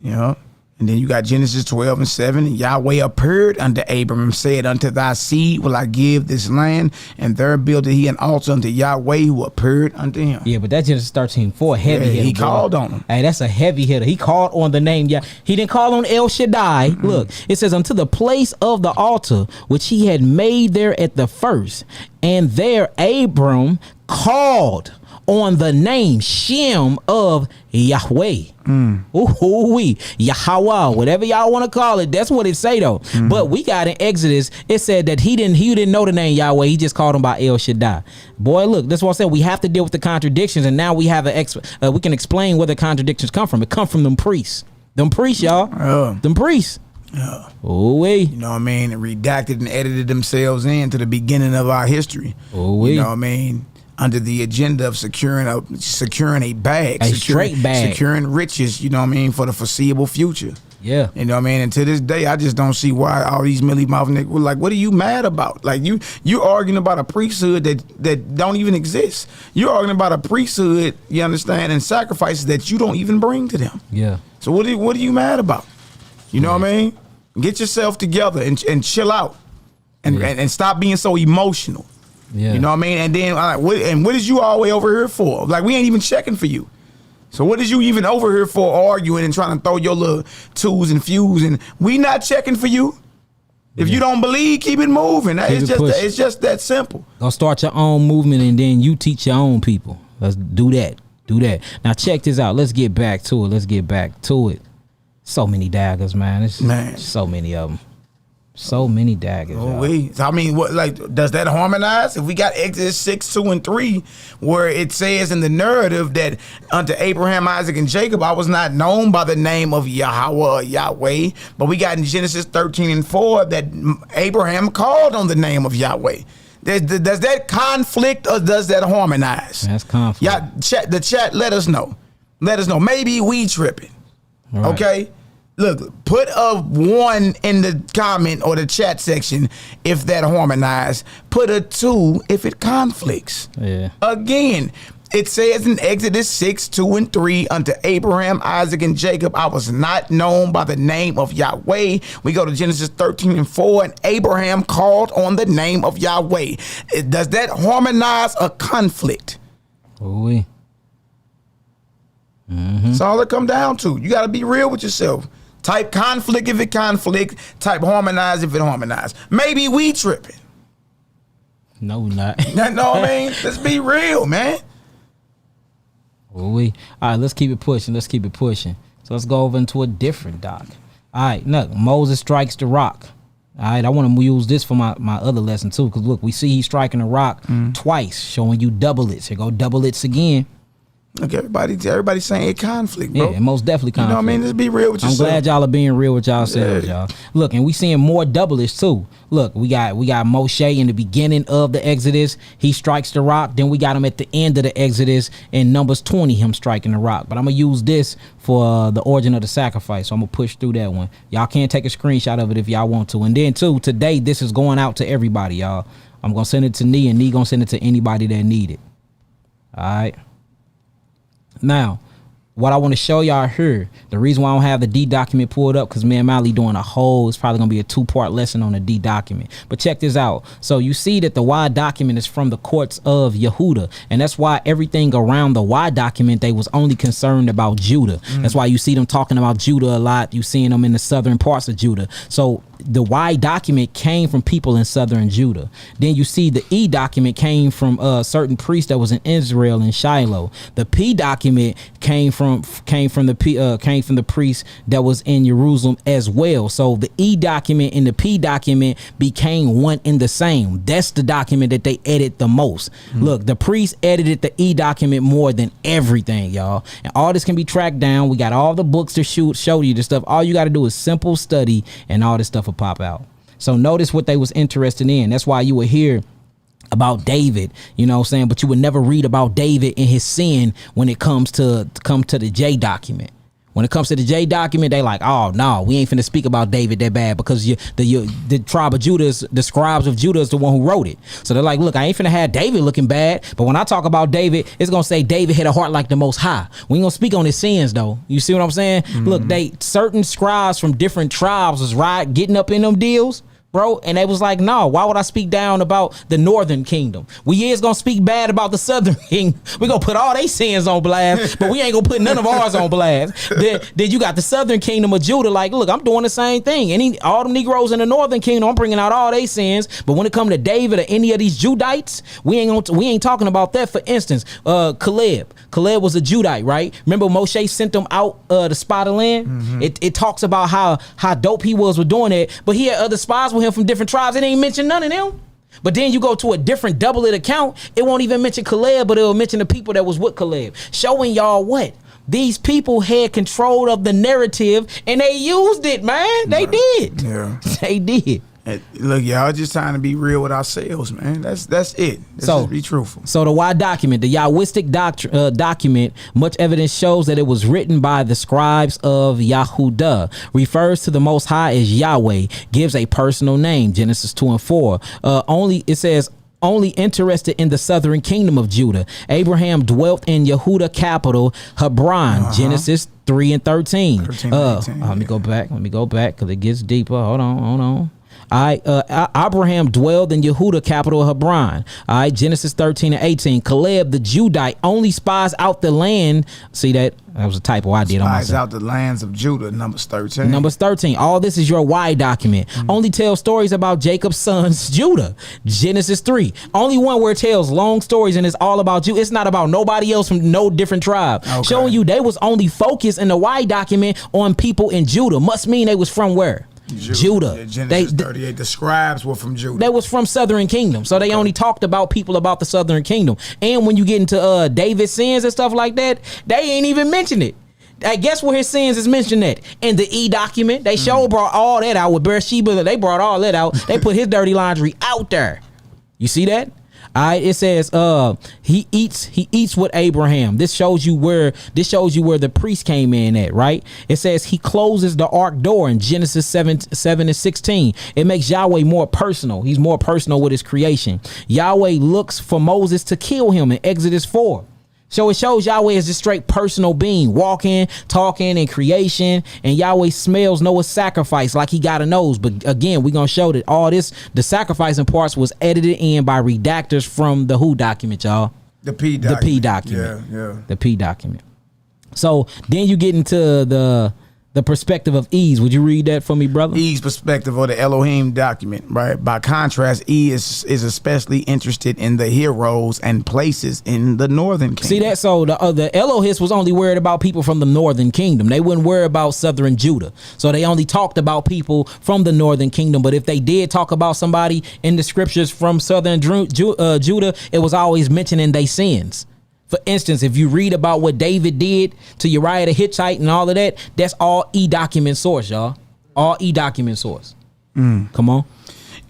You know. And then you got Genesis 12:7. And Yahweh appeared unto Abram and said, unto thy seed will I give this land. And there builded he an altar unto Yahweh who appeared unto him. Yeah, but that Genesis 13:4 heavy hitter. He called on him. Hey, that's a heavy hitter. He called on the name. Yeah, he didn't call on El Shaddai. Mm-hmm. Look, it says unto the place of the altar which he had made there at the first. And there Abram called on the name Shem of Yahweh. Ooh-wee. Yahweh, whatever y'all want to call it. That's what it say though. But we got in Exodus, it said that he didn't know the name Yahweh. He just called him by El Shaddai. Boy, look, that's what I said. We have to deal with the contradictions, and now we have we can explain where the contradictions come from. It come from them priests. Them priests, y'all. Them priests. Yeah. Ooh-wee. You know what I mean? And redacted and edited themselves into the beginning of our history. Ooh-wee. You know what I mean? Under the agenda of securing a bag, straight bag, securing riches, you know what I mean, for the foreseeable future. Yeah. You know what I mean? And to this day, I just don't see why all these mealy mouth niggas were like, what are you mad about? Like you arguing about a priesthood that don't even exist. You're arguing about a priesthood, you understand, and sacrifices that you don't even bring to them. Yeah. So what are you mad about? You know what I mean? Get yourself together and chill out and stop being so emotional. Yeah. You know what I mean? And then what is you all the way over here for? Like, we ain't even checking for you. So what is you even over here for, arguing and trying to throw your little twos and fews, and we not checking for you? If you don't believe, keep it moving. It's just that simple. Go start your own movement, and then you teach your own people. Let's do that. Now check this out. Let's get back to it. So many daggers, man. So many of them. So many daggers. I mean, what, like, does that harmonize? If we got Exodus 6:2-3, where it says in the narrative that unto Abraham, Isaac, and Jacob, I was not known by the name of Yahweh, but we got in Genesis 13:4 that Abraham called on the name of Yahweh. Does that conflict or does that harmonize? That's conflict. Yeah, the chat, let us know. Maybe we tripping. Right. Okay. Look, put a 1 in the comment or the chat section if that harmonizes. Put a 2 if it conflicts. Yeah. Again, it says in Exodus 6:2-3, unto Abraham, Isaac, and Jacob, I was not known by the name of Yahweh. We go to Genesis 13:4, and Abraham called on the name of Yahweh. Does that harmonize a conflict? Oui. That's all it come down to. You got to be real with yourself. Type conflict if it conflict. Type harmonize if it harmonize. Maybe we tripping. No, not. You know what I mean? Let's be real, man. All right, let's keep it pushing. So let's go over into a different doc. All right, look, Moses strikes the rock. All right, I want to use this for my other lesson too, because look, we see he's striking the rock twice, showing you doublets. Here go doublets again. Look, everybody's saying it conflict, bro. Yeah, most definitely conflict. You know what I mean? Let's be real with yourself. I'm glad y'all are being real with yourselves, y'all. Look, and we seeing more doublets too. Look, we got Moshe in the beginning of the Exodus. He strikes the rock. Then we got him at the end of the Exodus in Numbers 20, him striking the rock. But I'm going to use this for the origin of the sacrifice. So I'm going to push through that one. Y'all can take a screenshot of it if y'all want to. And then too, today, this is going out to everybody, y'all. I'm going to send it to Nee, and Nee going to send it to anybody that need it. All right. Now, what I want to show y'all here, the reason why I don't have the D document pulled up, because me and Mally doing it's probably going to be a 2-part lesson on the D document. But check this out. So you see that the Y document is from the courts of Yehuda. And that's why everything around the Y document, they was only concerned about Judah. That's why you see them talking about Judah a lot. You seeing them in the southern parts of Judah. So the Y document came from people in southern Judah. Then you see the E document came from certain priest that was in Israel and Shiloh. The P document came from the priest that was in Jerusalem as well. So the E document and the P document became one in the same. That's the document that they edit the most. Look, the priest edited the E document more than everything, y'all. And all this can be tracked down. We got all the books to show you this stuff. All you got to do is simple study, and all this stuff will pop out. So notice what they was interested in. That's why you would hear about David, you know what I'm saying? But you would never read about David and his sin when it comes to the J document. When it comes to the J document, they like, oh no, we ain't finna speak about David that bad because the tribe of Judah, the scribes of Judah is the one who wrote it. So they're like, look, I ain't finna have David looking bad, but when I talk about David, it's gonna say David had a heart like the Most High. We ain't gonna speak on his sins though. You see what I'm saying? Look, certain scribes from different tribes was getting up in them deals, bro, and they was like, no, why would I speak down about the northern kingdom? We is gonna speak bad about the southern kingdom. We gonna put all they sins on blast, but we ain't gonna put none of ours on blast. Then you got the southern kingdom of Judah, like, look, I'm doing the same thing. All them Negroes in the northern kingdom, I'm bringing out all they sins. But when it come to David or any of these Judites, we ain't talking about that. For instance, Caleb was a Judite, right? Remember Moshe sent them out to spy the land? It talks about how dope he was with doing that, but he had other spies with him from different tribes. It ain't mention none of them. But then you go to a different double it account, it won't even mention Caleb, but it'll mention the people that was with Caleb, showing y'all what these people had control of the narrative, and they used it, man. They did. Yeah, they did. Look, y'all just trying to be real with ourselves, man. That's it. Let's just be truthful. So the Y document, the Yahwistic document, much evidence shows that it was written by the scribes of Yahudah, refers to the Most High as Yahweh, gives a personal name, Genesis 2 and 4. It says, only interested in the southern kingdom of Judah. Abraham dwelt in Yehuda capital, Hebron, Genesis 3 and 13. 13 let me go back because it gets deeper. Hold on. Abraham dwelled in Yehuda capital Hebron. Genesis 13 and 18. Caleb the Judite only spies out the land. See that was a typo I did on myself. Spies out the lands of Judah. Numbers 13. Numbers 13. All this is your Y document. Only tells stories about Jacob's sons, Judah. Genesis 3. Only one where it tells long stories and it's all about you. It's not about nobody else from no different tribe. Okay. Showing you they was only focused in the Y document on people in Judah. Must mean they was from where? Judah. Yeah, Genesis 38. The scribes were from Judah. They was from Southern Kingdom, so they only talked about people about the Southern Kingdom. And when you get into David's sins and stuff like that, they ain't even mentioned it. I guess where his sins is mentioned at in the E document. They brought all that out with Beersheba. They brought all that out. They put his dirty laundry out there. You see that? It says he eats with Abraham. This shows you where the priest came in at, right? It says he closes the ark door in Genesis 7 and 16. It makes Yahweh more personal. He's more personal with his creation. Yahweh looks for Moses to kill him in Exodus 4. So it shows Yahweh is a straight personal being, walking, talking, in creation, and Yahweh smells Noah's sacrifice like he got a nose. But again, we're going to show that all this, the sacrificing parts was edited in by redactors from the who document, y'all? The P document. The P document. Yeah. The P document. So then you get into the perspective of E's. Would you read that for me, brother? E's perspective of the Elohim document, right? By contrast, E is especially interested in the heroes and places in the northern kingdom. See that? So the Elohist was only worried about people from the northern kingdom. They wouldn't worry about southern Judah. So they only talked about people from the northern kingdom. But if they did talk about somebody in the scriptures from southern Judah, it was always mentioning their sins. For instance, if you read about what David did to Uriah the Hittite and all of that, that's all E document source, y'all. All E document source. Come on.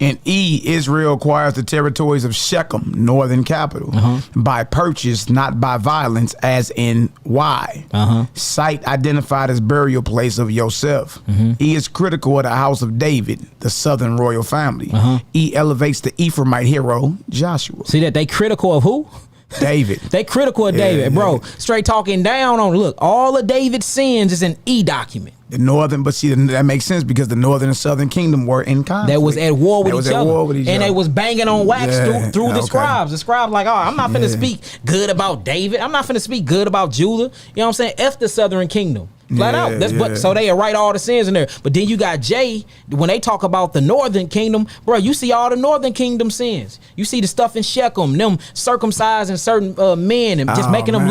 In E, Israel acquires the territories of Shechem, northern capital, by purchase, not by violence, as in Y. Site identified as burial place of Yosef. E is critical of the house of David, the southern royal family. E elevates the Ephraimite hero, Joshua. See that? They critical of who? David. They critical of David, bro. Straight talking down on, look, all of David's sins is an E document. The northern, but see, that makes sense because the northern and southern kingdom were in conflict. They was at war with each other. And they was banging on wax through the scribes. The scribes like, oh, I'm not finna speak good about David. I'm not finna speak good about Judah. You know what I'm saying? F the southern kingdom. Flat out. But so they write all the sins in there. But then you got Jay, when they talk about the northern kingdom, bro, you see all the northern kingdom sins. You see the stuff in Shechem, them circumcising certain men and just making them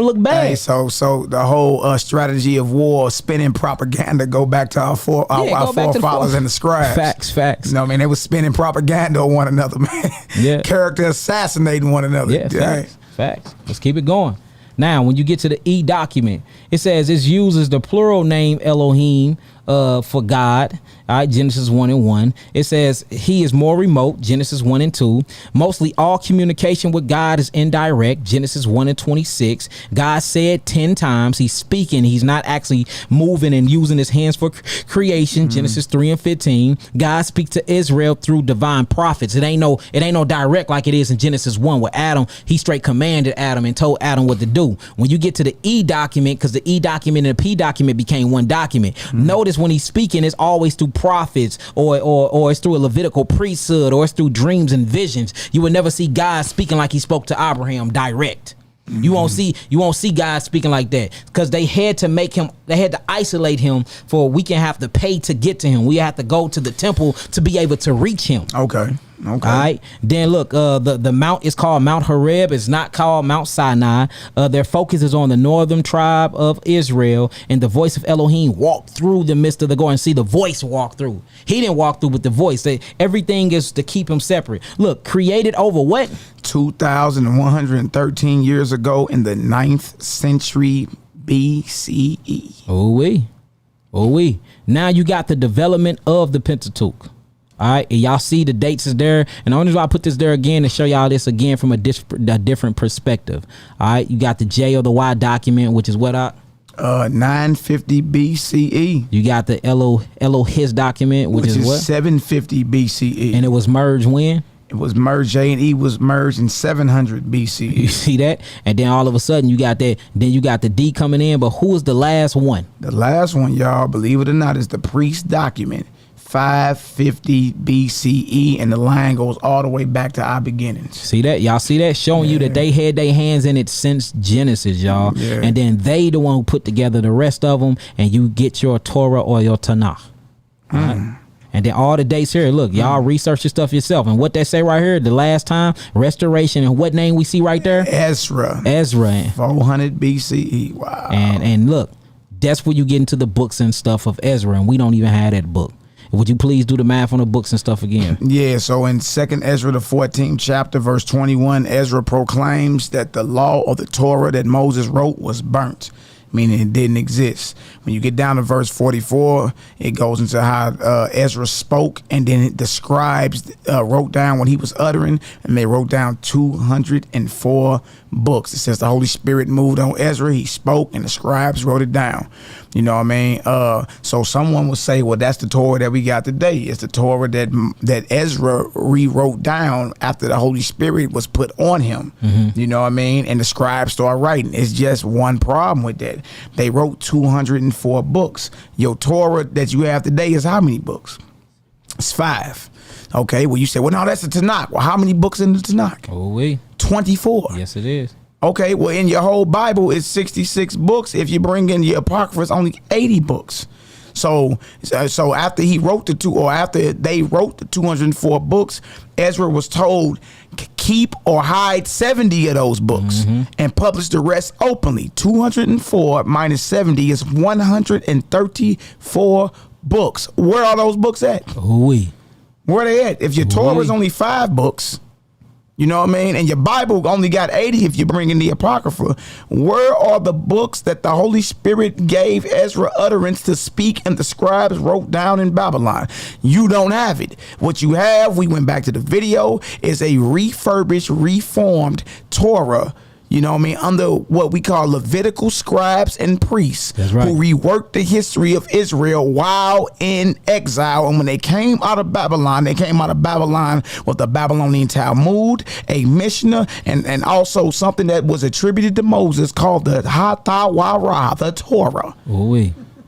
look bad. Hey, so the whole strategy of war, spinning propaganda, go back to our forefathers and the scribes. Facts. You know what I mean? They was spinning propaganda on one another, man. Yeah. Character assassinating one another. Yeah, facts. Let's keep it going. Now, when you get to the E document, it says it uses the plural name Elohim for God. All right, Genesis 1:1. It says he is more remote, Genesis 1:2. Mostly all communication with God is indirect, Genesis 1:26. God said 10 times. He's speaking. He's not actually moving and using his hands for creation, Genesis 3:15. God speaks to Israel through divine prophets. It ain't no direct like it is in Genesis 1 with Adam. He straight commanded Adam and told Adam what to do. When you get to the E document, because the E document and the P document became one document, notice when he's speaking, it's always through prophets or it's through a Levitical priesthood or it's through dreams and visions. You would never see God speaking like he spoke to Abraham direct. You won't see God speaking like that, because they had to isolate him for we can have to pay to get to him. We have to go to the temple to be able to reach him. Okay. All right. Then look, the mount is called Mount Horeb. It's not called Mount Sinai. Their focus is on the northern tribe of Israel, and the voice of Elohim walked through the midst of the garden. See, the voice walked through. He didn't walk through with the voice. Everything is to keep him separate. Look, created over what? 2,113 years ago in the 9th century BCE. Oh we. Now you got the development of the Pentateuch. All right, and y'all see the dates is there, and the only reason I put this there again to show y'all this again from a different perspective. All right, you got the J or the Y document, which is what 950 BCE. You got the His document, which is what 750 BCE, and it was merged when? It was merged. J and E was merged in 700 BCE. You see that? And then all of a sudden you got that. Then you got the D coming in. But who was the last one? The last one, y'all, believe it or not, is the priest document. 550 BCE, and the line goes all the way back to our beginnings. See that? Y'all see that? Showing you that they had their hands in it since Genesis, y'all. Yeah. And then they the one who put together the rest of them, and you get your Torah or your Tanakh. Right? And then all the dates here, look, y'all research your stuff yourself. And what they say right here, the last time, restoration, and what name we see right there? Ezra. 400 BCE. Wow. And look, that's where you get into the books and stuff of Ezra, and we don't even have that book. Would you please do the math on the books and stuff again? Yeah, so in 2nd Ezra, the 14th chapter, verse 21, Ezra proclaims that the law or the Torah that Moses wrote was burnt, meaning it didn't exist. When you get down to verse 44, it goes into how Ezra spoke, and then the scribes wrote down what he was uttering, and they wrote down 204 books. It says the Holy Spirit moved on Ezra, he spoke, and the scribes wrote it down. You know what I mean? So someone would say, well, that's the Torah that we got today. It's the Torah that Ezra rewrote down after the Holy Spirit was put on him. You know what I mean? And the scribes started writing. It's just one problem with that. They wrote 204 books. Your Torah that you have today is how many books? It's 5. Okay, well, you say, well, no, that's the Tanakh. Well, how many books in the Tanakh? 24. Yes, it is. Okay, well, in your whole Bible, it's 66 books. If you bring in the Apocrypha, it's only 80 books. So after he wrote after they wrote the 204 books, Ezra was told, keep or hide 70 of those books and publish the rest openly. 204 minus 70 is 134 books. Where are those books at? Where are they at? If your Torah is only 5 books, you know what I mean? And your Bible only got 80 if you bring in the Apocrypha. Where are the books that the Holy Spirit gave Ezra utterance to speak and the scribes wrote down in Babylon? You don't have it. What you have, we went back to the video, is a refurbished, reformed Torah. You know what I mean? Under what we call Levitical scribes and priests. That's right. Who reworked the history of Israel while in exile. And when they came out of Babylon, with the Babylonian Talmud, a Mishnah, and also something that was attributed to Moses called the Hatawara, the Torah.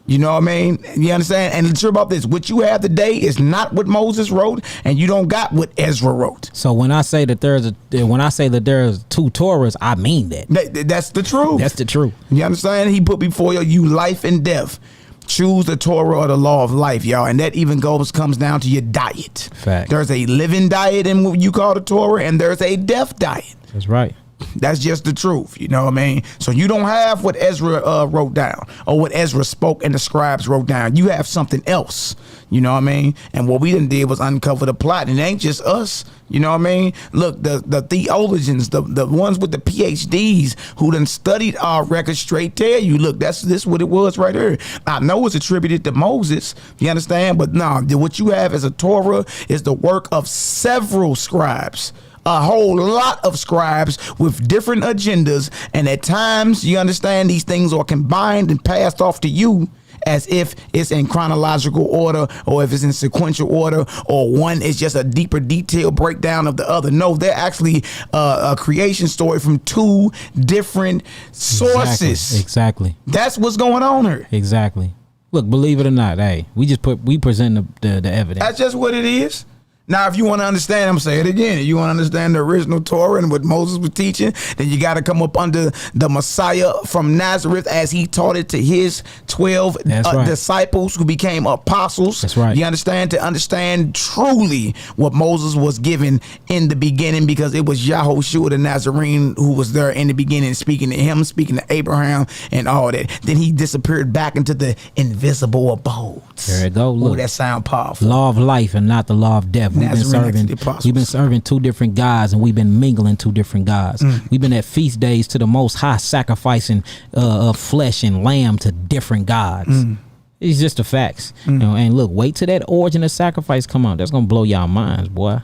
You know what I mean? You understand? And the truth about this, what you have today is not what Moses wrote, and you don't got what Ezra wrote. So when I say that there's 2 Torahs, I mean that. That's the truth. That's the truth. You understand? He put before you life and death. Choose the Torah or the law of life, y'all. And that even comes down to your diet. Fact. There's a living diet in what you call the Torah, and there's a death diet. That's right. That's just the truth, you know what I mean? So you don't have what Ezra wrote down or what Ezra spoke and the scribes wrote down. You have something else, you know what I mean? And what we done did was uncover the plot. And it ain't just us, you know what I mean? Look, the theologians, the ones with the PhDs who done studied our records straight tell you, look, this what it was right here. I know it's attributed to Moses, you understand? But no, what you have as a Torah is the work of several scribes. A whole lot of scribes with different agendas, and at times, you understand, these things are combined and passed off to you as if it's in chronological order, or if it's in sequential order, or one is just a deeper detailed breakdown of the other. No, they're actually a creation story from two different sources. Exactly. That's what's going on here. Exactly. Look, believe it or not, hey, we present the evidence. That's just what it is. Now, if you want to understand, I'm saying it again, if you want to understand the original Torah and what Moses was teaching, then you got to come up under the Messiah from Nazareth as he taught it to his 12 disciples who became apostles. That's right. You understand? To understand truly what Moses was given in the beginning, because it was Yahushua the Nazarene who was there in the beginning, speaking to him, speaking to Abraham and all that. Then he disappeared back into the invisible abodes. There it go. Look, that sound powerful. Law of life and not the law of death. We've been serving two different gods, and we've been mingling two different gods. We've been at feast days to the Most High, sacrificing of flesh and lamb to different gods. It's just the facts. You know, and look, wait till that origin of sacrifice come out. That's gonna blow y'all minds, boy.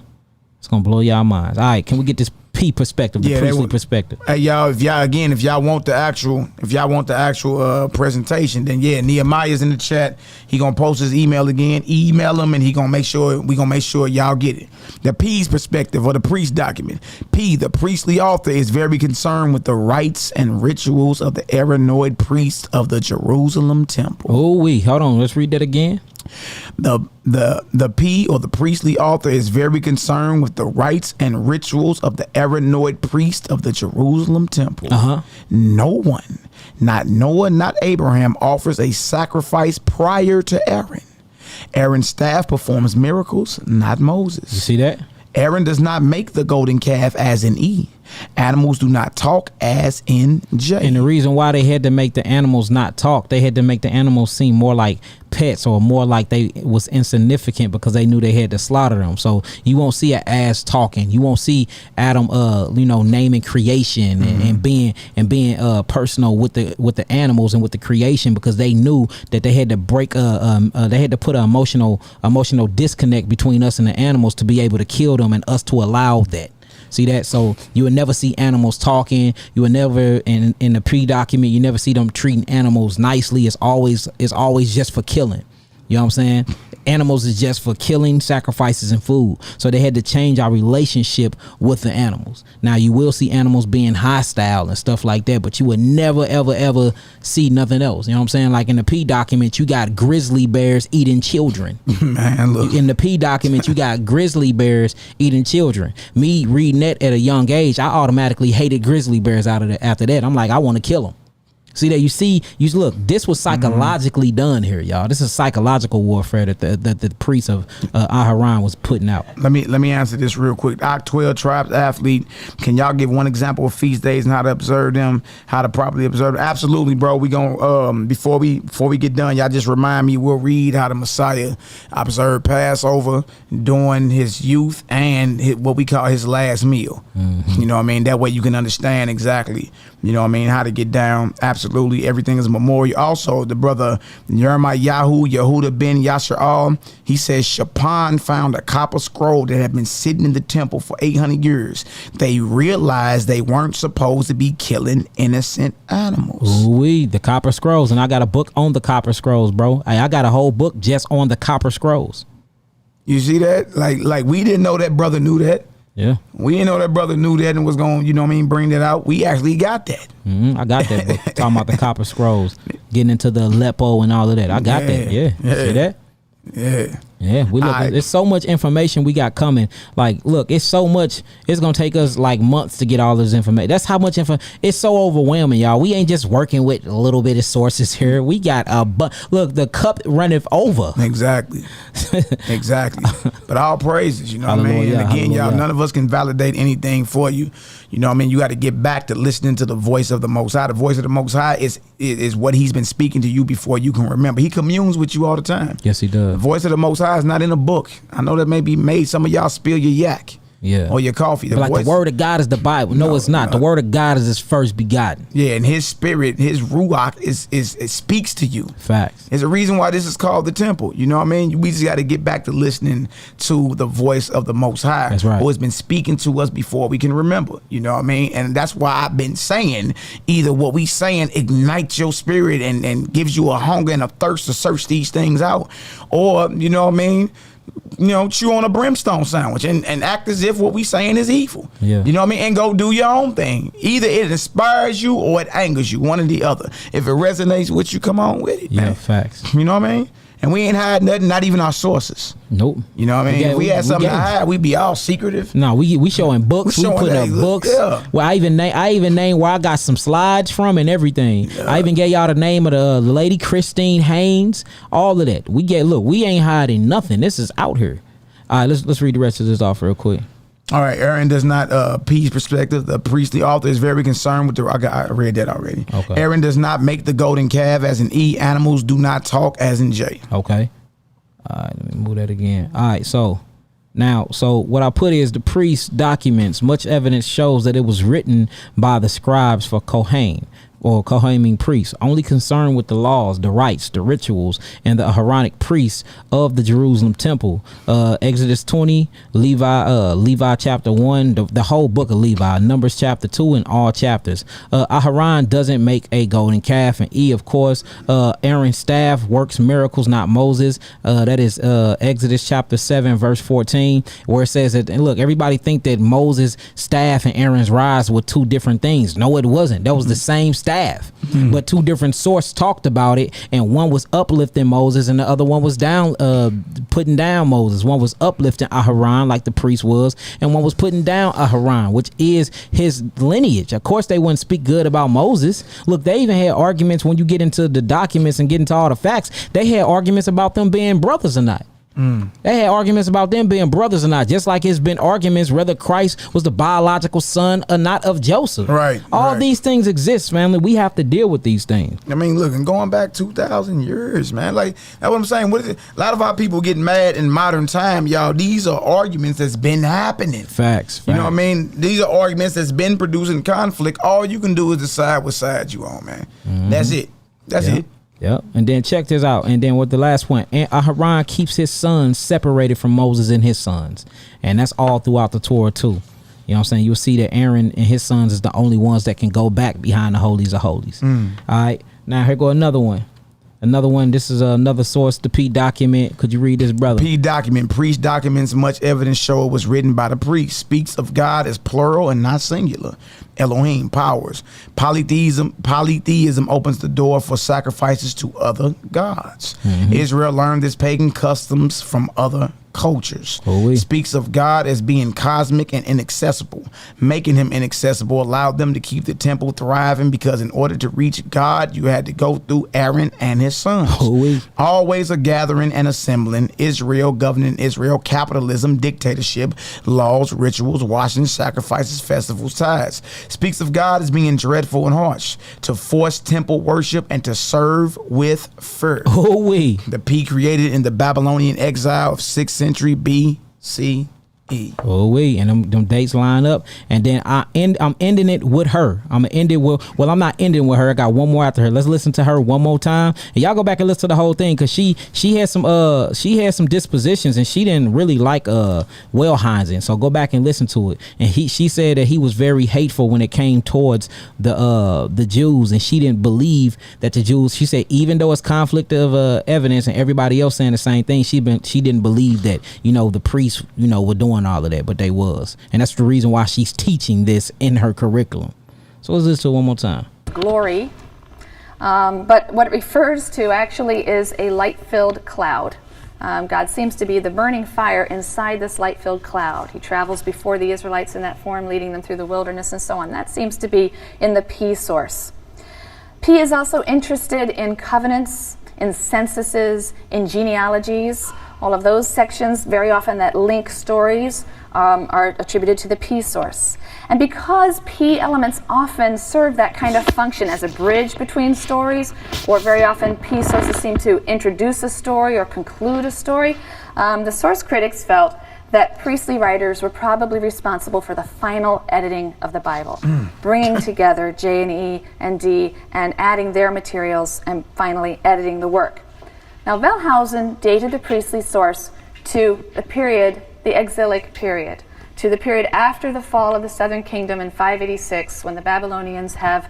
It's gonna blow y'all minds. All right, can we get this P perspective, the priestly perspective? Hey, y'all, if y'all want the actual presentation, then yeah, Nehemiah's in the chat. He gonna post his email again. Email him, and we gonna make sure y'all get it. The P's perspective, or the priest document. P, the priestly author, is very concerned with the rites and rituals of the Aaronoid priests of the Jerusalem temple. Hold on, let's read that again. The P, or the priestly author, is very concerned with the rites and rituals of the Aaronoid priest of the Jerusalem temple. No one, not Noah, not Abraham, offers a sacrifice prior to Aaron. Aaron's staff performs miracles, not Moses. You see that? Aaron does not make the golden calf, as in E. Animals do not talk, as in J. And the reason why they had to make the animals not talk, they had to make the animals seem more like pets, or more like they was insignificant, because they knew they had to slaughter them. So you won't see an ass talking. You won't see Adam naming creation and being personal with the animals and with the creation, because they knew that they had to they had to put an emotional disconnect between us and the animals to be able to kill them, and us to allow that. See that? So you would never see animals talking. You would never, in the pre-document, you never see them treating animals nicely. It's always just for killing. You know what I'm saying? Animals is just for killing, sacrifices, and food. So they had to change our relationship with the animals. Now, you will see animals being hostile and stuff like that, but you would never, ever, ever see nothing else. You know what I'm saying? Like in the P document, you got grizzly bears eating children. Man, look. In the P document, you got grizzly bears eating children. Me reading that at a young age, I automatically hated grizzly bears after that. I'm like, I want to kill them. See that? You look, this was psychologically done here, y'all. This is psychological warfare that the priest of Aharon was putting out. Let me answer this real quick. Oct 12 tribes athlete, can y'all give one example of feast days and how to observe them, how to properly observe them? Absolutely, bro. We gonna before we get done, y'all just remind me. We'll read how the Messiah observed Passover during his youth and what we call his last meal. You know what I mean? That way you can understand exactly, you know what I mean, how to get down. Absolutely, everything is a memorial. Also, the brother Yermiah Yehuda ben Yashar, he says Shaphan found a copper scroll that had been sitting in the temple for 800 years. They realized they weren't supposed to be killing innocent animals. The copper scrolls, and I got a book on the copper scrolls, bro. I got a whole book just on the copper scrolls. You see that? Like we didn't know that brother knew that. Yeah. We didn't know that brother knew that and was going to, you know what I mean, bring that out. We actually got that. I got that book talking about the copper scrolls, getting into the Aleppo and all of that. I got that. Yeah. See that? Yeah. Yeah, we look. There's so much information we got coming. Like, look, it's so much. It's gonna take us like months to get all this information. That's how much info. It's so overwhelming, y'all. We ain't just working with a little bit of sources here. We got look, the cup runneth over. Exactly. Exactly. But all praises, you know what I mean? And again, y'all, none of us can validate anything for you. You know what I mean? You got to get back to listening to the voice of the Most High. The voice of the Most High is what he's been speaking to you before you can remember. He communes with you all the time. Yes, he does. The voice of the Most High is not in a book. I know that maybe made some of y'all spill your yak. Yeah. Or your coffee. The word of God is the Bible. No, it's not. The word of God is his first begotten. Yeah, and his spirit, his ruach, it speaks to you. Facts. There's a reason why this is called the temple. You know what I mean? We just got to get back to listening to the voice of the Most High. That's right. Who has been speaking to us before we can remember. You know what I mean? And that's why I've been saying either what we saying ignites your spirit and gives you a hunger and a thirst to search these things out, or, you know what I mean, you know, chew on a brimstone sandwich and act as if what we saying is evil. Yeah. You know what I mean? And go do your own thing. Either it inspires you or it angers you, one or the other. If it resonates with you, come on with it, man. Yeah, facts. You know what I mean? And we ain't hide nothing, not even our sources. Nope. You know what I mean? If we had something to hide, we'd be all secretive. No, we showing books. We putting up books. Yeah. Well, I even named where I got some slides from and everything. Yeah. I even gave y'all the name of the lady, Christine Haynes. All of that. We ain't hiding nothing. This is out here. All right, let's read the rest of this off real quick. All right, Aaron does not P's perspective. The priestly author is very concerned with I read that already. Okay. Aaron does not make the golden calf as in E. Animals do not talk as in J. Okay. All right, let me move that again. All right, so what I put is the priest documents. Much evidence shows that it was written by the scribes for Kohen, or Kohanim priests, only concerned with the laws, the rites, the rituals, and the Aaronic priests of the Jerusalem temple. Exodus 20, Levi chapter 1, the whole book of Levi, Numbers chapter 2, and all chapters. Aharon doesn't make a golden calf, and E, of course, Aaron's staff works miracles, not Moses. That is Exodus chapter 7, verse 14, where it says that, and look, everybody think that Moses' staff and Aaron's rise were two different things. No, it wasn't. That was the same staff. But two different sources talked about it, and one was uplifting Moses and the other one was putting down Moses. One was uplifting Aharon like the priest was, and one was putting down Aharon, which is his lineage. Of course they wouldn't speak good about Moses. Look, they even had arguments when you get into the documents and get into all the facts. They had arguments about them being brothers or not. They had arguments about them being brothers or not, just like it's been arguments whether Christ was the biological son or not of Joseph. Right. All these things exist, family. We have to deal with these things. I mean, look, and going back 2,000 years, man, like, that's what I'm saying. What is it? A lot of our people getting mad in modern time, y'all. These are arguments that's been happening. Facts. You know what I mean? These are arguments that's been producing conflict. All you can do is decide what side you on, man. That's it. That's it. Yep. And then check this out. And then with the last point, Aharon keeps his sons separated from Moses and his sons. And that's all throughout the Torah too. You know what I'm saying? You'll see that Aaron and his sons is the only ones that can go back behind the holies of holies. All right. Now here go another one. This is another source, the P document. Could you read this, brother? P document. Priest documents. Much evidence show it was written by the priest. Speaks of God as plural and not singular. Elohim, powers. Polytheism opens the door for sacrifices to other gods. Israel learned this pagan customs from other cultures. Speaks of God as being cosmic and inaccessible. Making him inaccessible allowed them to keep the temple thriving, because in order to reach God, you had to go through Aaron and his sons. Always a gathering and assembling. Israel, governing Israel, capitalism, dictatorship, laws, rituals, washing, sacrifices, festivals, tithes. Speaks of God as being dreadful and harsh, to force temple worship and to serve with fear. The P created in the Babylonian exile of 6th century BCE. And them dates line up, and then I'm ending it with her. I'm gonna end it with, well, I'm not ending with her. I got one more after her. Let's listen to her one more time, and y'all go back and listen to the whole thing, because she had some dispositions, and she didn't really like Wellheinzen. So go back and listen to it. And she said that he was very hateful when it came towards the Jews, and she didn't believe that the Jews. She said even though it's conflict of evidence and everybody else saying the same thing, she didn't believe that the priests were doing all of that, but they was, and that's the reason why she's teaching this in her curriculum. So let's listen to it one more time. Glory, but what it refers to actually is a light-filled cloud. God seems to be the burning fire inside this light-filled cloud. He travels before the Israelites in that form, leading them through the wilderness and so on. That seems to be in the P source. P is also interested in covenants, in censuses, in genealogies. All of those sections, very often that link stories, are attributed to the P source. And because P elements often serve that kind of function as a bridge between stories, or very often P sources seem to introduce a story or conclude a story, the source critics felt that priestly writers were probably responsible for the final editing of the Bible, bringing together J and E and D and adding their materials and finally editing the work. Now, Wellhausen dated the priestly source to the period, the exilic period, to the period after the fall of the southern kingdom in 586, when the Babylonians have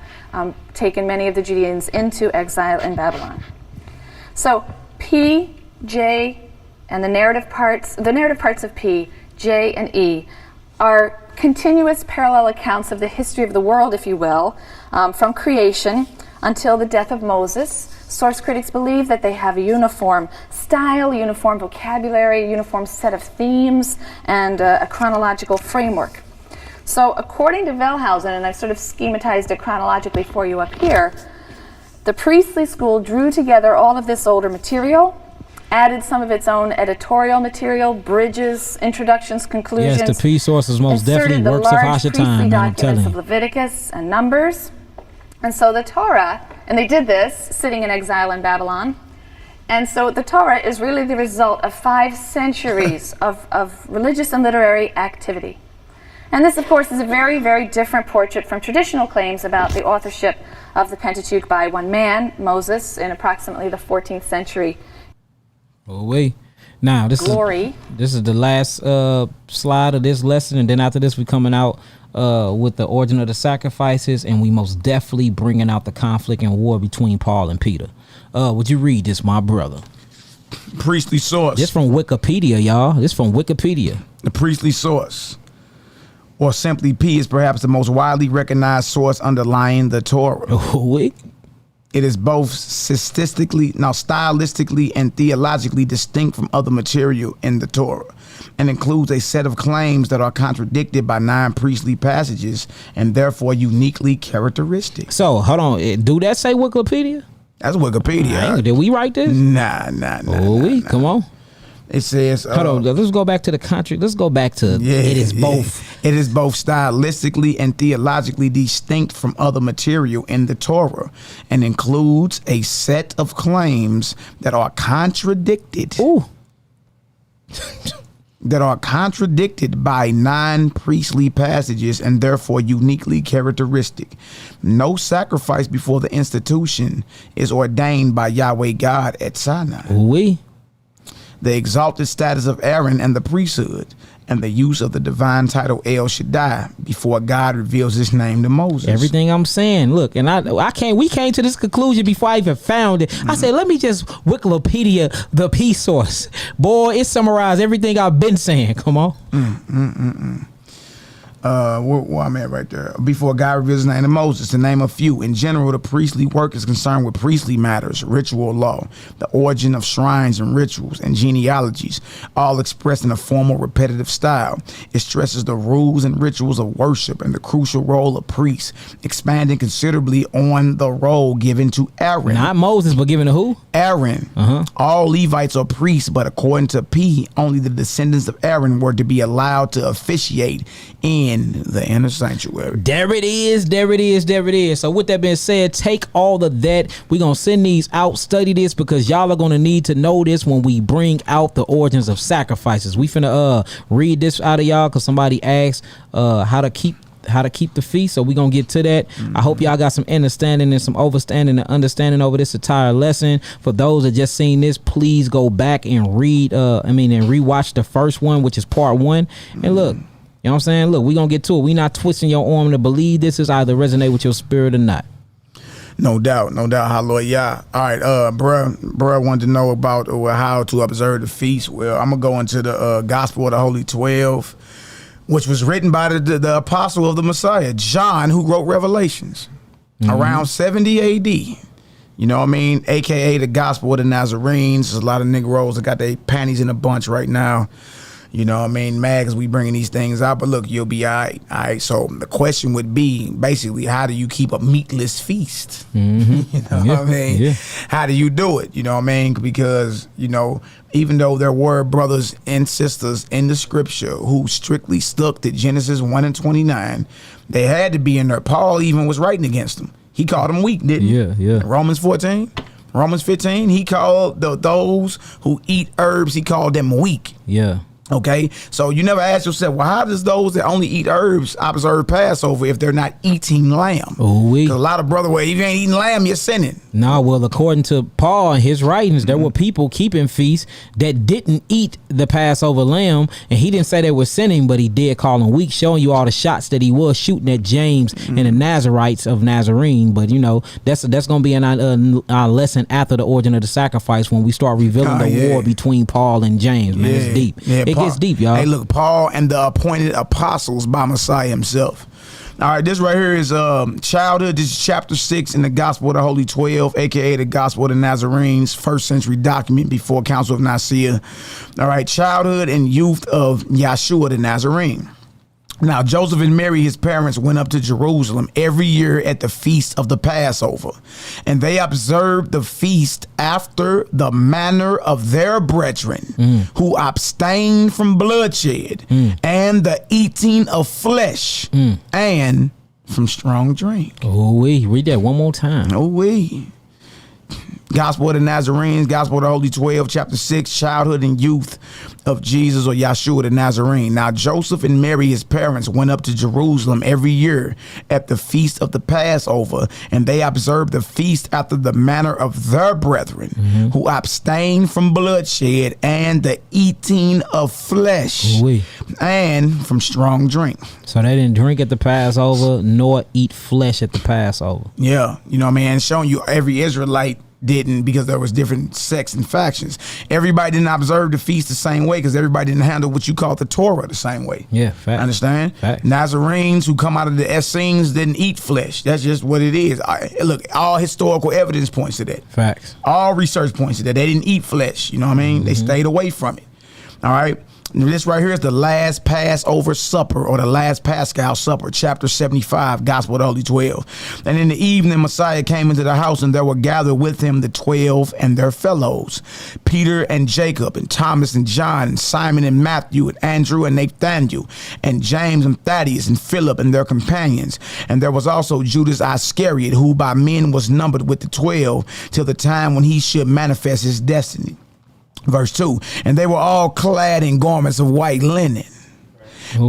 taken many of the Judeans into exile in Babylon. So P, J, and the narrative parts of P, J, and E are continuous parallel accounts of the history of the world, if you will, from creation until the death of Moses. Source critics believe that they have a uniform style, uniform vocabulary, uniform set of themes, and a chronological framework. So according to Wellhausen, and I've sort of schematized it chronologically for you up here, the priestly school drew together all of this older material, added some of its own editorial material, bridges, introductions, conclusions. Yes, the P source is most definitely works of Hashatime, man, I'm telling you. Of Leviticus and Numbers. And so the Torah, and they did this sitting in exile in Babylon, and so the Torah is really the result of 5 centuries of religious and literary activity. And this, of course, is a very, very different portrait from traditional claims about the authorship of the Pentateuch by one man, Moses, in approximately the 14th century. Oh, wait. Now, this is the last slide of this lesson, and then after this, we're coming out with the origin of the sacrifices, and we most definitely bringing out the conflict and war between Paul and Peter. Would you read this, my brother? Priestly source. This from Wikipedia, y'all. This from Wikipedia. The priestly source, or simply P, is perhaps the most widely recognized source underlying the Torah. It is both stylistically and theologically distinct from other material in the Torah, and includes a set of claims that are contradicted by 9 priestly passages and therefore uniquely characteristic. So, hold on. Do that say Wikipedia? That's Wikipedia. Did we write this? Nah. Come on. It says, hold on, let's go back to the country. Let's go back to it is both. It is both stylistically and theologically distinct from other material in the Torah, and includes a set of claims that are contradicted. That are contradicted by 9 priestly passages and therefore uniquely characteristic. No sacrifice before the institution is ordained by Yahweh God at Sinai. The exalted status of Aaron and the priesthood, and the use of the divine title El Shaddai before God reveals his name to Moses. Everything I'm saying, look, and we came to this conclusion before I even found it. I said, let me just Wikipedia the P source. Boy, it summarized everything I've been saying. Come on. Where I'm at right there. Before God reveals his name to Moses, to name a few. In general, the priestly work is concerned with priestly matters, ritual law, the origin of shrines and rituals, and genealogies, all expressed in a formal, repetitive style. It stresses the rules and rituals of worship and the crucial role of priests, expanding considerably on the role given to Aaron. Not Moses, but given to who? Aaron. All Levites are priests, but according to P, only the descendants of Aaron were to be allowed to officiate in the inner sanctuary. There it is. So with that being said, take all of that. We're going to send these out, study this, because y'all are going to need to know this when we bring out the origins of sacrifices. We finna read this out of y'all because somebody asked how to keep the feast, so we're gonna get to that. I hope y'all got some understanding and some overstanding and understanding over this entire lesson. For those that just seen this, please go back and read and rewatch the first one, which is part 1. And look, you know what I'm saying? Look, we gonna get to it. We not twisting your arm to believe this is either resonate with your spirit or not. No doubt, hallelujah. All right, bruh wanted to know about how to observe the feast. Well, I'm gonna go into the Gospel of the Holy 12, which was written by the apostle of the Messiah, John, who wrote Revelations around 70 AD. You know what I mean? AKA the gospel of the Nazarenes. There's a lot of Negroes that got their panties in a bunch right now. You know what I mean? Mad 'cause we bringing these things out. But look, you'll be all right. All right. So the question would be basically, how do you keep a meatless feast? Mm-hmm. You know what I mean? Yeah. How do you do it? You know what I mean? Because, you know, even though there were brothers and sisters in the scripture who strictly stuck to Genesis 1 and 29, they had to be in there. Paul even was writing against them. He called them weak, didn't he? Yeah. Romans 14, Romans 15, he called those who eat herbs, he called them weak. Yeah. Okay, so you never ask yourself, well, how does those that only eat herbs observe Passover if they're not eating lamb? Ooh-wee. 'Cause a lot of brother, well, if you ain't eating lamb, you're sinning. No, well, according to Paul and his writings, there were people keeping feasts that didn't eat the Passover lamb, and he didn't say they were sinning, but he did call them weak, showing you all the shots that he was shooting at James and the Nazarites of Nazarene. But you know, that's gonna be in our lesson after the origin of the sacrifice when we start revealing the war between Paul and James. Man, it's deep. It gets deep, y'all. Hey, look, Paul and the appointed apostles by Messiah himself. All right, this right here is childhood. This is chapter 6 in the Gospel of the Holy 12, aka the Gospel of the Nazarenes, first century document before Council of Nicaea. All right, childhood and youth of Yeshua the Nazarene. Now, Joseph and Mary, his parents, went up to Jerusalem every year at the feast of the Passover, and they observed the feast after the manner of their brethren who abstained from bloodshed and the eating of flesh and from strong drink. Oh, we read that one more time. Oh, we. Gospel of the Nazarenes, Gospel of the Holy 12, chapter 6, childhood and youth of Jesus or Yeshua the Nazarene. Now, Joseph and Mary, his parents, went up to Jerusalem every year at the feast of the Passover, and they observed the feast after the manner of their brethren who abstained from bloodshed and the eating of flesh and from strong drink. So they didn't drink at the Passover nor eat flesh at the Passover. Yeah, you know what I mean? Showing you every Israelite didn't, because there was different sects and factions. Everybody didn't observe the feast the same way because everybody didn't handle what you call the Torah the same way. Yeah, fact. Understand? Fact. Nazarenes who come out of the Essenes didn't eat flesh. That's just what it is. Look, all historical evidence points to that. Facts. All research points to that. They didn't eat flesh. You know what I mean? They stayed away from it. All right. This right here is the last Passover supper, or the last Paschal supper, chapter 75, Gospel of the Holy 12. And in the evening, Messiah came into the house, and there were gathered with him the 12 and their fellows, Peter and Jacob, and Thomas and John, and Simon and Matthew, and Andrew and Nathaniel, and James and Thaddeus, and Philip and their companions. And there was also Judas Iscariot, who by men was numbered with the 12, till the time when he should manifest his destiny. Verse 2, and they were all clad in garments of white linen,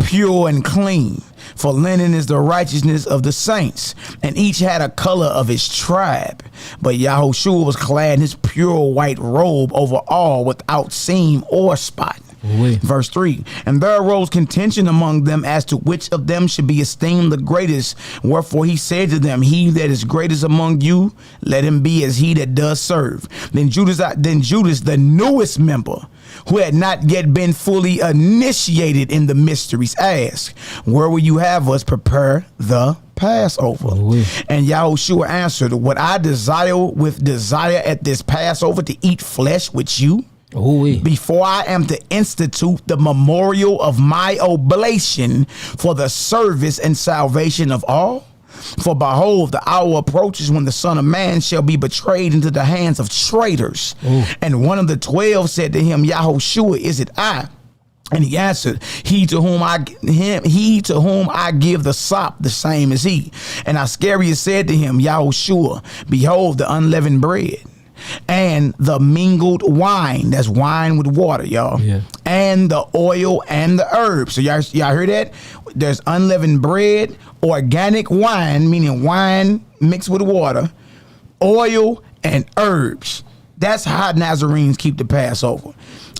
pure and clean, for linen is the righteousness of the saints, and each had a color of his tribe. But Yahushua was clad in his pure white robe over all, without seam or spot. Verse 3, and there arose contention among them as to which of them should be esteemed the greatest. Wherefore he said to them, he that is greatest among you, let him be as he that does serve. Then Judas, the newest member, who had not yet been fully initiated in the mysteries, asked, where will you have us prepare the Passover? And Yahushua answered, what I desire with desire at this Passover, to eat flesh with you, before I am to institute the memorial of my oblation for the service and salvation of all. For behold, the hour approaches when the Son of Man shall be betrayed into the hands of traitors. And one of the 12 said to him, Yahushua, is it I? And he answered, he to whom I give the sop, the same is he. And Iscariot said to him, Yahushua, behold the unleavened bread and the mingled wine, that's wine with water, y'all, and the oil and the herbs. So y'all heard that? There's unleavened bread, organic wine, meaning wine mixed with water, oil and herbs. That's how Nazarenes keep the Passover.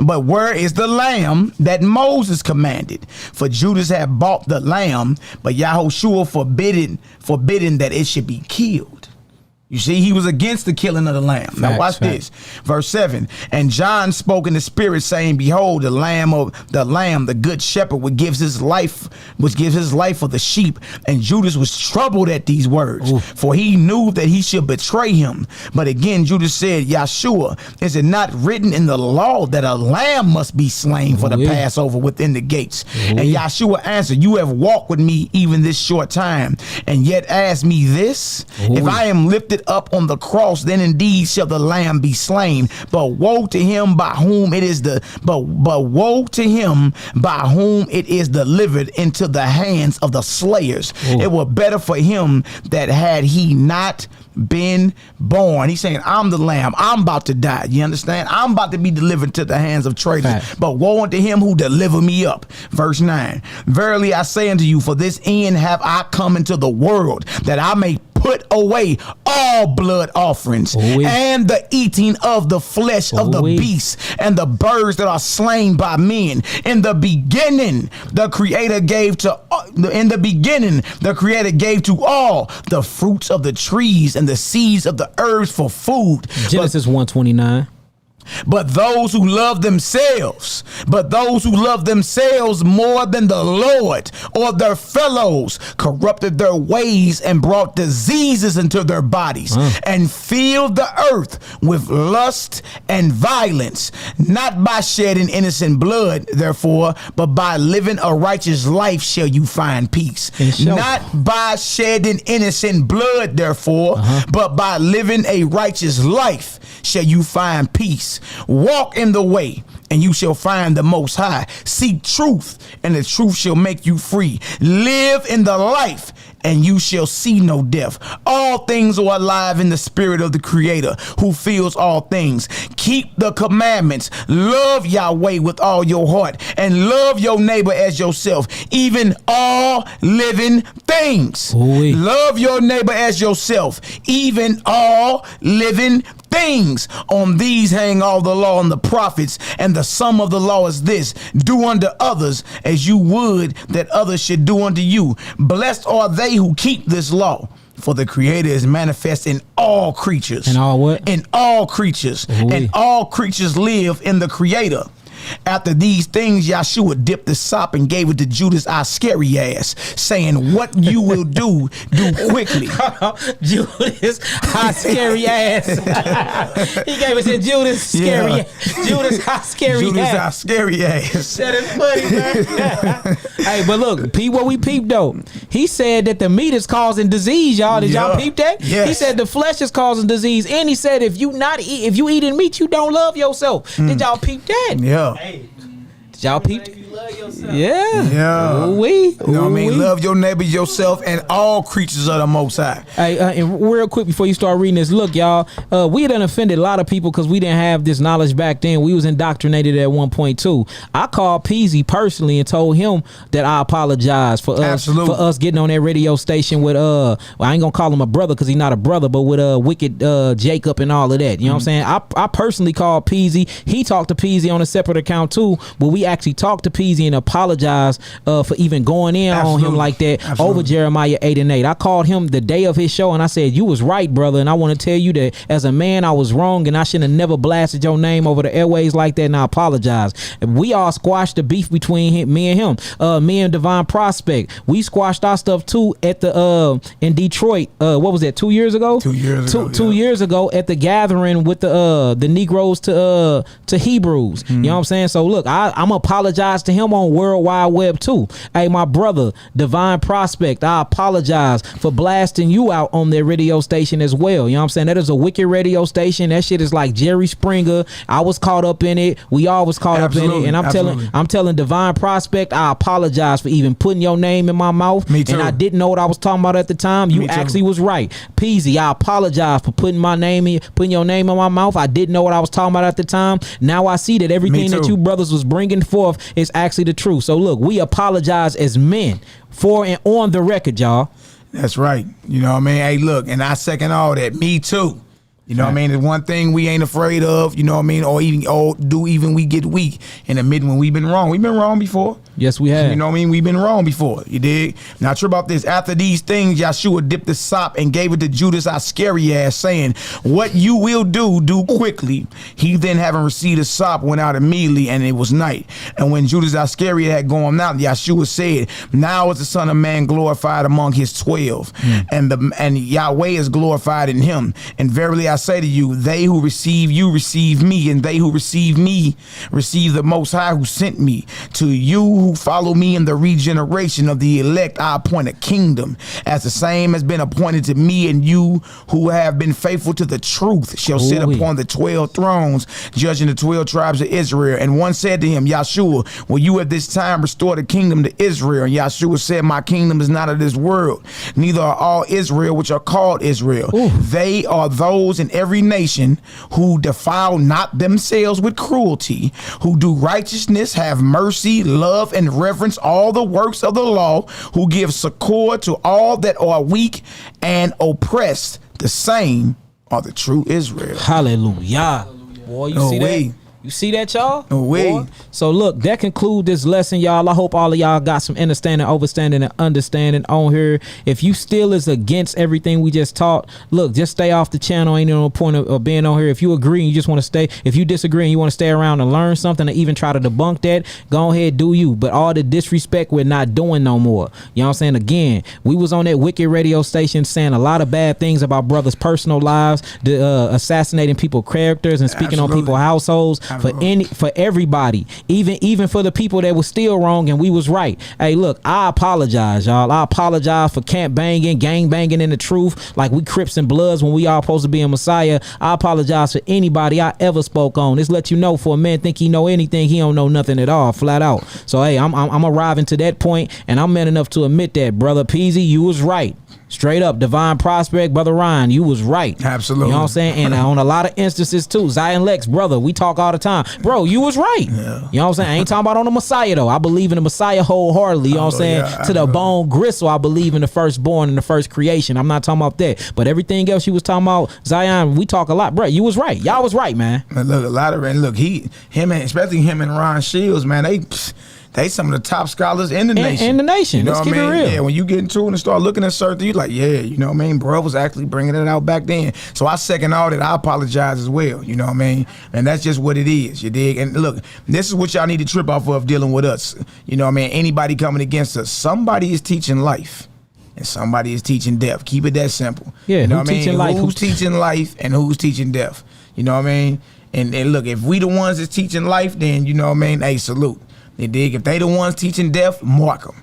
But where is the lamb that Moses commanded? For Judas had bought the lamb, but Yahushua forbidden that it should be killed. You see, he was against the killing of the lamb. Now watch this. Verse 7. And John spoke in the spirit, saying, behold, the lamb, the good shepherd, which gives his life for the sheep. And Judas was troubled at these words, for he knew that he should betray him. But again, Judas said, Yeshua, is it not written in the law that a lamb must be slain for the Passover within the gates? And Yeshua answered, you have walked with me even this short time, and yet ask me this? If I am lifted up on the cross, then indeed shall the lamb be slain. But woe to him by whom it is woe to him by whom it is delivered into the hands of the slayers. It were better for him that had he not been born. He's saying, I'm the lamb. I'm about to die. You understand? I'm about to be delivered to the hands of traitors. But woe unto him who deliver me up. Verse 9. Verily I say unto you, for this end have I come into the world, that I may put away all blood offerings and the eating of the flesh of the beasts and the birds that are slain by men. In the beginning, the Creator gave to all the fruits of the trees and the seeds of the herbs for food. Genesis 1:29. But those who love themselves more than the Lord or their fellows corrupted their ways and brought diseases into their bodies and filled the earth with lust and violence, not by shedding innocent blood, therefore, but by living a righteous life shall you find peace. Not by shedding innocent blood, therefore, but by living a righteous life shall you find peace. Walk in the way, and you shall find the Most High. Seek truth, and the truth shall make you free. Live in the life, and you shall see no death. All things are alive in the spirit of the Creator, who fills all things. Keep the commandments. Love Yahweh with all your heart, and love your neighbor as yourself, even all living things. Love your neighbor as yourself, even all living things. On these hang all the law and the prophets, and the sum of the law is this: do unto others as you would that others should do unto you. Blessed are they who keep this law, for the Creator is manifest in all creatures. In all what? In all creatures. And all creatures live in the Creator. After these things, Yeshua dipped the sop and gave it to Judas Iscariot, saying, what you will do quickly. Judas Iscariot. He gave it to Judas Iscariot. Judas Iscariot. Judas Iscariot. That is funny, man. Hey, but look, peep what we peeped though. He said that the meat is causing disease, y'all. Did y'all peep that? Yes. He said the flesh is causing disease, and he said if you eating meat, you don't love yourself. Did y'all peep that? Yeah. Hey, y'all peeped? Yeah. Yeah. You know what I mean? Love your neighbor, yourself, and all creatures of the Most High. Hey, and real quick before you start reading this, look, y'all, we done offended a lot of people because we didn't have this knowledge back then. We was indoctrinated at one point too. I called Peasy personally and told him that I apologize for us getting on that radio station with well, I ain't gonna call him a brother because he's not a brother, but with wicked Jacob and all of that. You know what I'm saying? I personally called Peasy. He talked to Peasy on a separate account too, but we actually talked to Peasy and apologize for even going in on him like that over Jeremiah 8:8. I called him the day of his show and I said, you was right, brother, and I want to tell you that as a man I was wrong and I shouldn't have never blasted your name over the airways like that, and I apologize. And we all squashed the beef between me and him. Me and Divine Prospect, we squashed our stuff too at the in Detroit, what was that, 2 years ago? 2 years ago. 2 years ago at the gathering with the Negroes to Hebrews. You know what I'm saying? So look, I'm apologize to him on World Wide Web too. Hey, my brother, Divine Prospect, I apologize for blasting you out on their radio station as well. You know what I'm saying? That is a wicked radio station. That shit is like Jerry Springer. I was caught up in it. We all was caught up in it. And I'm telling Divine Prospect, I apologize for even putting your name in my mouth. Me too. And I didn't know what I was talking about at the time. You actually was right. Peasy, I apologize for putting your name in my mouth. I didn't know what I was talking about at the time. Now I see that everything that you brothers was bringing forth is actually the truth. So look, we apologize as men for and on the record, y'all. That's right. You know what I mean? Hey, look, and I second all that. Me too. You know what I mean? The one thing we ain't afraid of, you know what I mean? Or even we get weak and admit when we've been wrong. We've been wrong before. Yes, we have. You know what I mean? We've been wrong before. You dig? Now, true about this. After these things, Yahshua dipped the sop and gave it to Judas Iscariot, saying, "What you will do, do quickly." He then, having received the sop, went out immediately, and it was night. And when Judas Iscariot had gone out, Yahshua said, "Now is the Son of Man glorified among his 12, and Yahweh is glorified in him. And verily I say to you, they who receive you receive me, and they who receive me receive the Most High who sent me. To you who follow me in the regeneration of the elect, I appoint a kingdom, as the same has been appointed to me, and you who have been faithful to the truth shall sit upon the 12 thrones, judging the 12 tribes of Israel." And one said to him, "Yahshua, will you at this time restore the kingdom to Israel?" And Yahshua said, "My kingdom is not of this world, neither are all Israel which are called Israel. They are those in every nation who defile not themselves with cruelty, who do righteousness, have mercy, love, and reverence all the works of the law, who give succor to all that are weak and oppressed. The same are the true Israel." Hallelujah. Boy, you see that? You see that, y'all? Boy. So look, that concludes this lesson, y'all. I hope all of y'all got some understanding, overstanding, and understanding on here. If you still is against everything we just taught, look, just stay off the channel. Ain't no point of being on here. If you agree and you just want to stay, if you disagree and you want to stay around and learn something or even try to debunk that, go ahead, do you. But all the disrespect we're not doing no more. You know what I'm saying? Again, we was on that wicked radio station saying a lot of bad things about brothers' personal lives, assassinating people's characters and speaking on people's households. For everybody, even for the people that was still wrong and we was right. Hey, look, I apologize, y'all. I apologize for camp banging, gang banging in the truth, like we Crips and Bloods when we all supposed to be a Messiah. I apologize for anybody I ever spoke on. This let you know, for a man think he know anything, he don't know nothing at all, flat out. So hey, I'm arriving to that point, and I'm man enough to admit that, brother Peasy, you was right. Straight up, Divine Prospect, Brother Ryan, you was right. Absolutely. You know what I'm saying? And on a lot of instances too, Zion Lex, brother, we talk all the time. Bro, you was right. Yeah. You know what I'm saying? I ain't talking about on the Messiah though. I believe in the Messiah wholeheartedly. You know what I'm saying? To the bone gristle, I believe in the firstborn and the first creation. I'm not talking about that. But everything else you was talking about, Zion, we talk a lot. Bro, you was right. Y'all was right, man. And look, a lot of it. Look, especially him and Ron Shields, man, they some of the top scholars in the nation. In the nation. You know Let's what keep I mean? it real. Yeah, when you get into it and start looking at certain things, you like, yeah, you know what I mean? Bro was actually bringing it out back then. So I second all that. I apologize as well. You know what I mean? And that's just what it is. You dig? And look, this is what y'all need to trip off of dealing with us. You know what I mean? Anybody coming against us, somebody is teaching life and somebody is teaching death. Keep it that simple. Yeah, you know what I mean? teaching life? Who's teaching life and who's teaching death? You know what I mean? And look, if we the ones that's teaching life, then you know what I mean? Hey, salute. They dig. If they the ones teaching death, mark them.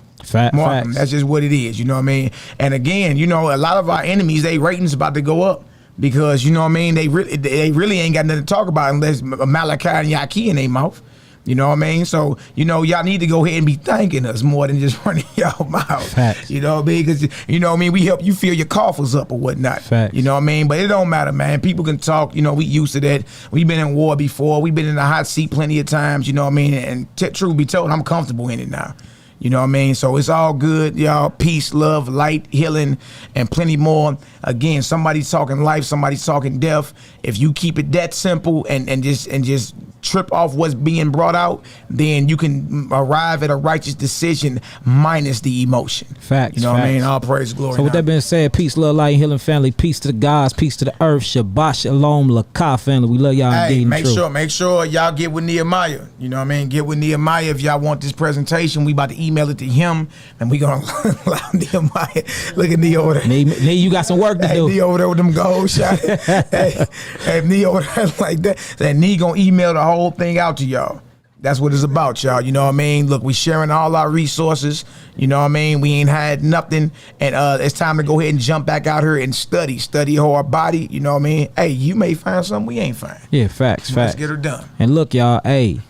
Mark them. That's just what it is. You know what I mean? And again, you know, a lot of our enemies, they ratings about to go up because you know what I mean. They really ain't got nothing to talk about unless Malachi and Yaki in their mouth. You know what I mean? So, you know, y'all need to go ahead and be thanking us more than just running y'all mouth. Facts. You know what I mean? Because, you know what I mean? We help you fill your coffers up or whatnot. Facts. You know what I mean? But it don't matter, man. People can talk. You know, we used to that. We've been in war before. We've been in the hot seat plenty of times. You know what I mean? And truth be told, I'm comfortable in it now. You know what I mean? So it's all good, y'all. Peace, love, light, healing, and plenty more. Again, somebody's talking life, somebody's talking death. If you keep it that simple and just trip off what's being brought out, then you can arrive at a righteous decision minus the emotion. Facts. You know what I mean? All praise, glory. So with that being said, peace, love, light, healing, family. Peace to the gods, peace to the earth. Shabbat shalom, lakah, family. We love y'all. Hey, make sure y'all get with Nehemiah. You know what I mean? Get with Nehemiah if y'all want this presentation. We about to email it to him, and we gonna allow Nehemiah. Look at Nee over there. Nee, you got some work to do. Nee over there with them gold shots. hey, Nee over there like that. That Nee gonna email the whole thing out to y'all. That's what it's about, y'all. You know what I mean? Look, we sharing all our resources. You know what I mean? We ain't had nothing, and it's time to go ahead and jump back out here and study our body. You know what I mean? Hey, you may find something we ain't find. Yeah, facts. Let's get her done. And look, y'all. Hey,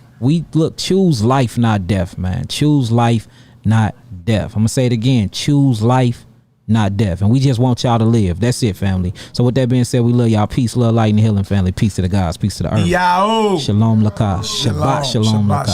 choose life, not death, man. Choose life, not death. I'm gonna say it again. Choose life, not death. And we just want y'all to live. That's it, family. So with that being said, we love y'all. Peace, love, light, and healing, family. Peace to the gods. Peace to the earth. Yo. Shalom lakah. Shabbat shalom lakah.